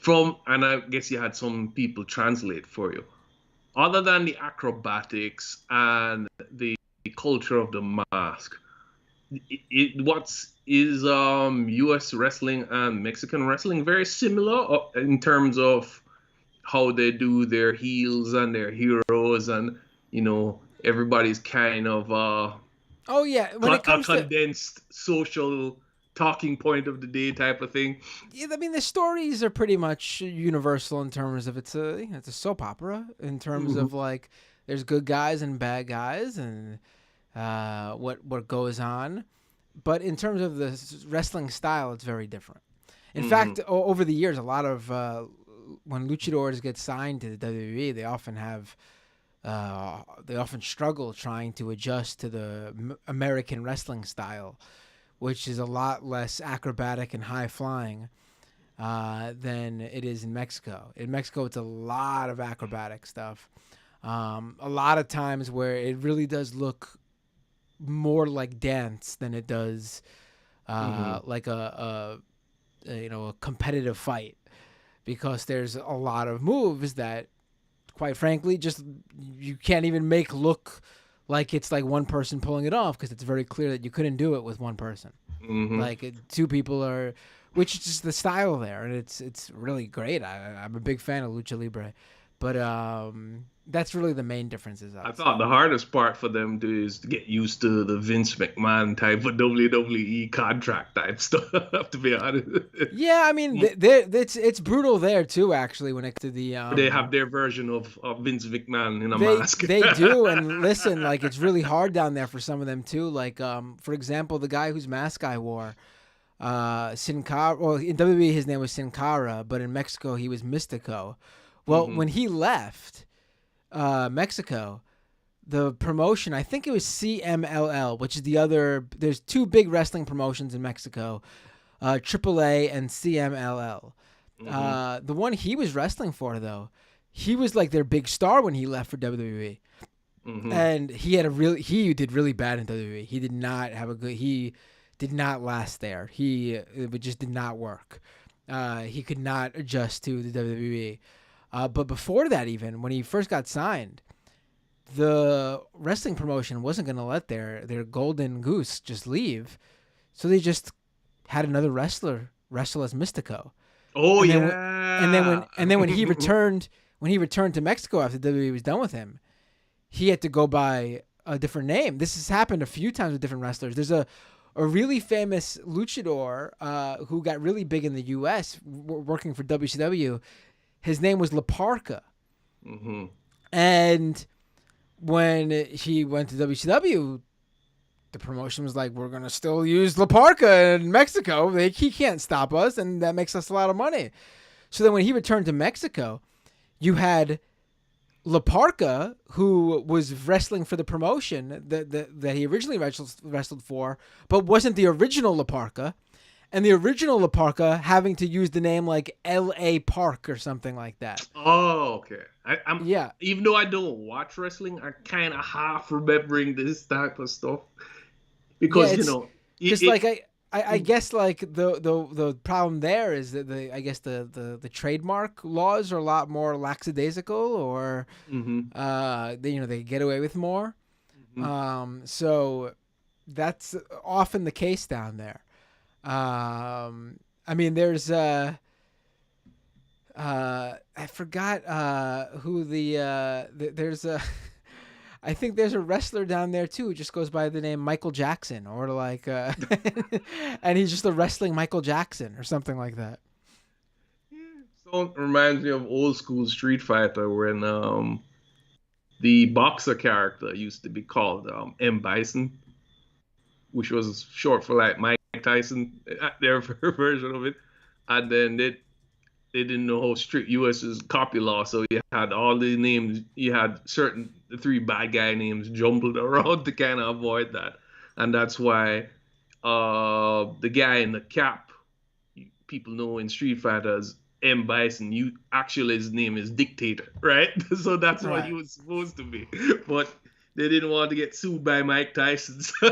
And I guess you had some people translate for you. Other than the acrobatics and the culture of the mask, is U.S. wrestling and Mexican wrestling very similar in terms of how they do their heels and their heroes, and everybody's kind of Oh yeah, when it comes to condensed social talking point of the day type of thing. yeah, I mean the stories are pretty much universal in terms of it's a soap opera in terms of like there's good guys and bad guys and what goes on, but in terms of the wrestling style, it's very different. In fact, over the years, a lot of when luchadors get signed to the WWE, they often struggle trying to adjust to the American wrestling style, which is a lot less acrobatic and high flying than it is in Mexico. In Mexico, it's a lot of acrobatic stuff. A lot of times where it really does look more like dance than it does like a competitive fight, because there's a lot of moves that, quite frankly, just you can't even make look like it's like one person pulling it off, because it's very clear that you couldn't do it with one person. Like two people are, which is just the style there, and it's really great. I'm a big fan of Lucha Libre, but that's really the main differences. I thought the hardest part for them is to get used to the Vince McMahon type of WWE contract type stuff. To be honest. Yeah, I mean, it's brutal there too. Actually, when it comes to the they have their version of Vince McMahon in a they, mask. They do, and listen, like it's really hard down there for some of them too. Like, for example, the guy whose mask I wore, Sin Cara. Well, in WWE his name was Sin Cara, but in Mexico he was Mystico. Well, when he left Mexico, the promotion, I think it was CMLL, which is the other. There's two big wrestling promotions in Mexico, AAA and CMLL. The one he was wrestling for, though, he was like their big star when he left for WWE, and he did really bad in WWE. He did not have a good. He did not last there. It just did not work. He could not adjust to the WWE. But before that, even when he first got signed, the wrestling promotion wasn't going to let their golden goose just leave, so they just had another wrestler wrestle as Mystico. Oh, and then when he returned to Mexico after WWE was done with him, he had to go by a different name. This has happened a few times with different wrestlers. There's a really famous luchador who got really big in the U.S. Working for WCW. His name was La Parca. And when he went to WCW, the promotion was like, we're going to still use La Parca in Mexico. He can't stop us, and that makes us a lot of money. So then when he returned to Mexico, you had La Parca, who was wrestling for the promotion that he originally wrestled for, but wasn't the original La Parca. And the original La Parca having to use the name like L.A. Park or something like that. Oh, okay. I'm yeah. Even though I don't watch wrestling, I'm kind of half remembering this type of stuff because I guess like the problem there is that the trademark laws are a lot more lackadaisical, or they get away with more. So that's often the case down there. I mean, there's I forgot who there's a I think there's a wrestler down there too who just goes by the name Michael Jackson, or like and he's just a wrestling Michael Jackson or something like that. So it reminds me of old school Street Fighter when the boxer character used to be called M. Bison, which was short for like Mike Tyson, their version of it. And then they didn't know how strict US's copy law, so you had all the names, you had the three bad guy names jumbled around to kind of avoid that. And that's why the guy in the cap, people know in Street Fighter as M. Bison, actually his name is Dictator, right? So that's what he was supposed to be. But they didn't want to get sued by Mike Tyson. So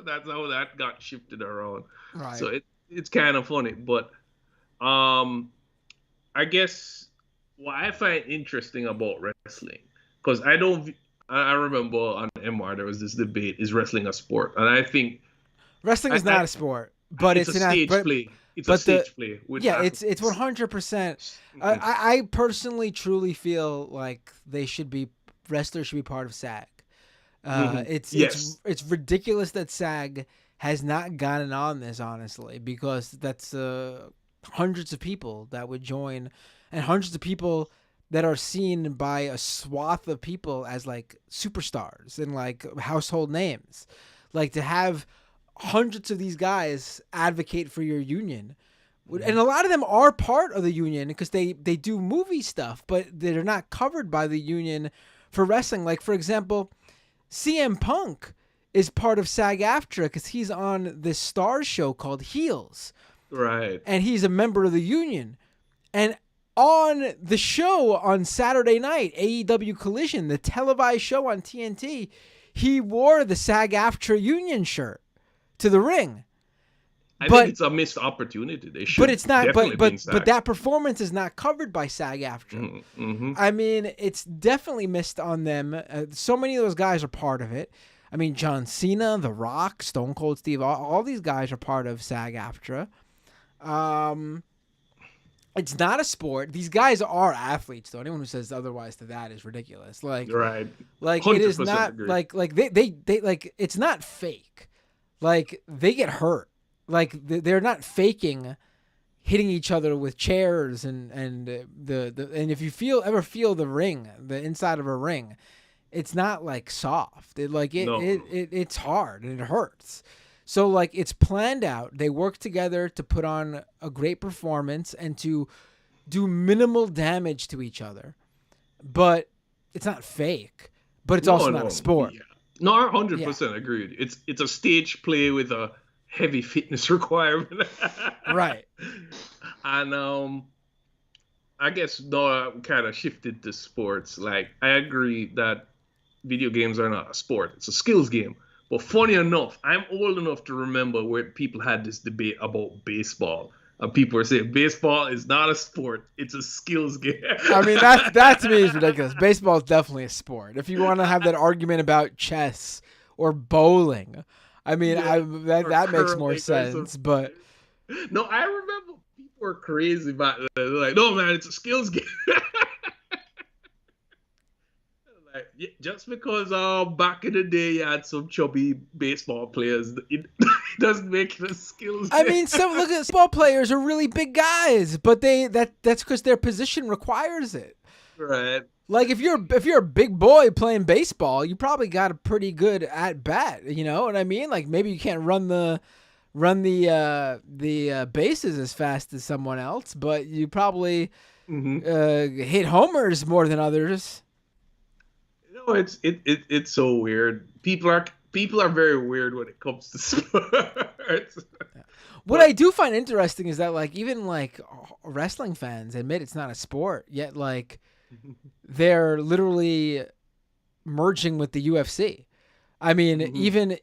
that's how that got shifted around. Right. So it's kind of funny. But I guess what I find interesting about wrestling, because I remember on MR there was this debate, is wrestling a sport? And I think wrestling is not a sport, but it's a stage play. It's a stage play. It's 100%. I personally truly feel like wrestlers should be part of SAG. It's Yes. it's ridiculous that SAG has not gotten on this, honestly, because that's hundreds of people that would join, and hundreds of people that are seen by a swath of people as like superstars and like household names. Like, to have hundreds of these guys advocate for your union. And a lot of them are part of the union because they do movie stuff, but they're not covered by the union for wrestling. Like, for example, CM Punk is part of SAG-AFTRA because he's on this Stars show called Heels. Right. And he's a member of the union. And on the show on Saturday night, AEW Collision, the televised show on TNT, he wore the SAG-AFTRA union shirt to the ring. I think it's a missed opportunity. They should. But it's not. Definitely been But SAG. that performance is not covered by SAG-AFTRA. Mm-hmm. I mean, it's definitely missed on them. So many of those guys are part of it. I mean, John Cena, The Rock, Stone Cold Steve, all these guys are part of SAG-AFTRA. It's not a sport. These guys are athletes, though. Anyone who says otherwise to that is ridiculous. Like, Right. like it is 100% not agree. like they like it's not fake. Like, they get hurt. Like, they're not faking hitting each other with chairs and if you ever feel the ring, the inside of a ring, it's not like soft. It's hard and it hurts. So, like, it's planned out. They work together to put on a great performance and to do minimal damage to each other. But it's not fake. But it's also not a sport. Yeah. No, I 100% agreed. It's a stage play with a heavy fitness requirement. Right. And I guess Noah kind of shifted to sports. Like, I agree that video games are not a sport. It's a skills game. But funny enough, I'm old enough to remember where people had this debate about baseball. And people were saying baseball is not a sport. It's a skills game. I mean, that to me is ridiculous. Baseball is definitely a sport. If you want to have that argument about chess or bowling, I mean, that makes more sense. But no, I remember people were crazy about it. They're like, no, man, it's a skills game. Like, just because back in the day you had some chubby baseball players, it doesn't make it a skills game. I mean, look at baseball players are really big guys, but that's because their position requires it. Right. Like, if you're a big boy playing baseball, you probably got a pretty good at bat. You know what I mean? Like, maybe you can't run the bases as fast as someone else, but you probably hit homers more than others. You know, it's so weird. People are very weird when it comes to sports. What I do find interesting is that, like, even like wrestling fans admit it's not a sport, yet like they're literally merging with the UFC. I mean, even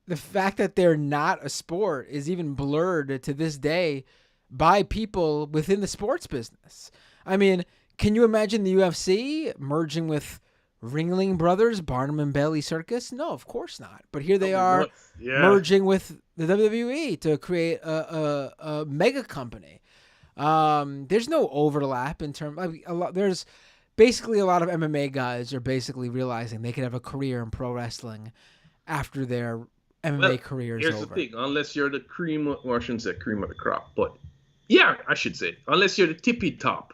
the fact that they're not a sport is even blurred to this day by people within the sports business. I mean, can you imagine the UFC merging with Ringling Brothers, Barnum and Bailey Circus? No, of course not. But here they are merging with the WWE to create a mega company. There's no overlap in terms. There's basically a lot of MMA guys are basically realizing they could have a career in pro wrestling after their MMA career is over. Here's the thing: unless you're the cream, or I shouldn't say cream of the crop, but yeah, I should say, unless you're the tippy top,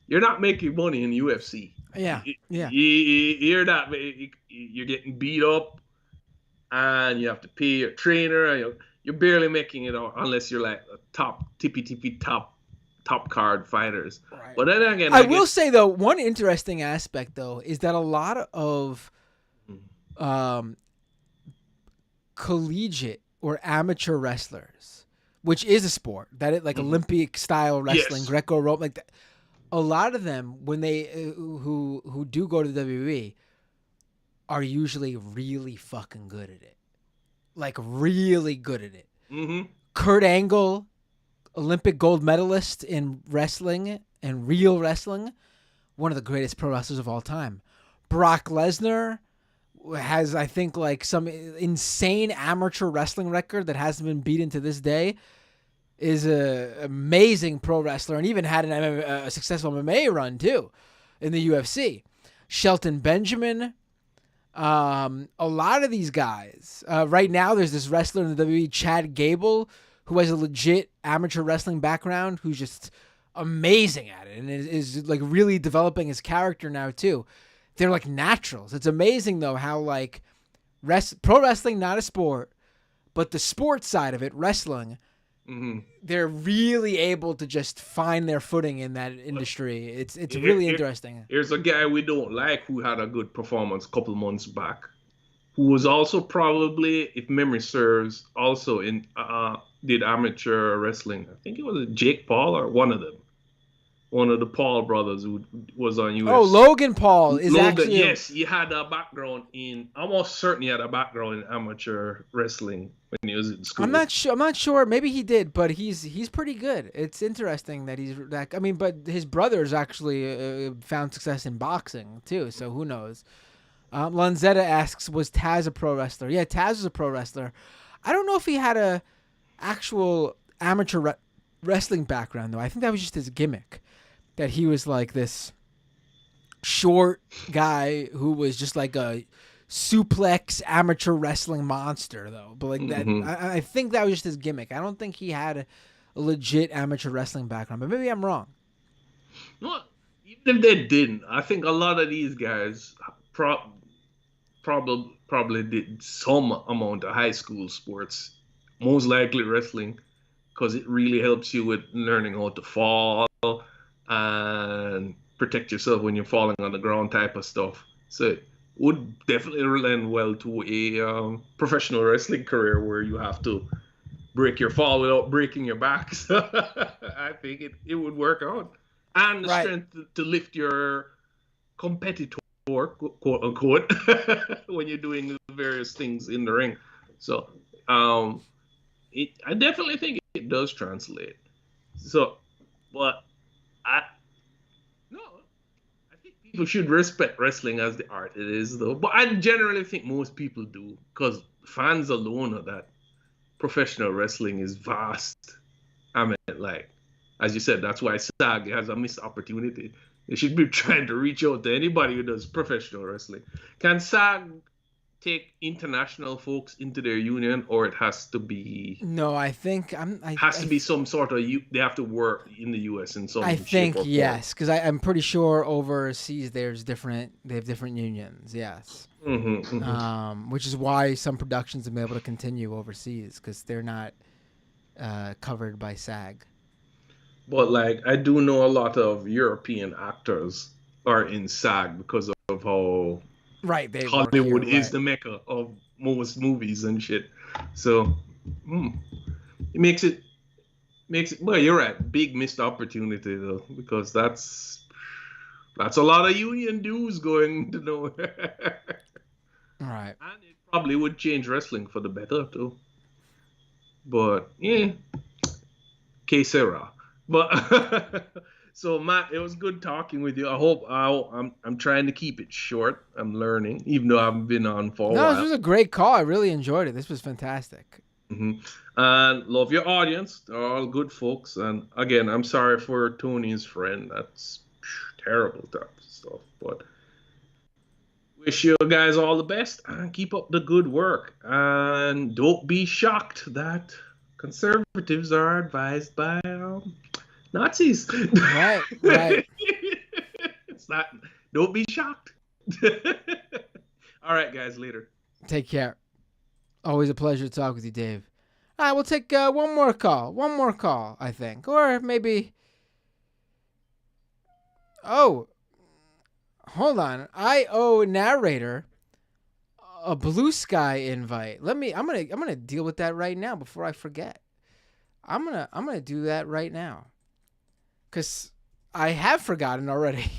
you're not making money in the UFC. Yeah. You're not. You're getting beat up, and you have to pay your trainer. You're barely making it out unless you're like a top tippy top card fighters. Right. But then again, I will say though, one interesting aspect though is that a lot of collegiate or amateur wrestlers, which is a sport that it like Olympic style wrestling, Greco-Roman, like that. A lot of them, when they who do go to the WWE, are usually really fucking good at it, like really good at it. Mm-hmm. Kurt Angle, Olympic gold medalist in wrestling and real wrestling, one of the greatest pro wrestlers of all time. Brock Lesnar has, I think, like some insane amateur wrestling record that hasn't been beaten to this day. Is a amazing pro wrestler and even had a successful MMA run too in the UFC. Shelton Benjamin, A lot of these guys, right now, there's this wrestler in the WWE, Chad Gable, who has a legit amateur wrestling background, who's just amazing at it and is like really developing his character now too. They're like naturals. It's amazing though how like pro wrestling, not a sport, but the sports side of it, wrestling, they're really able to just find their footing in that industry. It's really interesting. Here's a guy we don't like who had a good performance a couple months back, who was also probably, if memory serves, also in did amateur wrestling. I think it was Jake Paul or one of them. One of the Paul brothers who was on US. Oh, Logan Paul is actually... Yes, he had a background in... Almost certain he had a background in amateur wrestling when he was in school. I'm not sure. Maybe he did, but he's pretty good. It's interesting that he's... Like, I mean, but his brothers actually found success in boxing, too, so who knows. Lanzetta asks, was Taz a pro wrestler? Yeah, Taz was a pro wrestler. I don't know if he had a actual amateur wrestling background, though. I think that was just his gimmick. That he was like this short guy who was just like a suplex amateur wrestling monster, though. But like that, I think that was just his gimmick. I don't think he had a legit amateur wrestling background, but maybe I'm wrong. No, even if they didn't, I think a lot of these guys probably did some amount of high school sports, most likely wrestling, because it really helps you with learning how to fall and protect yourself when you're falling on the ground type of stuff. So it would definitely lend well to a professional wrestling career where you have to break your fall without breaking your back. So I think it would work out. And the strength to lift your competitor, quote unquote, when you're doing various things in the ring. So I definitely think it does translate. So, but I think people should respect wrestling as the art it is, though. But I generally think most people do, because fans alone know that professional wrestling is vast. I mean, like, as you said, that's why SAG has a missed opportunity. They should be trying to reach out to anybody who does professional wrestling. Can SAG take international folks into their union, or it has to be... No, I think has to be some sort of... They have to work in the U.S. in some I shape think or form. yes, because I'm pretty sure overseas they have different unions. Yes, which is why some productions have been able to continue overseas, because they're not covered by SAG. But like, I do know a lot of European actors are in SAG because of how Hollywood is the mecca of most movies and shit. So it makes it. Well, you're right. Big missed opportunity though, because that's a lot of union dues going to nowhere. Right. And it probably would change wrestling for the better too. But yeah, que sera. But so Matt, it was good talking with you. I hope I'm trying to keep it short. I'm learning, even though I haven't been on for a while. This was a great call. I really enjoyed it. This was fantastic. And love your audience. They're all good folks. And again, I'm sorry for Tony's friend. That's terrible type of stuff. But wish you guys all the best and keep up the good work. And don't be shocked that conservatives are advised by Nazis. Right. It's not. Don't be shocked. All right, guys. Later. Take care. Always a pleasure to talk with you, Dave. All right, we'll take one more call. One more call, I think, or maybe. Oh, hold on. I owe narrator a Blue Sky invite. I'm gonna deal with that right now before I forget. I'm gonna do that right now. Because I have forgotten already.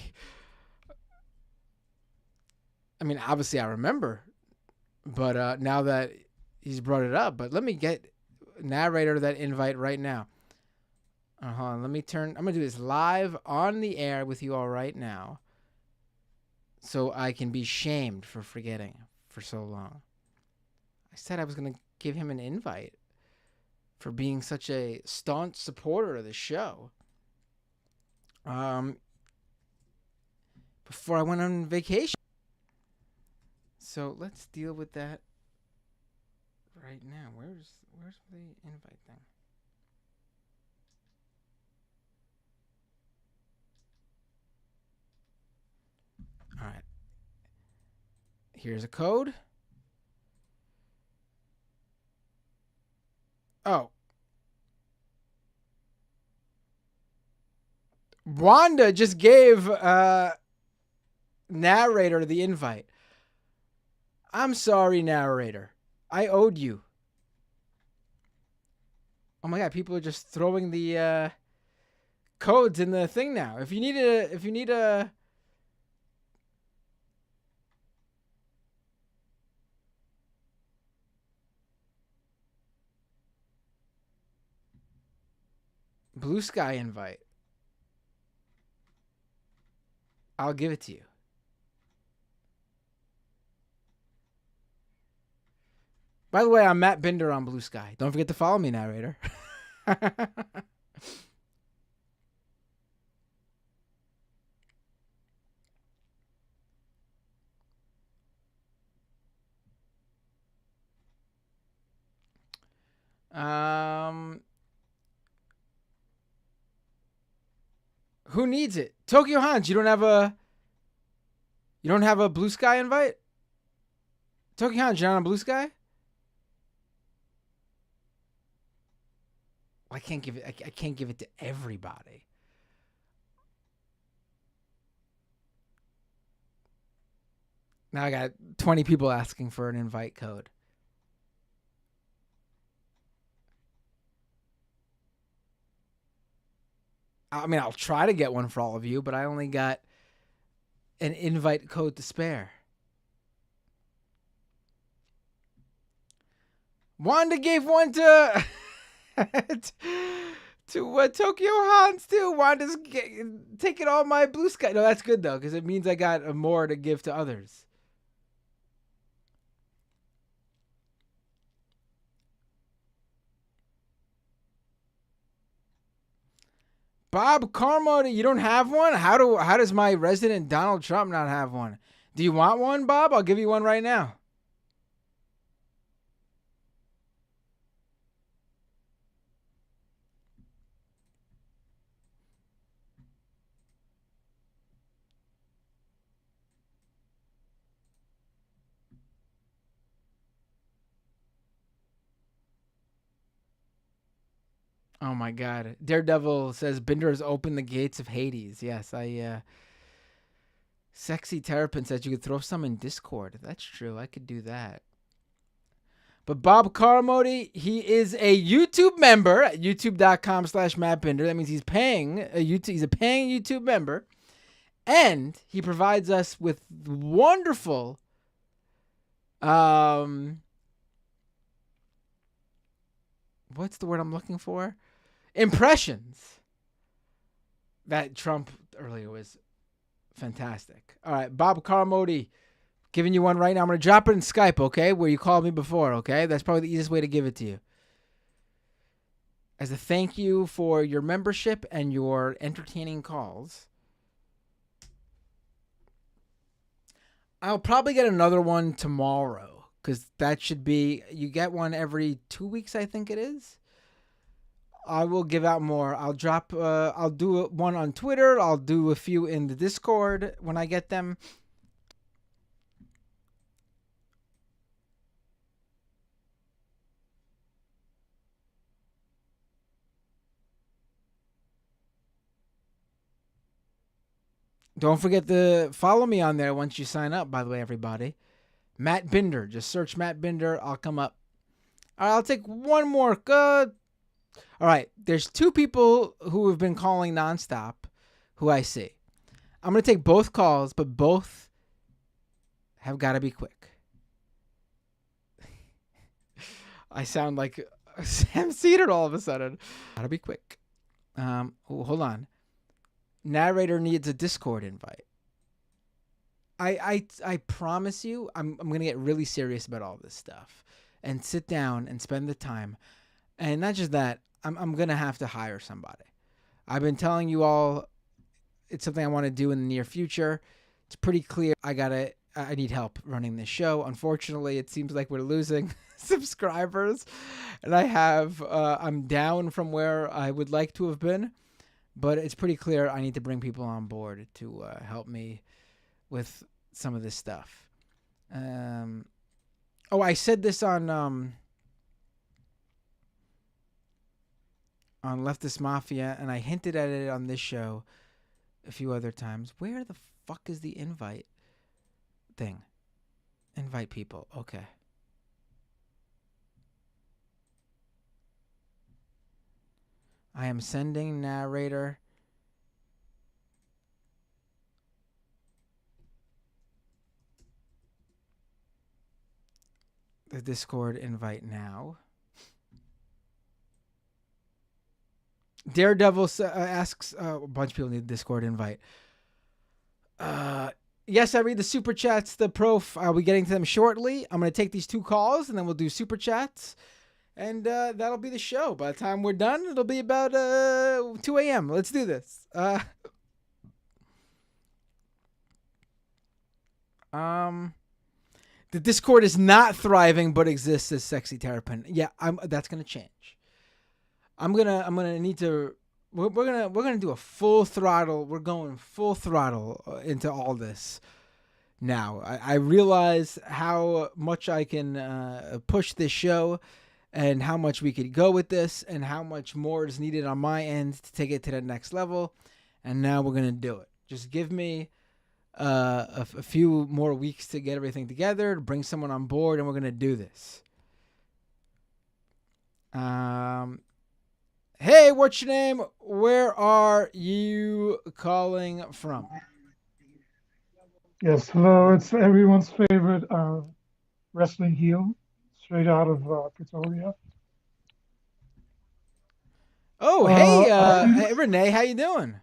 I mean, obviously I remember. But now that he's brought it up. But let me get narrator that invite right now. Hold on. I'm going to do this live on the air with you all right now. So I can be shamed for forgetting for so long. I said I was going to give him an invite for being such a staunch supporter of the show. Before I went on vacation. So let's deal with that right now. Where's the invite thing? All right. Here's a code. Oh. Wanda just gave narrator the invite. I'm sorry, narrator. I owed you. Oh my god, people are just throwing the codes in the thing now. If you need a Blue Sky invite, I'll give it to you. By the way, I'm Matt Binder on Blue Sky. Don't forget to follow me, narrator. Who needs it? Tokyo Hans, you don't have a Blue Sky invite? Tokyo Hans, you're not on Blue Sky? I can't give it to everybody. Now I got 20 people asking for an invite code. I mean, I'll try to get one for all of you, but I only got an invite code to spare. Wanda gave one to Tokyo Hans too. Wanda's taking all my Blue Sky. No, that's good though, because it means I got more to give to others. Bob Carmody, you don't have one? How does my resident Donald Trump not have one? Do you want one, Bob? I'll give you one right now. Oh my God. Daredevil says Binder has opened the gates of Hades. Yes, Sexy Terrapin says you could throw some in Discord. That's true. I could do that. But Bob Carmody, he is a YouTube member at youtube.com/MattBinder. That means he's paying he's a paying YouTube member. And he provides us with wonderful what's the word I'm looking for? Impressions. That Trump earlier was fantastic. All right, Bob Carmody, giving you one right now. I'm going to drop it in Skype, okay, where you called me before, okay? That's probably the easiest way to give it to you. As a thank you for your membership and your entertaining calls. I'll probably get another one tomorrow, because that should be, you get one every 2 weeks, I think it is. I will give out more. I'll do one on Twitter. I'll do a few in the Discord when I get them. Don't forget to follow me on there once you sign up, by the way, everybody. Matt Binder. Just search Matt Binder. I'll come up. All right, I'll take one more. Good. All right, there's two people who have been calling nonstop who I see. I'm going to take both calls, but both have got to be quick. I sound like Sam Cedar all of a sudden. Got to be quick. Hold on. Narrator needs a Discord invite. I promise you, I'm going to get really serious about all this stuff and sit down and spend the time. And not just that, I'm going to have to hire somebody. I've been telling you all it's something I want to do in the near future. It's pretty clear I got to I need help running this show. Unfortunately, it seems like we're losing subscribers, and I'm down from where I would like to have been, but it's pretty clear I need to bring people on board to help me with some of this stuff. I said this on Leftist Mafia, and I hinted at it on this show a few other times. Where the fuck is the invite thing? Invite people. Okay. I am sending narrator. The Discord invite now. Daredevil asks, a bunch of people need a Discord invite. Yes, I read the super chats. The prof, I'll be getting to them shortly. I'm going to take these 2 calls, and then we'll do super chats. And that'll be the show. By the time we're done, it'll be about 2 a.m. Let's do this. The Discord is not thriving, but exists as Sexy Terrapin. Yeah, that's going to change. I'm gonna need to. We're gonna do a full throttle. We're going full throttle into all this now. I realize how much I can push this show, and how much we could go with this, and how much more is needed on my end to take it to the next level. And now we're gonna do it. Just give me a few more weeks to get everything together, to bring someone on board, and we're gonna do this. Hey, what's your name? Where are you calling from? Yes, hello. It's everyone's favorite wrestling heel, straight out of Pretoria. Oh, hey, Renee, how you doing?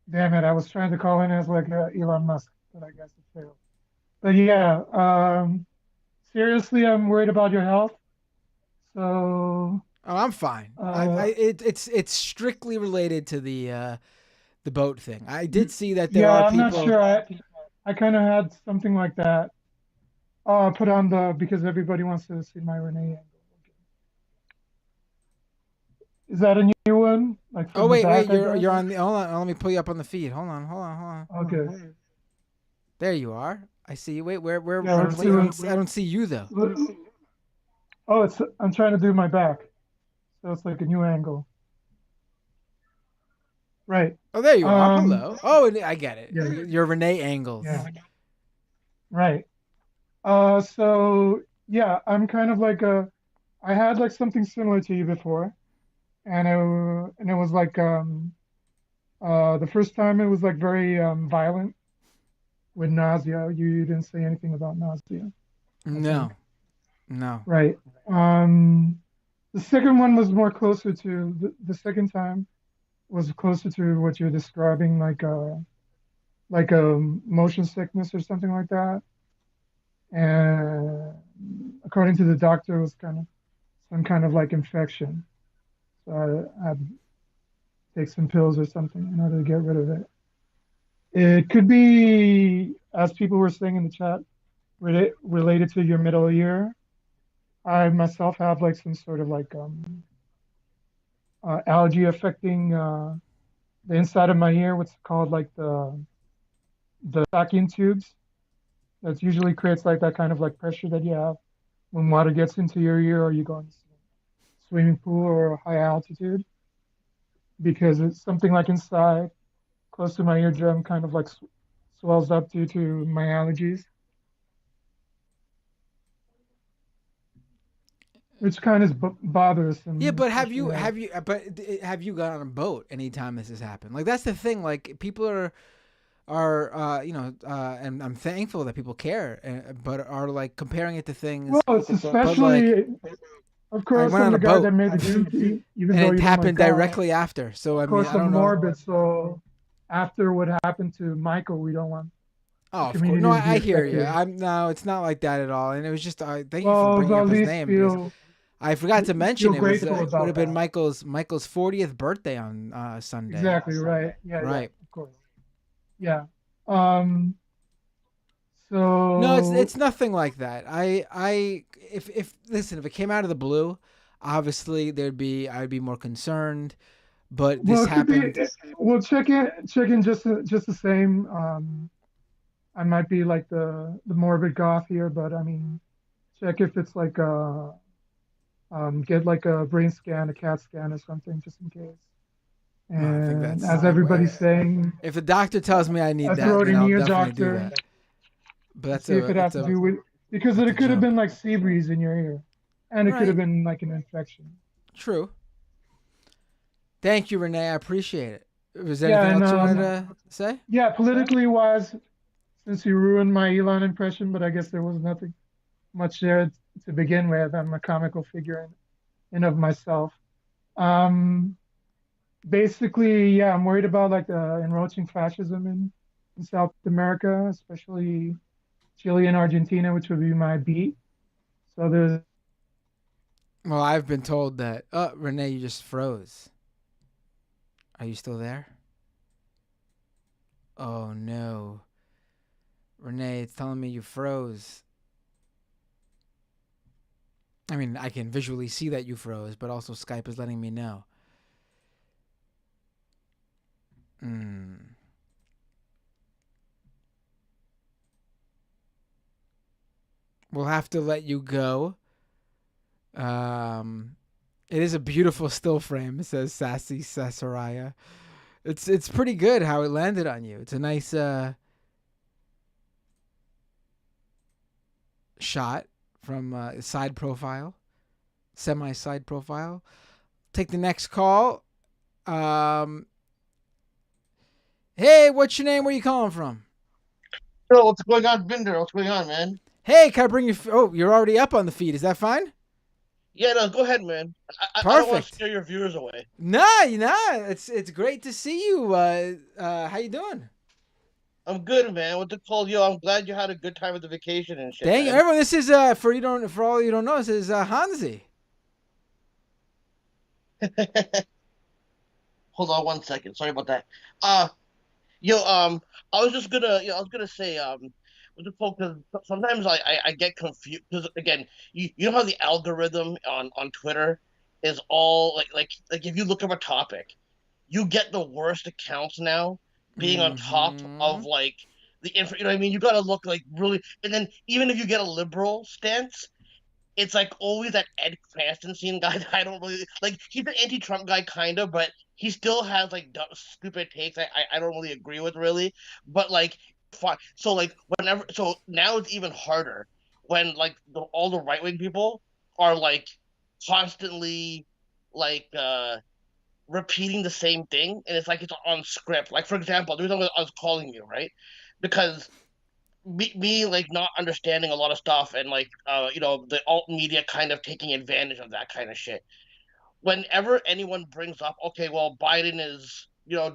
Damn it, I was trying to call in as like Elon Musk, but I guess it failed. But yeah, seriously, I'm worried about your health. So. Oh, I'm fine. It's strictly related to the boat thing. I did see that there are people. Yeah, I'm not sure. I kind of had something like that. Put on because everybody wants to see my Renee angle. Is that a new one? Like from wait, the back, you're on the. Hold on, let me pull you up on the feed. Hold on. Okay. There you are. I see you. Wait, where? Yeah, I don't see you though. Oh, I'm trying to do my back. So it's like a new angle. Right. Oh, there you are. Hello. Oh, I get it. Yeah. Your Renee angles. Yeah. Right. So yeah, I'm kind of like I had like something similar to you before, and it was like the first time it was like very violent with nausea. You didn't say anything about nausea. No. Right. The second one was more closer to the second time was closer to what you're describing, like a motion sickness or something like that. And according to the doctor, it was some kind of like infection. So I had to take some pills or something in order to get rid of it. It could be, as people were saying in the chat, related to your middle ear. I myself have like some sort of like allergy affecting the inside of my ear, what's called like the vacuum tubes. That usually creates like that kind of like pressure that you have when water gets into your ear or you go in a swimming pool or a high altitude. Because it's something like inside, close to my eardrum, kind of like swells up due to my allergies. Which kind of bothersome. Yeah, but have you gone on a boat anytime this has happened? Like that's the thing. Like people are and I'm thankful that people care, but are like comparing it to things. Well, it's especially, of course, I'm the guy that made the dream, even and though it happened directly after. So I mean, I don't know. Morbid. So after what happened to Michael, we don't want. Oh, of course. No, I hear you. It's not like that at all. And it was just thank you for bringing up his name. I forgot to mention it would have been Michael's 40th birthday on Sunday. Exactly right. Yeah. Right. Yeah, of course. Yeah. No, So it's nothing like that. If listen, if it came out of the blue, obviously I'd be more concerned. But well, this it could be. happened. Well, check in just the same. I might be like the morbid goth here, but I mean, check if it's like get like a brain scan, a CAT scan or something, just in case. Well, I think And that's as everybody's saying, if the doctor tells me I need I throw that, it then in I'll your definitely do doctor that. But and see if it has to do with because that's a it could have jump. been like sea breeze in your ear, and it could Right. have been like an infection. True. Thank you, Renee. I appreciate it. Was there Yeah, anything and else you wanted to say? yeah, politically wise, since you ruined my Elon impression, but I guess there was nothing much there to begin with. I'm a comical figure in of myself. Um, Basically, yeah, I'm worried about like the encroaching fascism in South America, especially Chile and Argentina, which would be my beat. So there's Well, I've been told that. Renee, you just froze. Are you still there? Oh no, Renee, it's telling me you froze. I mean, I can visually see that you froze, but also Skype is letting me know. We'll have to let you go. It is a beautiful still frame, says Sassy Sassaraya. It's pretty good how it landed on you. It's a nice shot from side profile, semi side profile. Take the next call. Hey, what's your name? Where you calling from? Yo, what's going on, Binder? What's going on, man? Hey, can I bring you? Oh, you're already up on the feed. Is that fine? Yeah, no, go ahead, man. I don't want to Perfect. scare your viewers away. Nah. It's great to see you. How you doing? I'm good, man. What to call you? I'm glad you had a good time with the vacation and shit. Dang, man. everyone. This is for all you don't know. This is Hansi. Hold on 1 second. Sorry about that. I was just gonna, I was gonna say, what the fuck? Because sometimes I get confused. Because again, you know how the algorithm on Twitter is all like if you look up a topic, you get the worst accounts now being on top of like the info. You know what I mean? You got to look like really, and then even if you get a liberal stance, it's like always that Ed Krastenstein guy that I don't really like. He's an anti-Trump guy, kind of, but he still has like stupid takes I don't really agree with really. But like, fine. So like whenever, so now it's even harder when like all the right wing people are like constantly like repeating the same thing, and it's like it's on script. Like for example, the reason I was calling you, right? Because me like not understanding a lot of stuff and like the alt media kind of taking advantage of that kind of shit. Whenever anyone brings up, okay, well, Biden is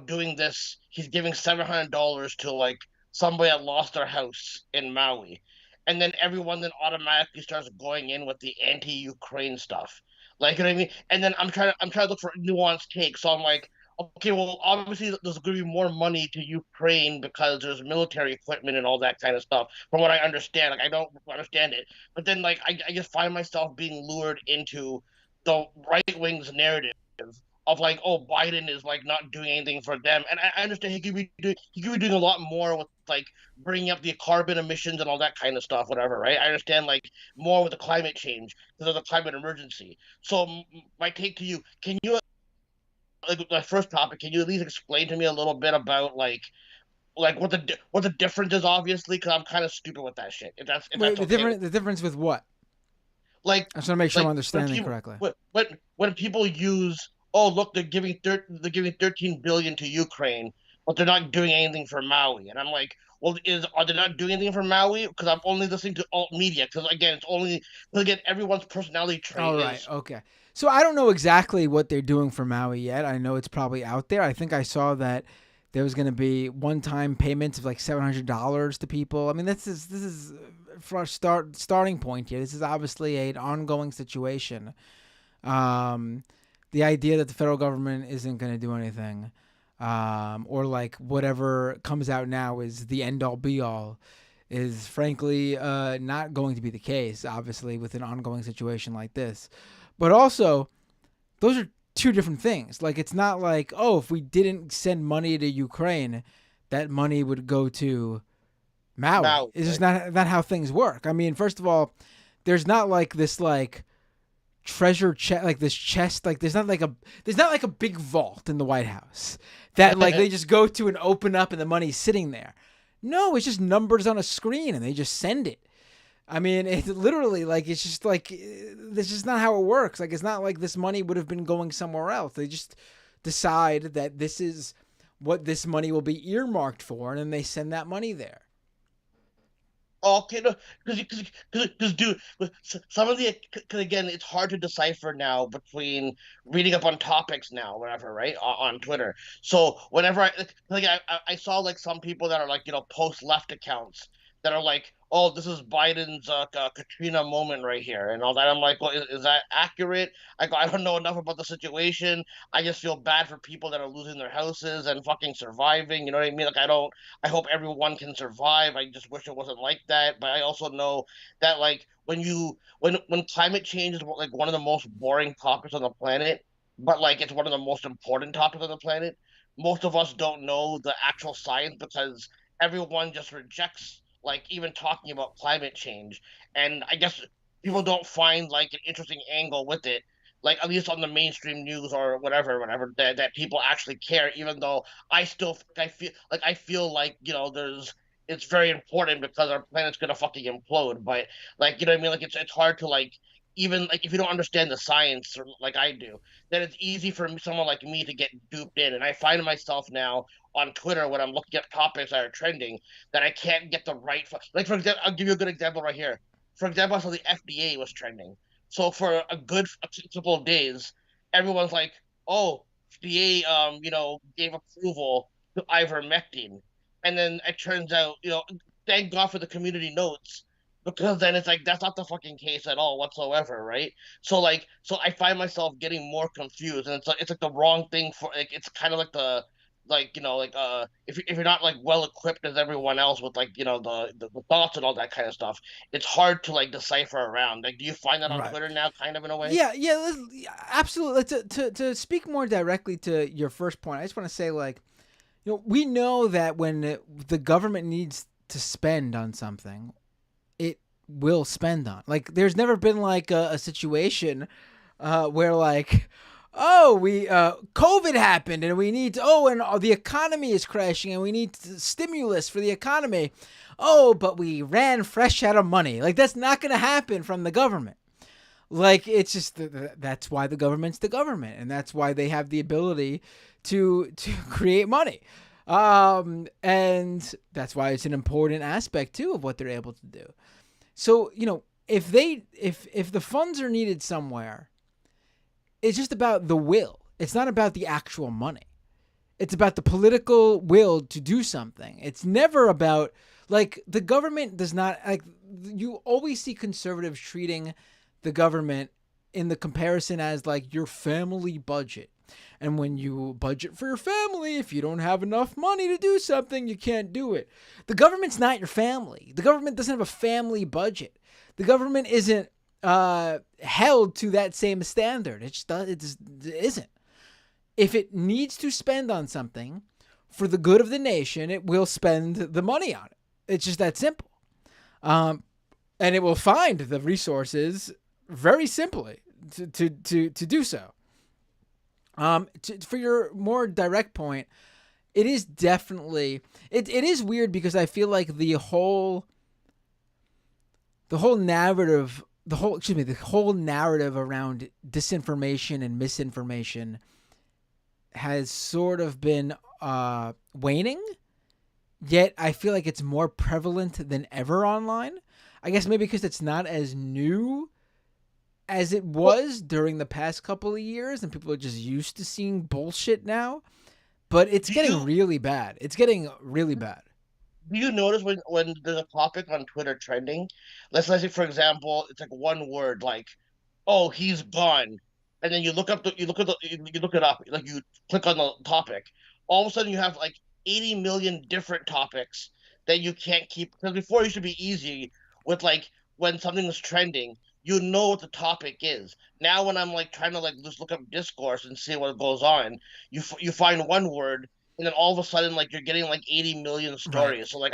doing this, he's giving $700 to like somebody that lost their house in Maui, and then everyone then automatically starts going in with the anti-Ukraine stuff, like, you know what I mean? And then I'm trying to look for nuanced takes, so I'm like, okay, well, obviously there's going to be more money to Ukraine because there's military equipment and all that kind of stuff. From what I understand, like I don't understand it, but then like I just find myself being lured into the right wing's narrative of like, oh, Biden is like not doing anything for them, and I understand he could be doing a lot more with like bringing up the carbon emissions and all that kind of stuff, whatever, right? I understand like more with the climate change because of the climate emergency. So my take to you, can you like the first topic, can you at least explain to me a little bit about like what the difference is, obviously, because I'm kind of stupid with that shit. If Wait, that's okay. the difference with what? Like I just want to make sure I'm like understanding correctly. when people use, oh look, they're giving 13 billion to Ukraine, but they're not doing anything for Maui, and I'm like, well, are they not doing anything for Maui? Because I'm only listening to alt media. Because again, it's only again everyone's personality trait All right, is okay. So I don't know exactly what they're doing for Maui yet. I know it's probably out there. I think I saw that there was going to be one-time payments of like $700 to people. I mean, this is for our starting point here. This is obviously an ongoing situation. The idea that the federal government isn't going to do anything, or like whatever comes out now is the end all be all, is frankly not going to be the case, obviously, with an ongoing situation like this. But also, those are two different things. Like, it's not like, oh, if we didn't send money to Ukraine, that money would go to Maui. It's just not how things work. I mean, first of all, there's not like this like treasure chest, like this chest, like there's not like a big vault in the White House that like they just go to and open up and the money's sitting there. No, it's just numbers on a screen and they just send it. I mean, it's literally like, it's just like, this is not how it works. Like, it's not like this money would have been going somewhere else. They just decide that this is what this money will be earmarked for, and then they send that money there. Okay, no, because dude, some of the, because again, it's hard to decipher now between reading up on topics now, whatever, right, on Twitter. So whenever I saw like some people that are like, post left accounts that are like, oh, this is Biden's Katrina moment right here and all that. I'm like, well, is that accurate? I don't know enough about the situation. I just feel bad for people that are losing their houses and fucking surviving. You know what I mean? Like, I hope everyone can survive. I just wish it wasn't like that. But I also know that like when climate change is like one of the most boring topics on the planet, but like it's one of the most important topics on the planet, most of us don't know the actual science because everyone just rejects like even talking about climate change. And I guess people don't find like an interesting angle with it, like at least on the mainstream news or whatever, that people actually care, even though I feel like, there's it's very important because our planet's gonna fucking implode. But like, you know what I mean? Like it's hard to like, even like if you don't understand the science or like I do, then it's easy for someone like me to get duped in. And I find myself now on Twitter when I'm looking at topics that are trending that I can't get the right. Like for example, I'll give you a good example right here. For example, I saw the FDA was trending. So for a couple of days, everyone's like, "Oh, FDA, gave approval to ivermectin," and then it turns out, thank God for the community notes, because then it's like that's not the fucking case at all whatsoever, right? So I find myself getting more confused, and it's like the wrong thing for like it's kind of like the like if you're not like well equipped as everyone else with like the thoughts and all that kind of stuff, it's hard to like decipher around. Like, do you find that on Right. Twitter now, kind of in a way? Yeah, absolutely. To speak more directly to your first point, I just want to say, like, we know that when the government needs to spend on something, it will spend on. Like, there's never been like a situation where like, oh, we COVID happened and we need to, and the economy is crashing and we need stimulus for the economy. Oh, but we ran fresh out of money. Like, that's not going to happen from the government. Like, it's just that's why the government's the government, and that's why they have the ability to create money, and that's why it's an important aspect too of what they're able to do. So if the funds are needed somewhere, it's just about the will. It's not about the actual money. It's about the political will to do something. It's never about, like, the government does not, like, you always see conservatives treating the government in the comparison as like your family budget. And when you budget for your family, if you don't have enough money to do something, you can't do it. The government's not your family. The government doesn't have a family budget. The government isn't held to that same standard. It just isn't. If it needs to spend on something for the good of the nation, it will spend the money on it. It's just that simple. And it will find the resources very simply to do so. For your more direct point, it is definitely it is weird because I feel like the whole narrative around disinformation and misinformation has sort of been waning, yet I feel like it's more prevalent than ever online. I guess maybe because it's not as new as it was during the past couple of years, and people are just used to seeing bullshit now. But it's getting really bad. It's getting really bad. Do you notice when there's a topic on Twitter trending, let's say for example, it's like one word like, "Oh, he's gone," and then you look it up, like you click on the topic, all of a sudden you have like 80 million different topics that you can't keep, because before it used to be easy with like when something was trending, you know what the topic is. Now when I'm like trying to like just look up discourse and see what goes on, you find one word, and then all of a sudden like you're getting like 80 million Right. stories. So like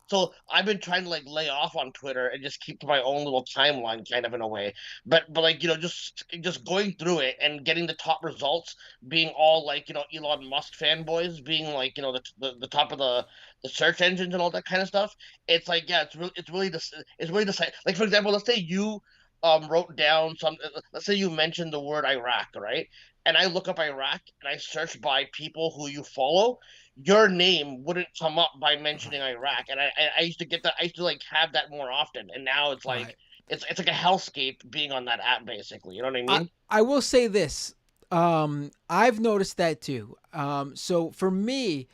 so I've been trying to like lay off on Twitter and just keep to my own little timeline kind of in a way. But like just going through it and getting the top results being all like Elon Musk fanboys being like the top of the search engines and all that kind of stuff. It's like, yeah, it's really the like, for example, let's say you wrote down some, let's say you mentioned the word Iraq, right? And I look up Iraq and I search by people who you follow, your name wouldn't come up by mentioning Right. Iraq. And I used to get that, I used to like have that more often, and now it's like Right. it's like a hellscape being on that app, basically. You know what I I mean? I will say this. I've noticed that too. So for me,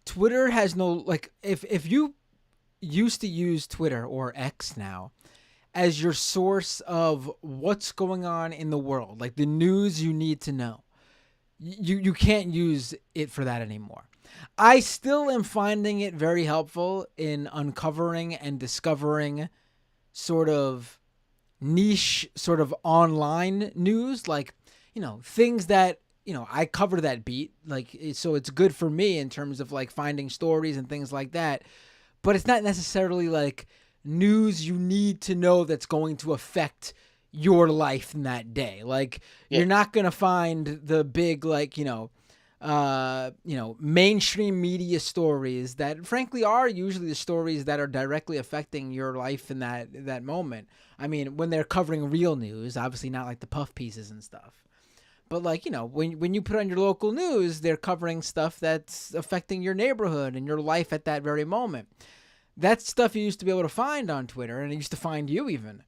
Twitter has no, like, if you used to use Twitter or X now as your source of what's going on in the world, like the news you need to know, you can't use it for that anymore. I still am finding it very helpful in uncovering and discovering sort of niche sort of online news, like, things that, I cover that beat, like, so it's good for me in terms of like finding stories and things like that, but it's not necessarily like news you need to know that's going to affect your life in that day. Like, Yeah. you're not going to find the big, like, mainstream media stories that frankly are usually the stories that are directly affecting your life in that moment. I mean, when they're covering real news, obviously not like the puff pieces and stuff. But like, when you put on your local news, they're covering stuff that's affecting your neighborhood and your life at that very moment. That's stuff you used to be able to find on Twitter, and it used to find you even.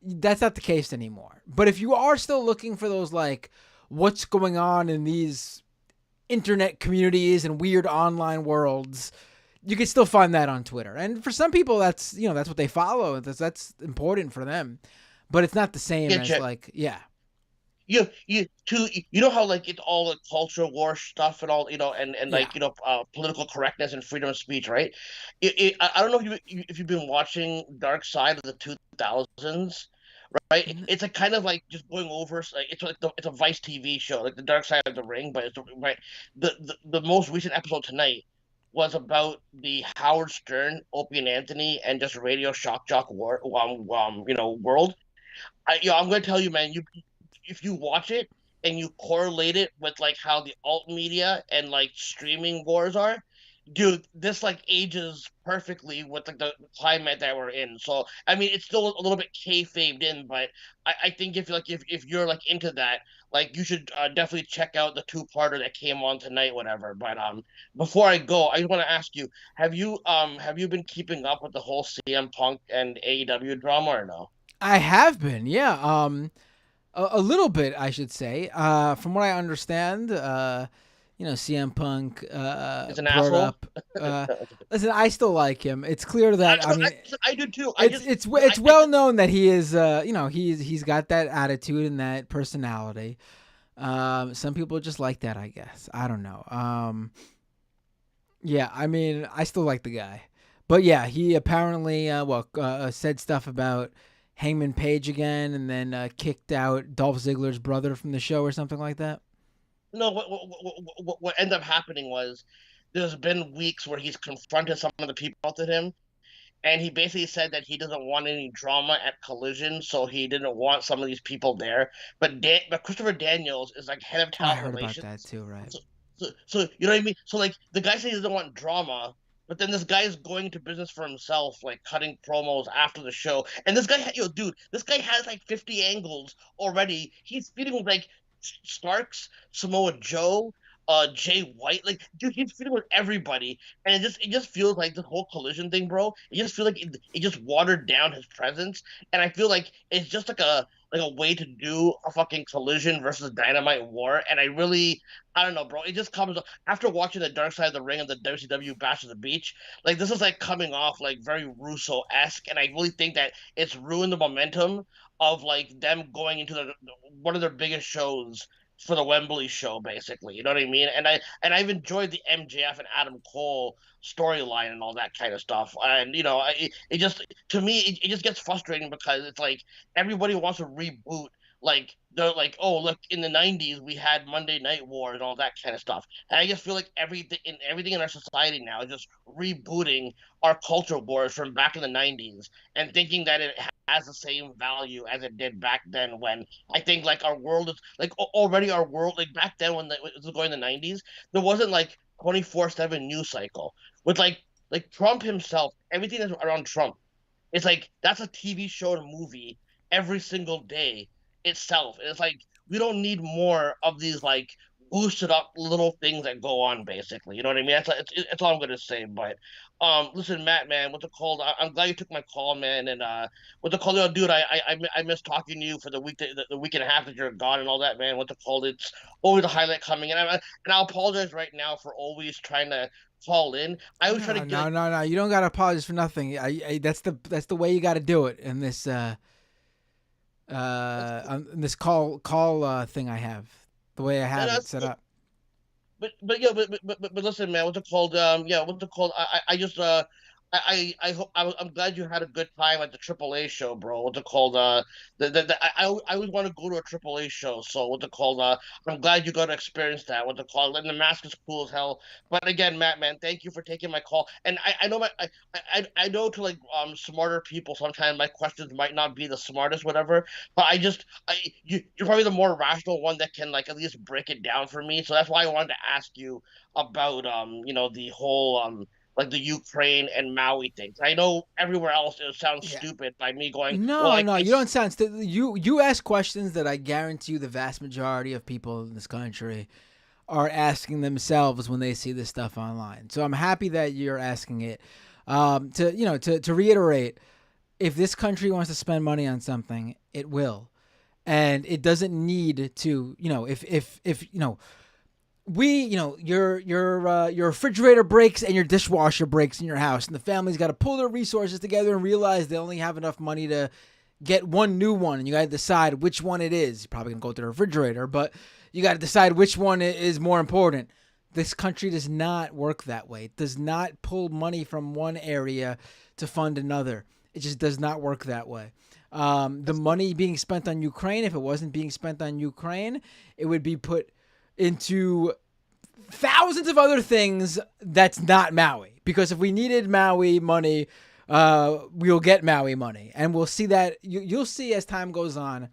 That's not the case anymore. But if you are still looking for those, like, what's going on in these internet communities and weird online worlds, you can still find that on Twitter. And for some people, that's that's what they follow. That's important for them. But it's not the same Get as you. like, yeah, You know how like it's all the culture war stuff and all, and yeah. like political correctness and freedom of speech, right? I don't know if you've been watching Dark Side of the 2000s, right? It's a kind of like just going over, like it's a Vice TV show, like the Dark Side of the Ring, but it's right. The most recent episode tonight was about the Howard Stern, Opie and Anthony, and just Radio Shock Jock world. I'm going to tell you, man. If you watch it and you correlate it with like how the alt media and like streaming wars are, dude, this like ages perfectly with like the climate that we're in. So I mean, it's still a little bit kayfabed in, but I think if you're like into that, like you should definitely check out the two-parter that came on tonight, whatever. But before I go, I just want to ask you, have you been keeping up with the whole CM Punk and AEW drama or no? I have been, yeah. A little bit, I should say. From what I understand, CM Punk It's an brought asshole. up. Listen, I still like him. It's clear that, I mean, I do too. it's well known that he is, he's got that attitude and that personality. Some people just like that, I guess. I don't know. Yeah, I mean, I still like the guy, but yeah, he apparently said stuff about Hangman Page again, and then kicked out Dolph Ziggler's brother from the show or something like that. No, what ended up happening was there's been weeks where he's confronted some of the people to him, and he basically said that he doesn't want any drama at Collision, so he didn't want some of these people there. But Christopher Daniels is like head of I talent heard about that relations, too, right? so you know what I mean. So like the guy says he doesn't want drama, but then this guy is going to business for himself, like cutting promos after the show. And this guy, dude, this guy has like 50 angles already. He's feeding with like Starks, Samoa Joe, Jay White. Like, dude, he's feeding with everybody, and it just feels like the whole Collision thing, bro. It just feels like it just watered down his presence, and I feel like it's just like a way to do a fucking Collision versus Dynamite war, and I don't know, bro. It just comes after watching the Dark Side of the Ring and the WCW Bash of the Beach. Like this is like coming off like very Russo-esque, and I really think that it's ruined the momentum of like them going into one of their biggest shows for the Wembley show, basically. You know what I mean? And I've enjoyed the MJF and Adam Cole storyline and all that kind of stuff. And it just to me it just gets frustrating because it's like everybody wants to reboot. Like they're like, oh look, in the '90s we had Monday Night War and all that kind of stuff. And I just feel like everything in our society now is just rebooting our culture wars from back in the '90s and thinking that it has the same value as it did back then. When I think like our world is like already our world like back then when it was going in the '90s, there wasn't like 24/7 news cycle with like Trump himself. Everything is around Trump. It's like that's a TV show and movie every single day itself. And it's like we don't need more of these like boosted up little things that go on. Basically, you know what I mean? That's all I'm gonna say. But listen, Matt, man, what's it called? I'm glad you took my call, man. And what's it called, dude? I miss talking to you for the week the week and a half that you're gone and all that, man. What's it called? It's always a highlight coming in. And I'll apologize right now for always trying to call in. I always try to get no. You don't gotta apologize for nothing. That's the way you got to do it in this this call thing I have. The way I have it set up. But listen, man, what's it called? What's it called? I just I hope I'm glad you had a good time at the AAA show, bro. What's it called? I always want to go to a AAA show, so what's it called? I'm glad you got to experience that. What's it called? And the mask is cool as hell. But again, Matt, man, thank you for taking my call. And I know I know to like smarter people sometimes my questions might not be the smartest, whatever. But you're probably the more rational one that can like at least break it down for me. So that's why I wanted to ask you about the whole like the Ukraine and Maui things. I know everywhere else it sounds stupid by me going. No, you don't sound stupid. You ask questions that I guarantee you the vast majority of people in this country are asking themselves when they see this stuff online. So I'm happy that you're asking it. To reiterate, if this country wants to spend money on something, it will, and it doesn't need to. If your refrigerator breaks and your dishwasher breaks in your house, and the family's got to pull their resources together and realize they only have enough money to get one new one, and you got to decide which one it is. You're probably gonna go to the refrigerator, but you got to decide which one is more important. This country does not work that way. It does not pull money from one area to fund another. It just does not work that way. The money being spent on Ukraine, if it wasn't being spent on Ukraine, it would be put into thousands of other things that's not Maui. Because if we needed Maui money, we'll get Maui money. And we'll see that, you'll see as time goes on,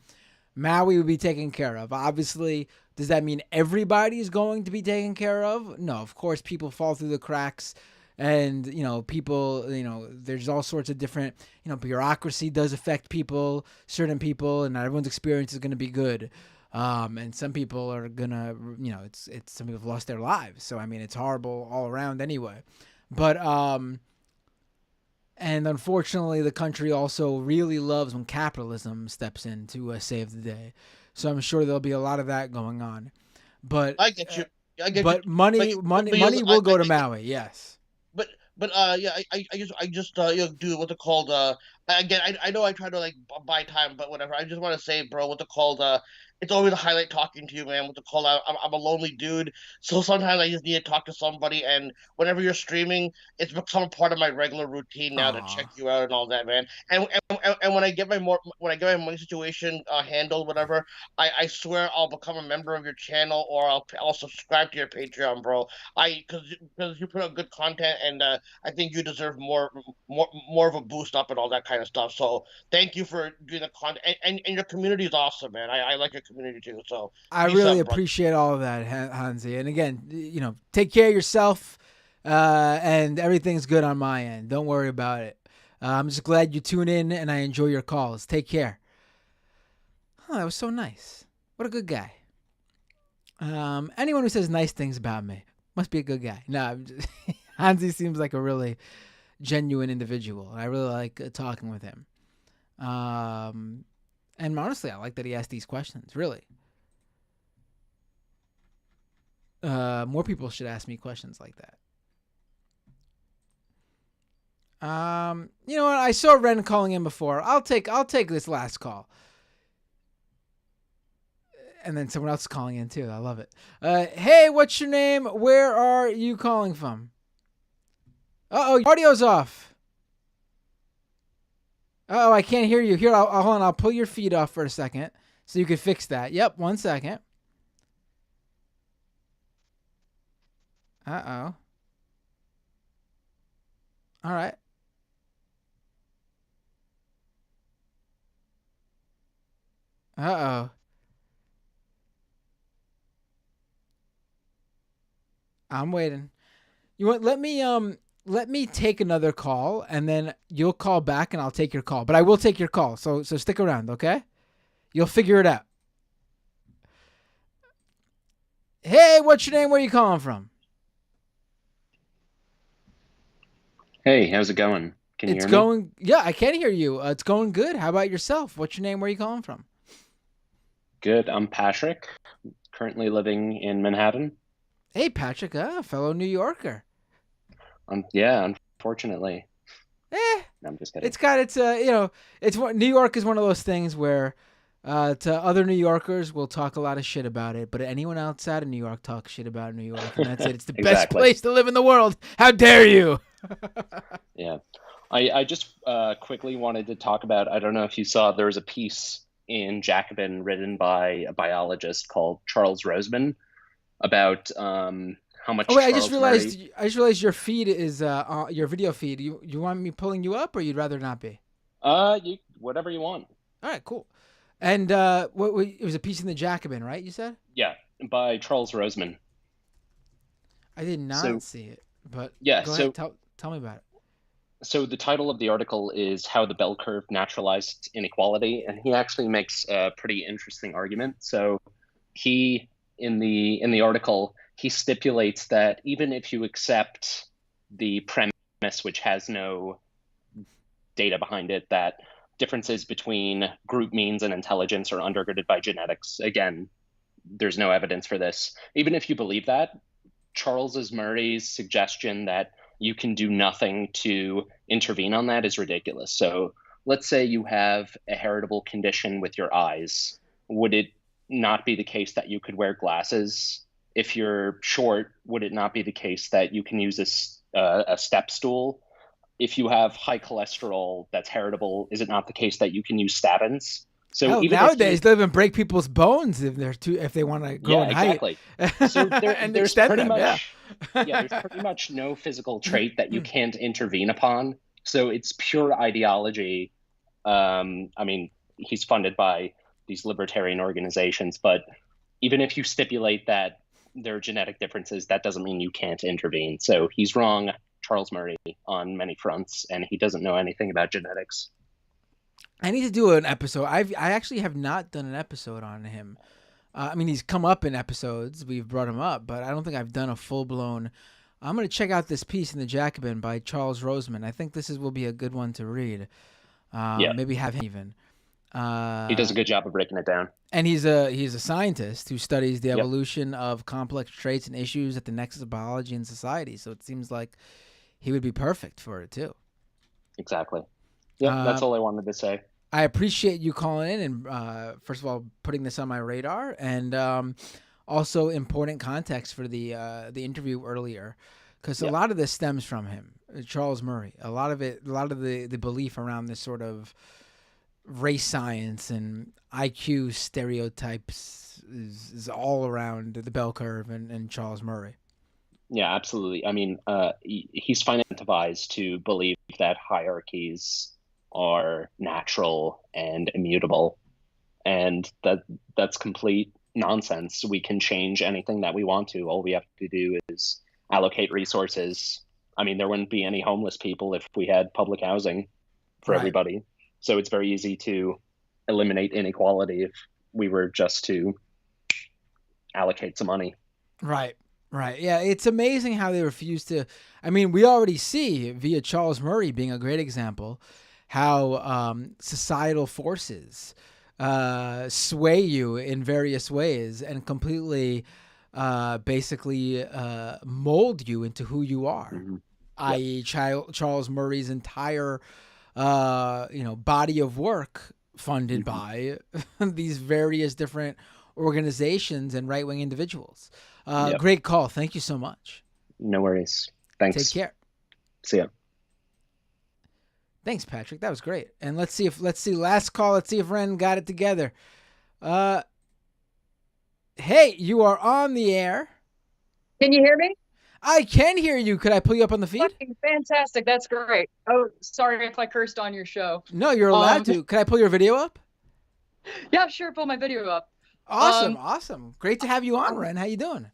Maui will be taken care of. Obviously, does that mean everybody is going to be taken care of? No, of course, people fall through the cracks. And, people, there's all sorts of different, bureaucracy does affect people, certain people, and not everyone's experience is going to be good. And some people are gonna, some people have lost their lives. So, I mean, it's horrible all around anyway. But, and unfortunately, the country also really loves when capitalism steps in to save the day. So I'm sure there'll be a lot of that going on. But I get you. But money will go to Maui. Yes. But I just do what's it called? Again, I know I try to like buy time, but whatever. I just want to say, bro, what's it called? It's always a highlight talking to you, man. What's it called? I'm a lonely dude, so sometimes I just need to talk to somebody. And whenever you're streaming, it's become a part of my regular routine now to check you out and all that, man. And when I get my money situation handled, whatever, I swear I'll become a member of your channel or I'll subscribe to your Patreon, bro. Because you put out good content and I think you deserve more of a boost up and all that kind of stuff. So thank you for doing the content and your community is awesome, man. I like your community too. So I really appreciate all of that, Hansi. And again, take care of yourself, and everything's good on my end. Don't worry about it. I'm just glad you tune in and I enjoy your calls. Take care. Oh, that was so nice. What a good guy. Anyone who says nice things about me must be a good guy. No, Hansi seems like a really genuine individual. I really like talking with him. And honestly, I like that he asked these questions, really. More people should ask me questions like that. You know what? I saw Ren calling in before. I'll take this last call. And then someone else is calling in too. I love it. Hey, what's your name? Where are you calling from? Uh-oh, your audio's off. Uh-oh, I can't hear you. Here, hold on. I'll pull your feed off for a second so you can fix that. Yep, 1 second. Uh-oh. All right. Uh-oh. I'm waiting. You want let me take another call and then you'll call back and I'll take your call. But I will take your call. So stick around, okay? You'll figure it out. Hey, what's your name? Where are you calling from? Hey, how's it going? Can you It's hear me? going Yeah, I can hear you. It's going good. How about yourself? What's your name? Where are you calling from? Good. I'm Patrick, currently living in Manhattan. Hey, Patrick, fellow New Yorker. Yeah, unfortunately. Eh, No, I'm just kidding. it's New York is one of those things where to other New Yorkers we'll talk a lot of shit about it, but anyone outside of New York talks shit about New York, and that's it. It's the best Exactly. place to live in the world. How dare you? Yeah. I just quickly wanted to talk about, I don't know if you saw, there was a piece in Jacobin written by a biologist called Charles Roseman about how much Oh wait, Charles Murray... I just realized your feed is your video feed. You want me pulling you up, or you'd rather not be? Whatever you want. All right, cool. And it was a piece in the Jacobin, right? You said? Yeah, by Charles Roseman. I did not see it, but yeah, go ahead. Tell me about it. So the title of the article is How the Bell Curve Naturalized Inequality, and he actually makes a pretty interesting argument. So he, in the article, he stipulates that even if you accept the premise, which has no data behind it, that differences between group means and intelligence are undergirded by genetics, again, there's no evidence for this. Even if you believe that, Charles Murray's suggestion that you can do nothing to intervene on that is ridiculous. So let's say you have a heritable condition with your eyes. Would it not be the case that you could wear glasses? If you're short, would it not be the case that you can use a step stool? If you have high cholesterol that's heritable, is it not the case that you can use statins? So hell, even nowadays they'll even break people's bones if they want to grow in height. Exactly. So and there's extend pretty them, much yeah. there's pretty much no physical trait that you can't intervene upon. So it's pure ideology. I mean, he's funded by these libertarian organizations, but even if you stipulate that there are genetic differences, that doesn't mean you can't intervene. So he's wrong, Charles Murray, on many fronts, and he doesn't know anything about genetics. I need to do an episode. I actually have not done an episode on him. I mean, he's come up in episodes. We've brought him up, but I don't think I've done a full-blown... I'm going to check out this piece in the Jacobin by Charles Roseman. I think will be a good one to read. Maybe have him even. He does a good job of breaking it down. And he's a scientist who studies the evolution of complex traits and issues at the nexus of biology and society. So it seems like he would be perfect for it, too. Exactly. Yeah, that's all I wanted to say. I appreciate you calling in and, first of all, putting this on my radar, and also important context for the interview earlier, because a lot of this stems from him, Charles Murray. A lot of the belief around this sort of race science and IQ stereotypes is all around the bell curve and Charles Murray. Yeah, absolutely. I mean, he's incentivized to believe that hierarchies are natural and immutable, and that's complete nonsense. We can change anything that we want to. All we have to do is allocate resources. I mean, there wouldn't be any homeless people if we had public housing for everybody. So it's very easy to eliminate inequality if we were just to allocate some money. Right. Yeah, it's amazing how they refuse to. I mean, we already see via Charles Murray being a great example how societal forces sway you in various ways and completely basically mold you into who you are, i.e. Charles Murray's entire body of work funded by these various different organizations and right-wing individuals. Yep. Great call. Thank you so much. No worries. Thanks. Take care. See ya. Thanks, Patrick. That was great. And let's see, last call. Let's see if Ren got it together. Hey, you are on the air. Can you hear me? I can hear you. Could I pull you up on the feed? Fucking fantastic. That's great. Oh, sorry if I cursed on your show. No, you're allowed to. Could I pull your video up? Yeah, sure. Pull my video up. Awesome. Great to have you on, Ren. How you doing?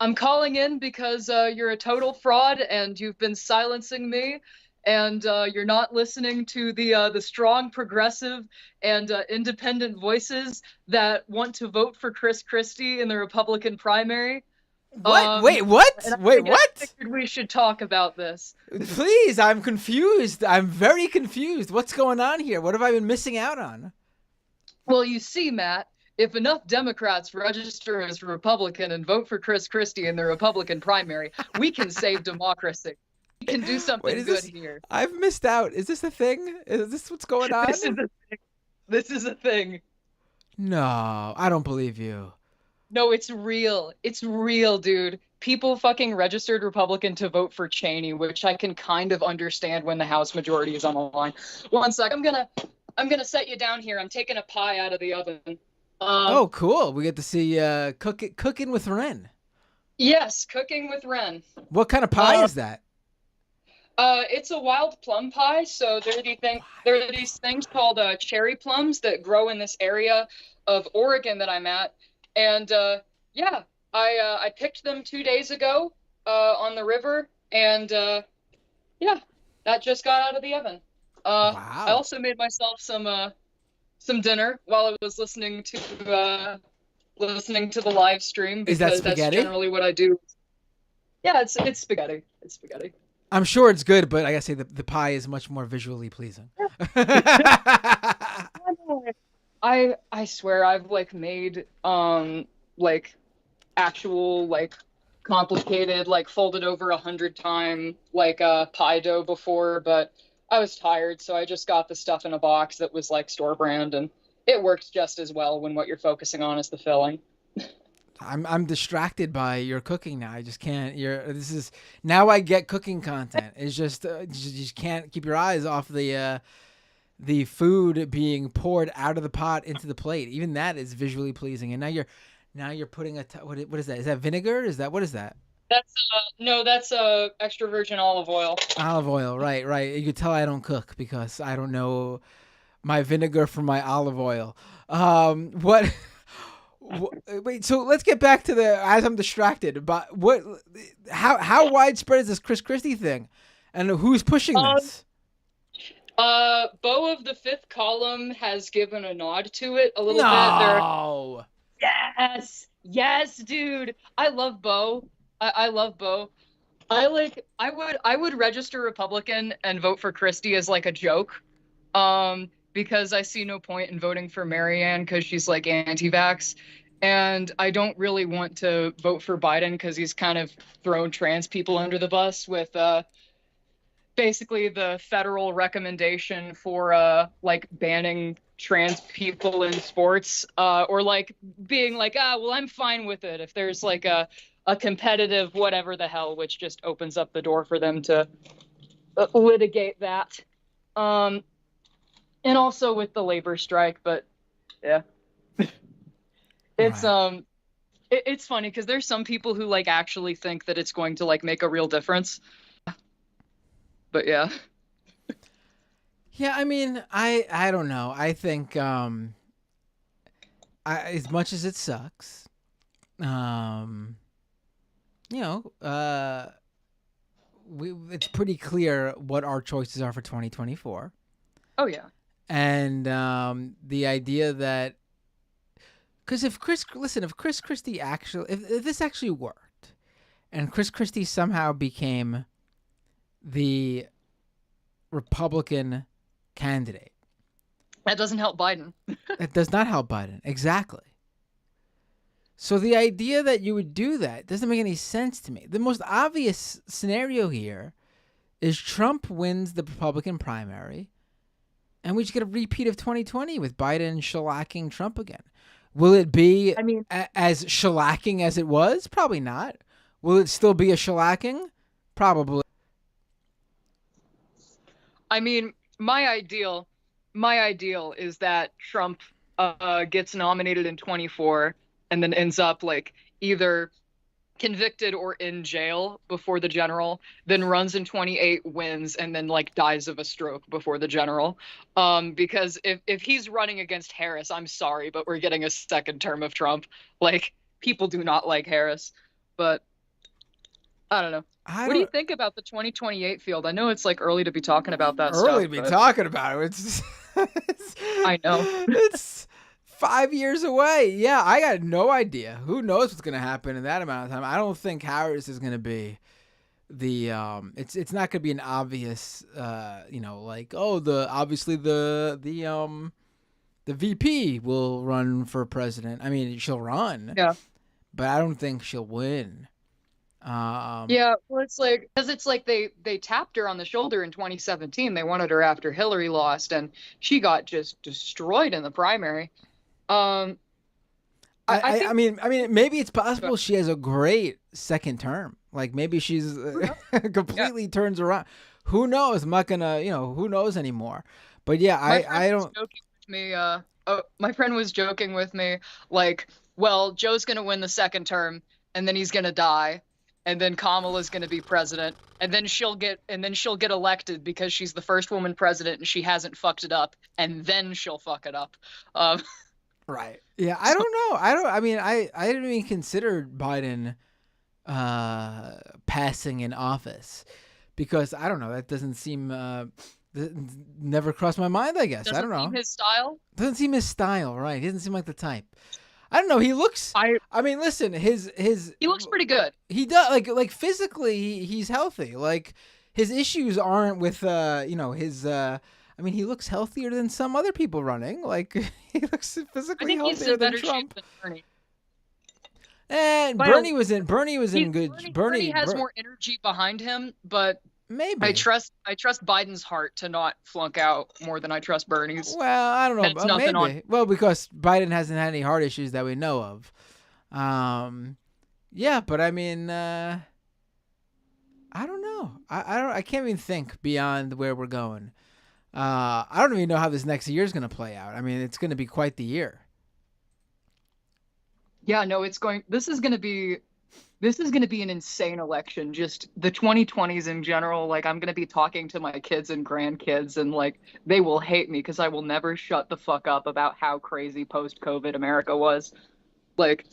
I'm calling in because you're a total fraud and you've been silencing me, and you're not listening to the strong progressive and independent voices that want to vote for Chris Christie in the Republican primary. What? Wait, what? Wait, I what? figured we should talk about this. Please, I'm confused. I'm very confused. What's going on here? What have I been missing out on? Well, you see, Matt, if enough Democrats register as Republican and vote for Chris Christie in the Republican primary, we can save democracy. We can do something good here. I've missed out. Is this a thing? Is this what's going on? This is a thing. This is a thing. No, I don't believe you. No, it's real. It's real, dude. People fucking registered Republican to vote for Cheney, which I can kind of understand when the House majority is on the line. One sec, I'm gonna set you down here. I'm taking a pie out of the oven. Oh, cool. We get to see cooking with Ren. Yes, cooking with Ren. What kind of pie is that? It's a wild plum pie. So there are these things called cherry plums that grow in this area of Oregon that I'm at. And yeah, I picked them 2 days ago on the river, and yeah, that just got out of the oven. Wow. I also made myself some dinner while I was listening to the live stream, because Is that spaghetti? That's generally what I do. Yeah, it's spaghetti. It's spaghetti. I'm sure it's good, but I gotta say the pie is much more visually pleasing. I swear I've like made like actual like complicated like folded over 100-time like pie dough before, but I was tired, so I just got the stuff in a box that was like store brand, and it works just as well when what you're focusing on is the filling. I'm distracted by your cooking now. I just can't. Now I get cooking content. It's just you just can't keep your eyes off the food being poured out of the pot into the plate. Even that is visually pleasing. And now you're putting what is that? Is that vinegar? What is that? That's extra virgin olive oil. Olive oil, right. You could tell I don't cook because I don't know my vinegar from my olive oil. Wait, so let's get back to as I'm distracted. But how widespread is this Chris Christie thing? And who's pushing this? Bo of the Fifth Column has given a nod to it a little bit. No. Yes, dude. I love Bo. I love Bo. I would register Republican and vote for Christie as like a joke. Because I see no point in voting for Marianne because she's like anti-vax. And I don't really want to vote for Biden because he's kind of thrown trans people under the bus with basically the federal recommendation for like banning trans people in sports, or like being like, well, I'm fine with it if there's like a competitive whatever the hell, which just opens up the door for them to litigate that. And also with the labor strike, but yeah. It's right. It's funny because there's some people who like actually think that it's going to like make a real difference. But yeah. Yeah, I mean, I don't know. I think as much as it sucks, it's pretty clear what our choices are for 2024. Oh yeah. And the idea that, because if Chris Christie if this actually worked, and Chris Christie somehow became the Republican candidate, that doesn't help Biden. It does not help Biden. Exactly. So the idea that you would do that doesn't make any sense to me. The most obvious scenario here is Trump wins the Republican primary, and we just get a repeat of 2020 with Biden shellacking Trump again. Will it be I mean, as shellacking as it was? Probably not. Will it still be a shellacking? Probably. I mean, my ideal is that Trump gets nominated in 24 and then ends up like either convicted or in jail before the general, then runs in 28, wins, and then like dies of a stroke before the general. Because if he's running against Harris, I'm sorry, but we're getting a second term of Trump. Like, people do not like Harris, but I don't know. What do you think about the 2028 field? I know it's like early to be talking about that stuff. Early to be talking about it. I know. It's 5 years away. Yeah, I got no idea. Who knows what's going to happen in that amount of time? I don't think Harris is going to be the it's not going to be an obvious like, oh, the VP will run for president. I mean, she'll run. Yeah. But I don't think she'll win. Yeah, well, it's like, because it's like they tapped her on the shoulder in 2017. They wanted her after Hillary lost, and she got just destroyed in the primary. I mean, maybe it's possible she has a great second term. Like, maybe she's completely turns around. Who knows? I'm not gonna, who knows anymore. But yeah, I don't. Joking with me, my friend was joking with me, like, well, Joe's gonna win the second term, and then he's gonna die, and then Kamala's gonna be president, and then she'll get elected because she's the first woman president and she hasn't fucked it up, and then she'll fuck it up. Right. Yeah, I don't know. I didn't even consider Biden passing in office, because I don't know, that doesn't seem never crossed my mind, I guess. I don't know. Doesn't seem his style? Doesn't seem his style, right? He doesn't seem like the type. I don't know. He looks. I mean, listen. His. He looks pretty good. He does. Like physically, he's healthy. Like, his issues aren't with his. I mean, he looks healthier than some other people running. Like, he looks physically healthier than Trump. Than Bernie. And Bernie was in good. Bernie has more energy behind him, but maybe I trust Biden's heart to not flunk out more than I trust Bernie's. Well, I don't know. It's nothing maybe. Well, because Biden hasn't had any heart issues that we know of. Yeah, but I mean, I don't know. I can't even think beyond where we're going. I don't even know how this next year is going to play out. I mean, it's going to be quite the year. Yeah, no, this is going to be an insane election. Just the 2020s in general. Like, I'm going to be talking to my kids and grandkids, and like, they will hate me because I will never shut the fuck up about how crazy post-COVID America was. Like,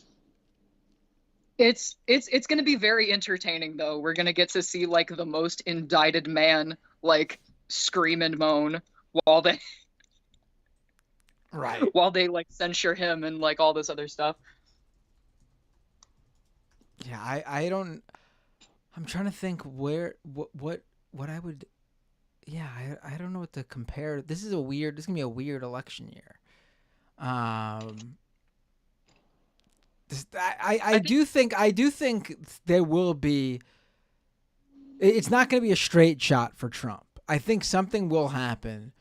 it's going to be very entertaining, though. We're going to get to see like the most indicted man like scream and moan while they like censure him and like all this other stuff. Yeah, I'm trying to think what I would. Yeah, I don't know what to compare. This is gonna be a weird election year. I do think there will be. It's not going to be a straight shot for Trump. I think something will happen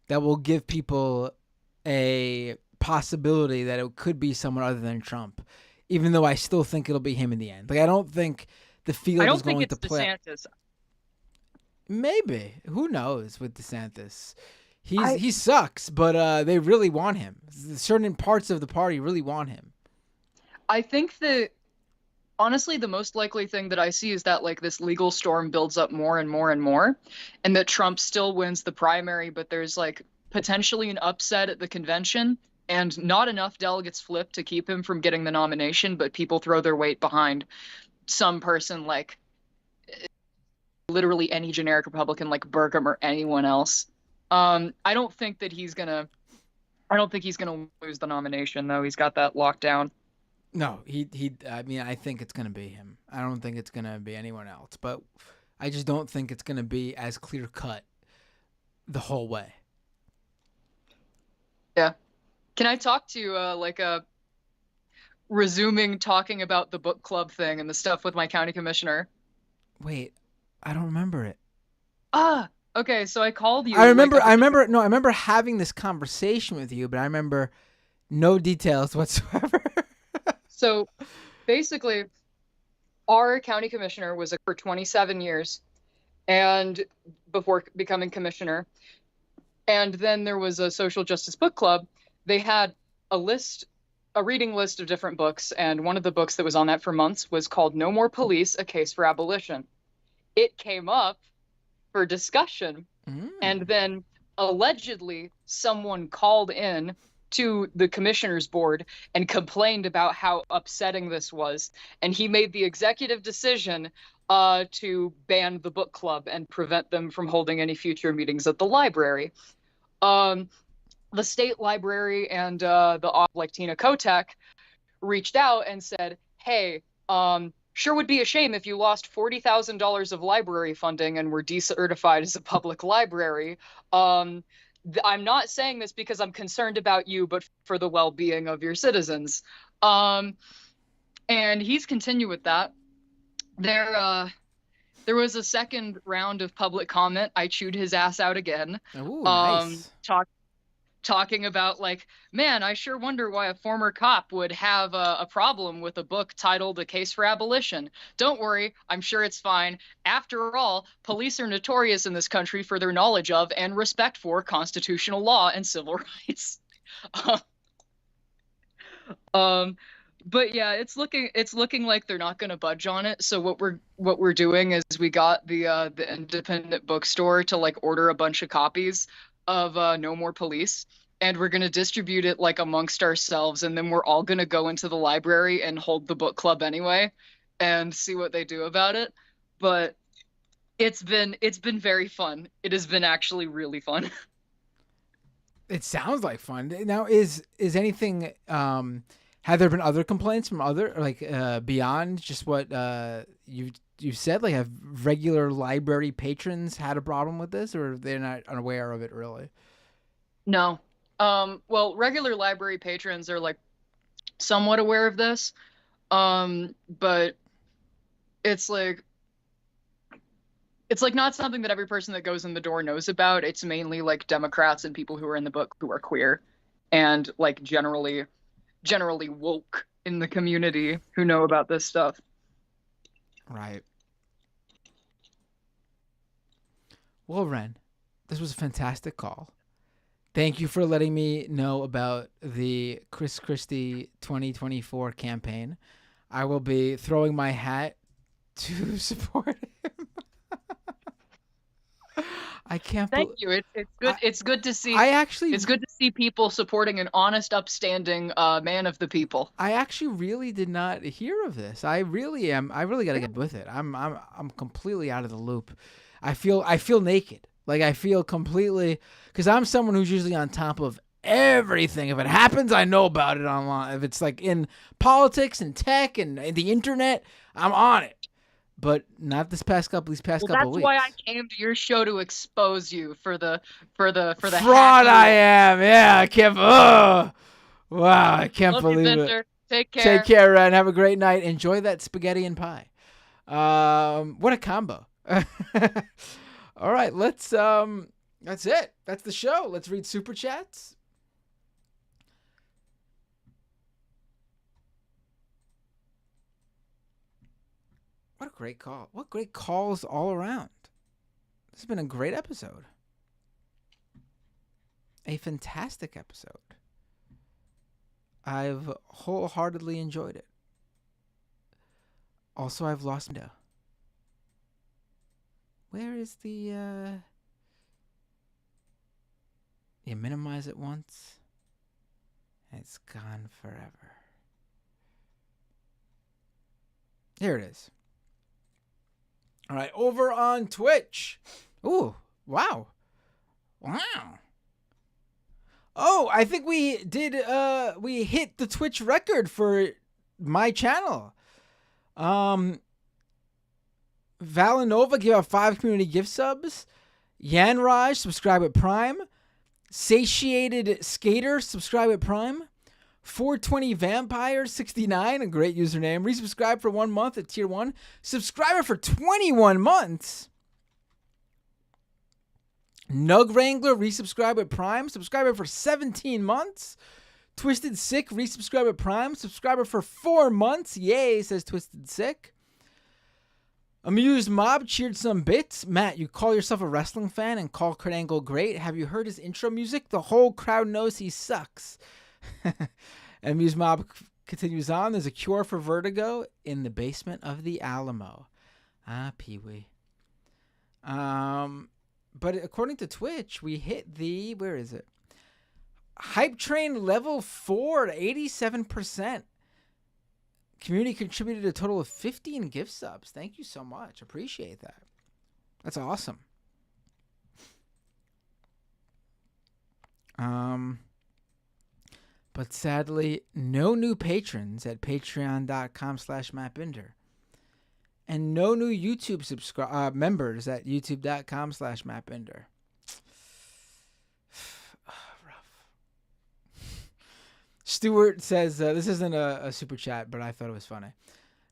that will give people a possibility that it could be someone other than Trump, even though I still think it'll be him in the end. Like, I don't think the field is going to play. I don't think it's DeSantis. Maybe. Who knows with DeSantis? He sucks, but they really want him. Certain parts of the party really want him. I think that, honestly, the most likely thing that I see is that like this legal storm builds up more and more and more, and that Trump still wins the primary, but there's like potentially an upset at the convention, and not enough delegates flip to keep him from getting the nomination, but people throw their weight behind some person, like literally any generic Republican like Burkham or anyone else. I don't think he's gonna lose the nomination, though. He's got that locked down. No, I mean, I think it's going to be him. I don't think it's going to be anyone else. But I just don't think it's going to be as clear-cut the whole way. Yeah. Can I talk to, resuming talking about the book club thing and the stuff with my county commissioner? Wait, I don't remember it. Okay, so I called you. I remember having this conversation with you, but I remember No details whatsoever. So basically, our county commissioner was for 27 years and before becoming commissioner. And then there was a social justice book club. They had a reading list of different books. And one of the books that was on that for months was called No More Police, A Case for Abolition. It came up for discussion. And then allegedly someone called in to the commissioner's board and complained about how upsetting this was. And he made the executive decision to ban the book club and prevent them from holding any future meetings at the library. The state library and like Tina Kotek reached out and said, hey, sure would be a shame if you lost $40,000 of library funding and were decertified as a public library. I'm not saying this because I'm concerned about you, but for the well-being of your citizens. And he's continued with that. There was a second round of public comment. I chewed his ass out again. Ooh, nice. Talking about like, man, I sure wonder why a former cop would have a problem with a book titled A Case for Abolition. Don't worry, I'm sure it's fine. After all, police are notorious in this country for their knowledge of and respect for constitutional law and civil rights. But yeah, it's looking like they're not going to budge on it. So what we're doing is we got the independent bookstore to like order a bunch of copies of No More Police, and we're going to distribute it like amongst ourselves, and then we're all going to go into the library and hold the book club anyway and see what they do about it. But it's been very fun. It has been actually really fun. It sounds like fun. Now, is anything have there been other complaints from other beyond just what you said? Like, have regular library patrons had a problem with this, or they're not unaware of it really? No. Well, regular library patrons are like somewhat aware of this, but it's like not something that every person that goes in the door knows about. It's mainly like Democrats and people who are in the book who are queer and like generally woke in the community who know about this stuff. Right. Well, Ren, this was a fantastic call. Thank you for letting me know about the Chris Christie 2024 campaign. I will be throwing my hat to support him. I can't. Thank you. It's good. It's good to see. It's good to see people supporting an honest, upstanding man of the people. I actually really did not hear of this. I really am. I really got to get with it. I'm completely out of the loop. I feel naked. Like I feel completely, because I'm someone who's usually on top of everything. If it happens, I know about it online. If it's like in politics and tech and the internet, I'm on it. But not this past couple weeks. That's why I came to your show to expose you for the fraud I am. Yeah, I can't. Oh, wow, I can't believe it. Take care. Take care, Ren. Have a great night. Enjoy that spaghetti and pie. What a combo. All right, let's. That's it. That's the show. Let's read super chats. What a great call. What great calls all around. This has been a great episode. A fantastic episode. I've wholeheartedly enjoyed it. Also, I've lost window. Where is the, you minimize it once, and it's gone forever. Here it is. All right, over on Twitch. Ooh, wow. Wow. Oh, I think we did, we hit the Twitch record for my channel. Valinova give out 5 community gift subs. Yanraj, subscribe at Prime. Satiated Skater, subscribe at Prime. 420 Vampire 69, a great username. Resubscribe for 1 month at tier 1. Subscriber for 21 months. Nug Wrangler, resubscribe at Prime. Subscriber for 17 months. Twisted Sick, resubscribe at Prime. Subscriber for 4 months. Yay, says Twisted Sick. Amused Mob cheered some bits. Matt, you call yourself a wrestling fan and call Kurt Angle great. Have you heard his intro music? The whole crowd knows he sucks. Amused Mob continues on. There's a cure for vertigo in the basement of the Alamo. Ah, Pee-wee. But according to Twitch, we hit the, where is it? Hype Train level 4 at 87%. Community contributed a total of 15 gift subs. Thank you so much. Appreciate that. That's awesome. But sadly, no new patrons at patreon.com/MattBinder. And no new YouTube members at youtube.com/MattBinder. Rough. Stuart says, this isn't a super chat, but I thought it was funny.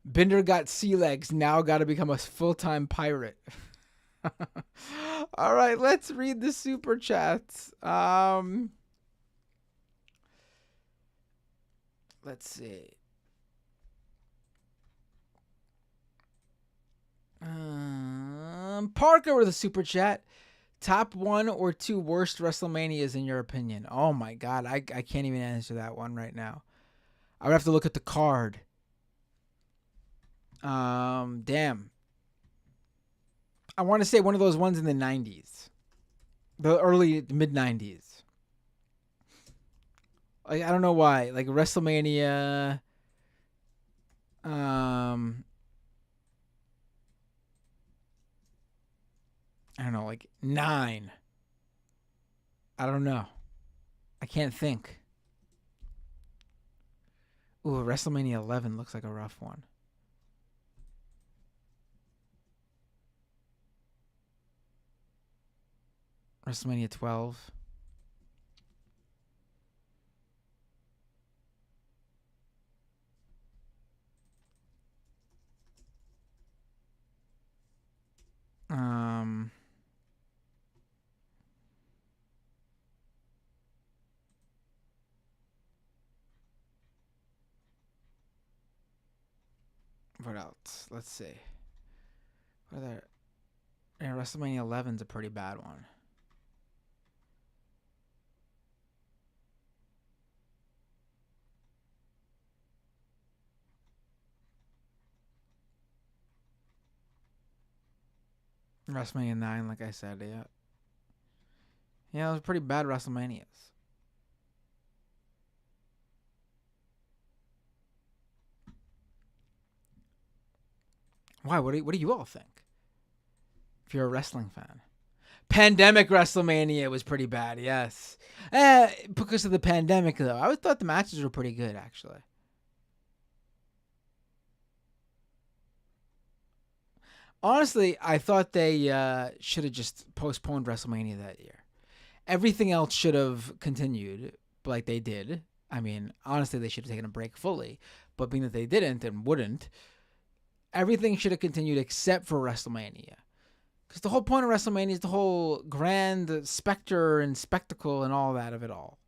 Binder got sea legs, now got to become a full-time pirate. All right, let's read the super chats. Let's see. Parker with a super chat. Top 1 or 2 worst WrestleManias in your opinion? Oh my God, I can't even answer that one right now. I would have to look at the card. Damn. I want to say one of those ones in the 90s. The early mid 90s. Like, I don't know why. Like WrestleMania. I don't know, like 9. I don't know. I can't think. Ooh, WrestleMania 11 looks like a rough one. WrestleMania 12. What else? Let's see. What other? Yeah, WrestleMania 11's a pretty bad one. WrestleMania 9, like I said, yeah. Yeah, it was pretty bad WrestleManias. Why? What do you all think? If you're a wrestling fan. Pandemic WrestleMania was pretty bad, yes. Because of the pandemic, though. I thought the matches were pretty good, actually. Honestly, I thought they should have just postponed WrestleMania that year. Everything else should have continued like they did. I mean, honestly, they should have taken a break fully. But being that they didn't and wouldn't, everything should have continued except for WrestleMania. Because the whole point of WrestleMania is the whole grand specter and spectacle and all that of it all.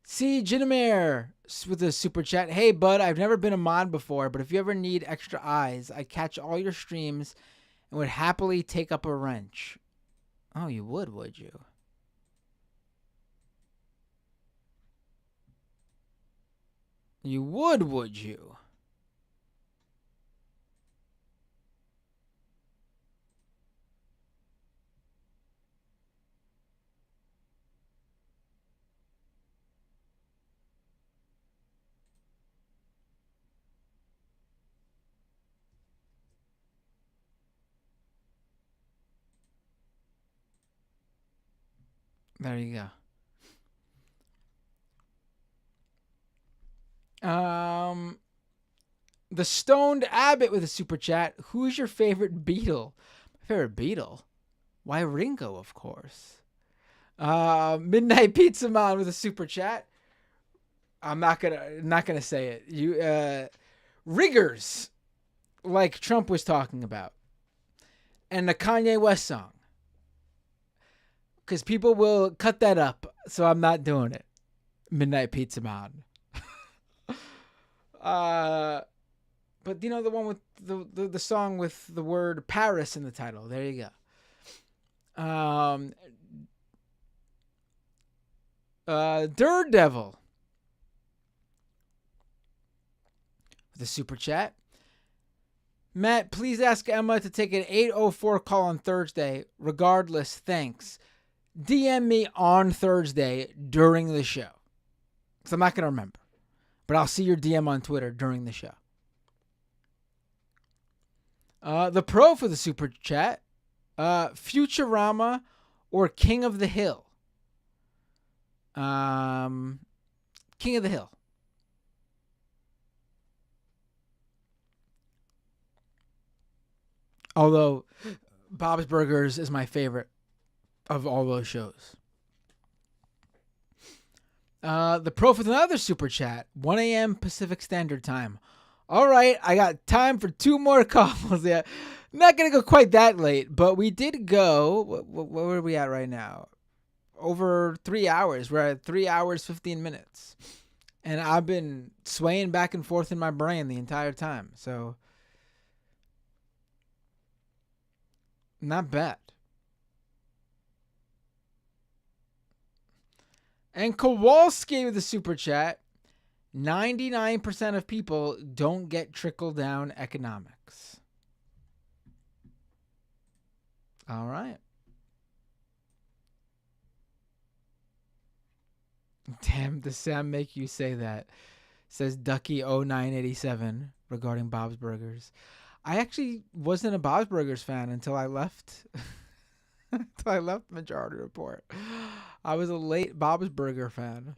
See, Jinamere with a super chat. Hey, bud, I've never been a mod before, but if you ever need extra eyes, I catch all your streams and would happily take up a wrench. Oh, you would you? You would you? There you go. The Stoned Abbott with a super chat. Who's your favorite Beatle? My favorite Beatle? Why, Ringo, of course. Midnight Pizza Man with a super chat. I'm not gonna say it. You riggers, like Trump was talking about. and the Kanye West song. Because people will cut that up, so I'm not doing it. Midnight Pizza Mountain. But you know the one with the song with the word Paris in the title. There you go. Daredevil. The super chat. Matt, please ask Emma to take an 8:04 call on Thursday. Regardless, thanks. DM me on Thursday during the show. Because I'm not going to remember. But I'll see your DM on Twitter during the show. The pro for the super chat. Futurama or King of the Hill? King of the Hill. Although Bob's Burgers is my favorite of all those shows. The pro for another super chat. 1 a.m. Pacific Standard Time. All right, I got time for 2 more calls. Yeah, not going to go quite that late, but we did go. Where are we at right now? Over 3 hours. We're at 3 hours, 15 minutes. And I've been swaying back and forth in my brain the entire time. So, not bad. And Kowalski with the super chat. 99% of people don't get trickle-down economics. All right. Damn, does Sam make you say that? Says Ducky0987 regarding Bob's Burgers. I actually wasn't a Bob's Burgers fan until I left. Until I left Majority Report. I was a late Bob's Burger fan.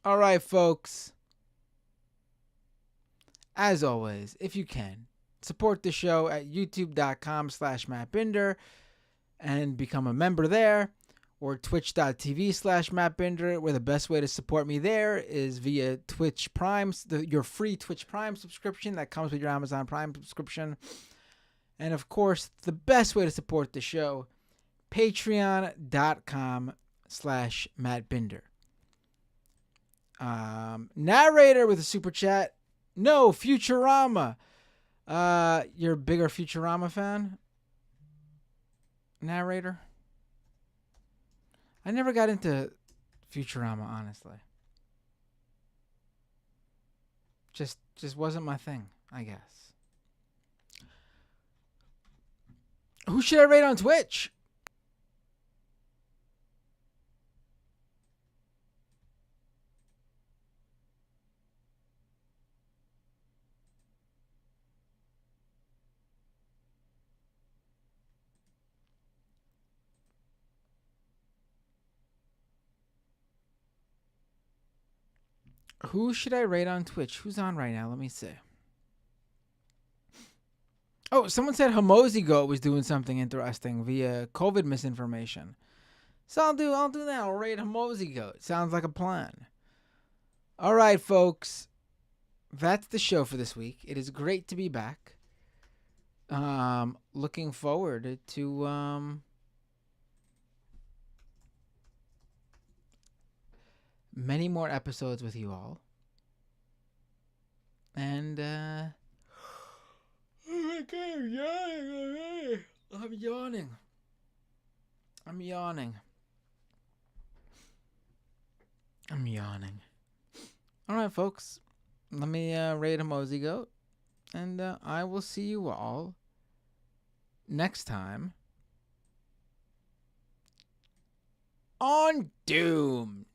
All right, folks. As always, if you can, support the show at youtube.com/MattBinder and become a member there, or twitch.tv/MattBinder, where the best way to support me there is via Twitch Prime, your free Twitch Prime subscription that comes with your Amazon Prime subscription. And of course, the best way to support the show, patreon.com/MattBinder. Narrator with a super chat. No, Futurama. You're a bigger Futurama fan? Narrator? I never got into Futurama, honestly. Just wasn't my thing, I guess. Who should I rate on Twitch? Who should I rate on Twitch? Who's on right now? Let me see. Oh, someone said Hamozy Goat was doing something interesting via COVID misinformation. So I'll do that. I'll rate Hamozy Goat. Sounds like a plan. All right, folks. That's the show for this week. It is great to be back. Looking forward to many more episodes with you all. And I'm yawning. All right, folks. Let me rate a Mosey Goat. And I will see you all next time on Doomed.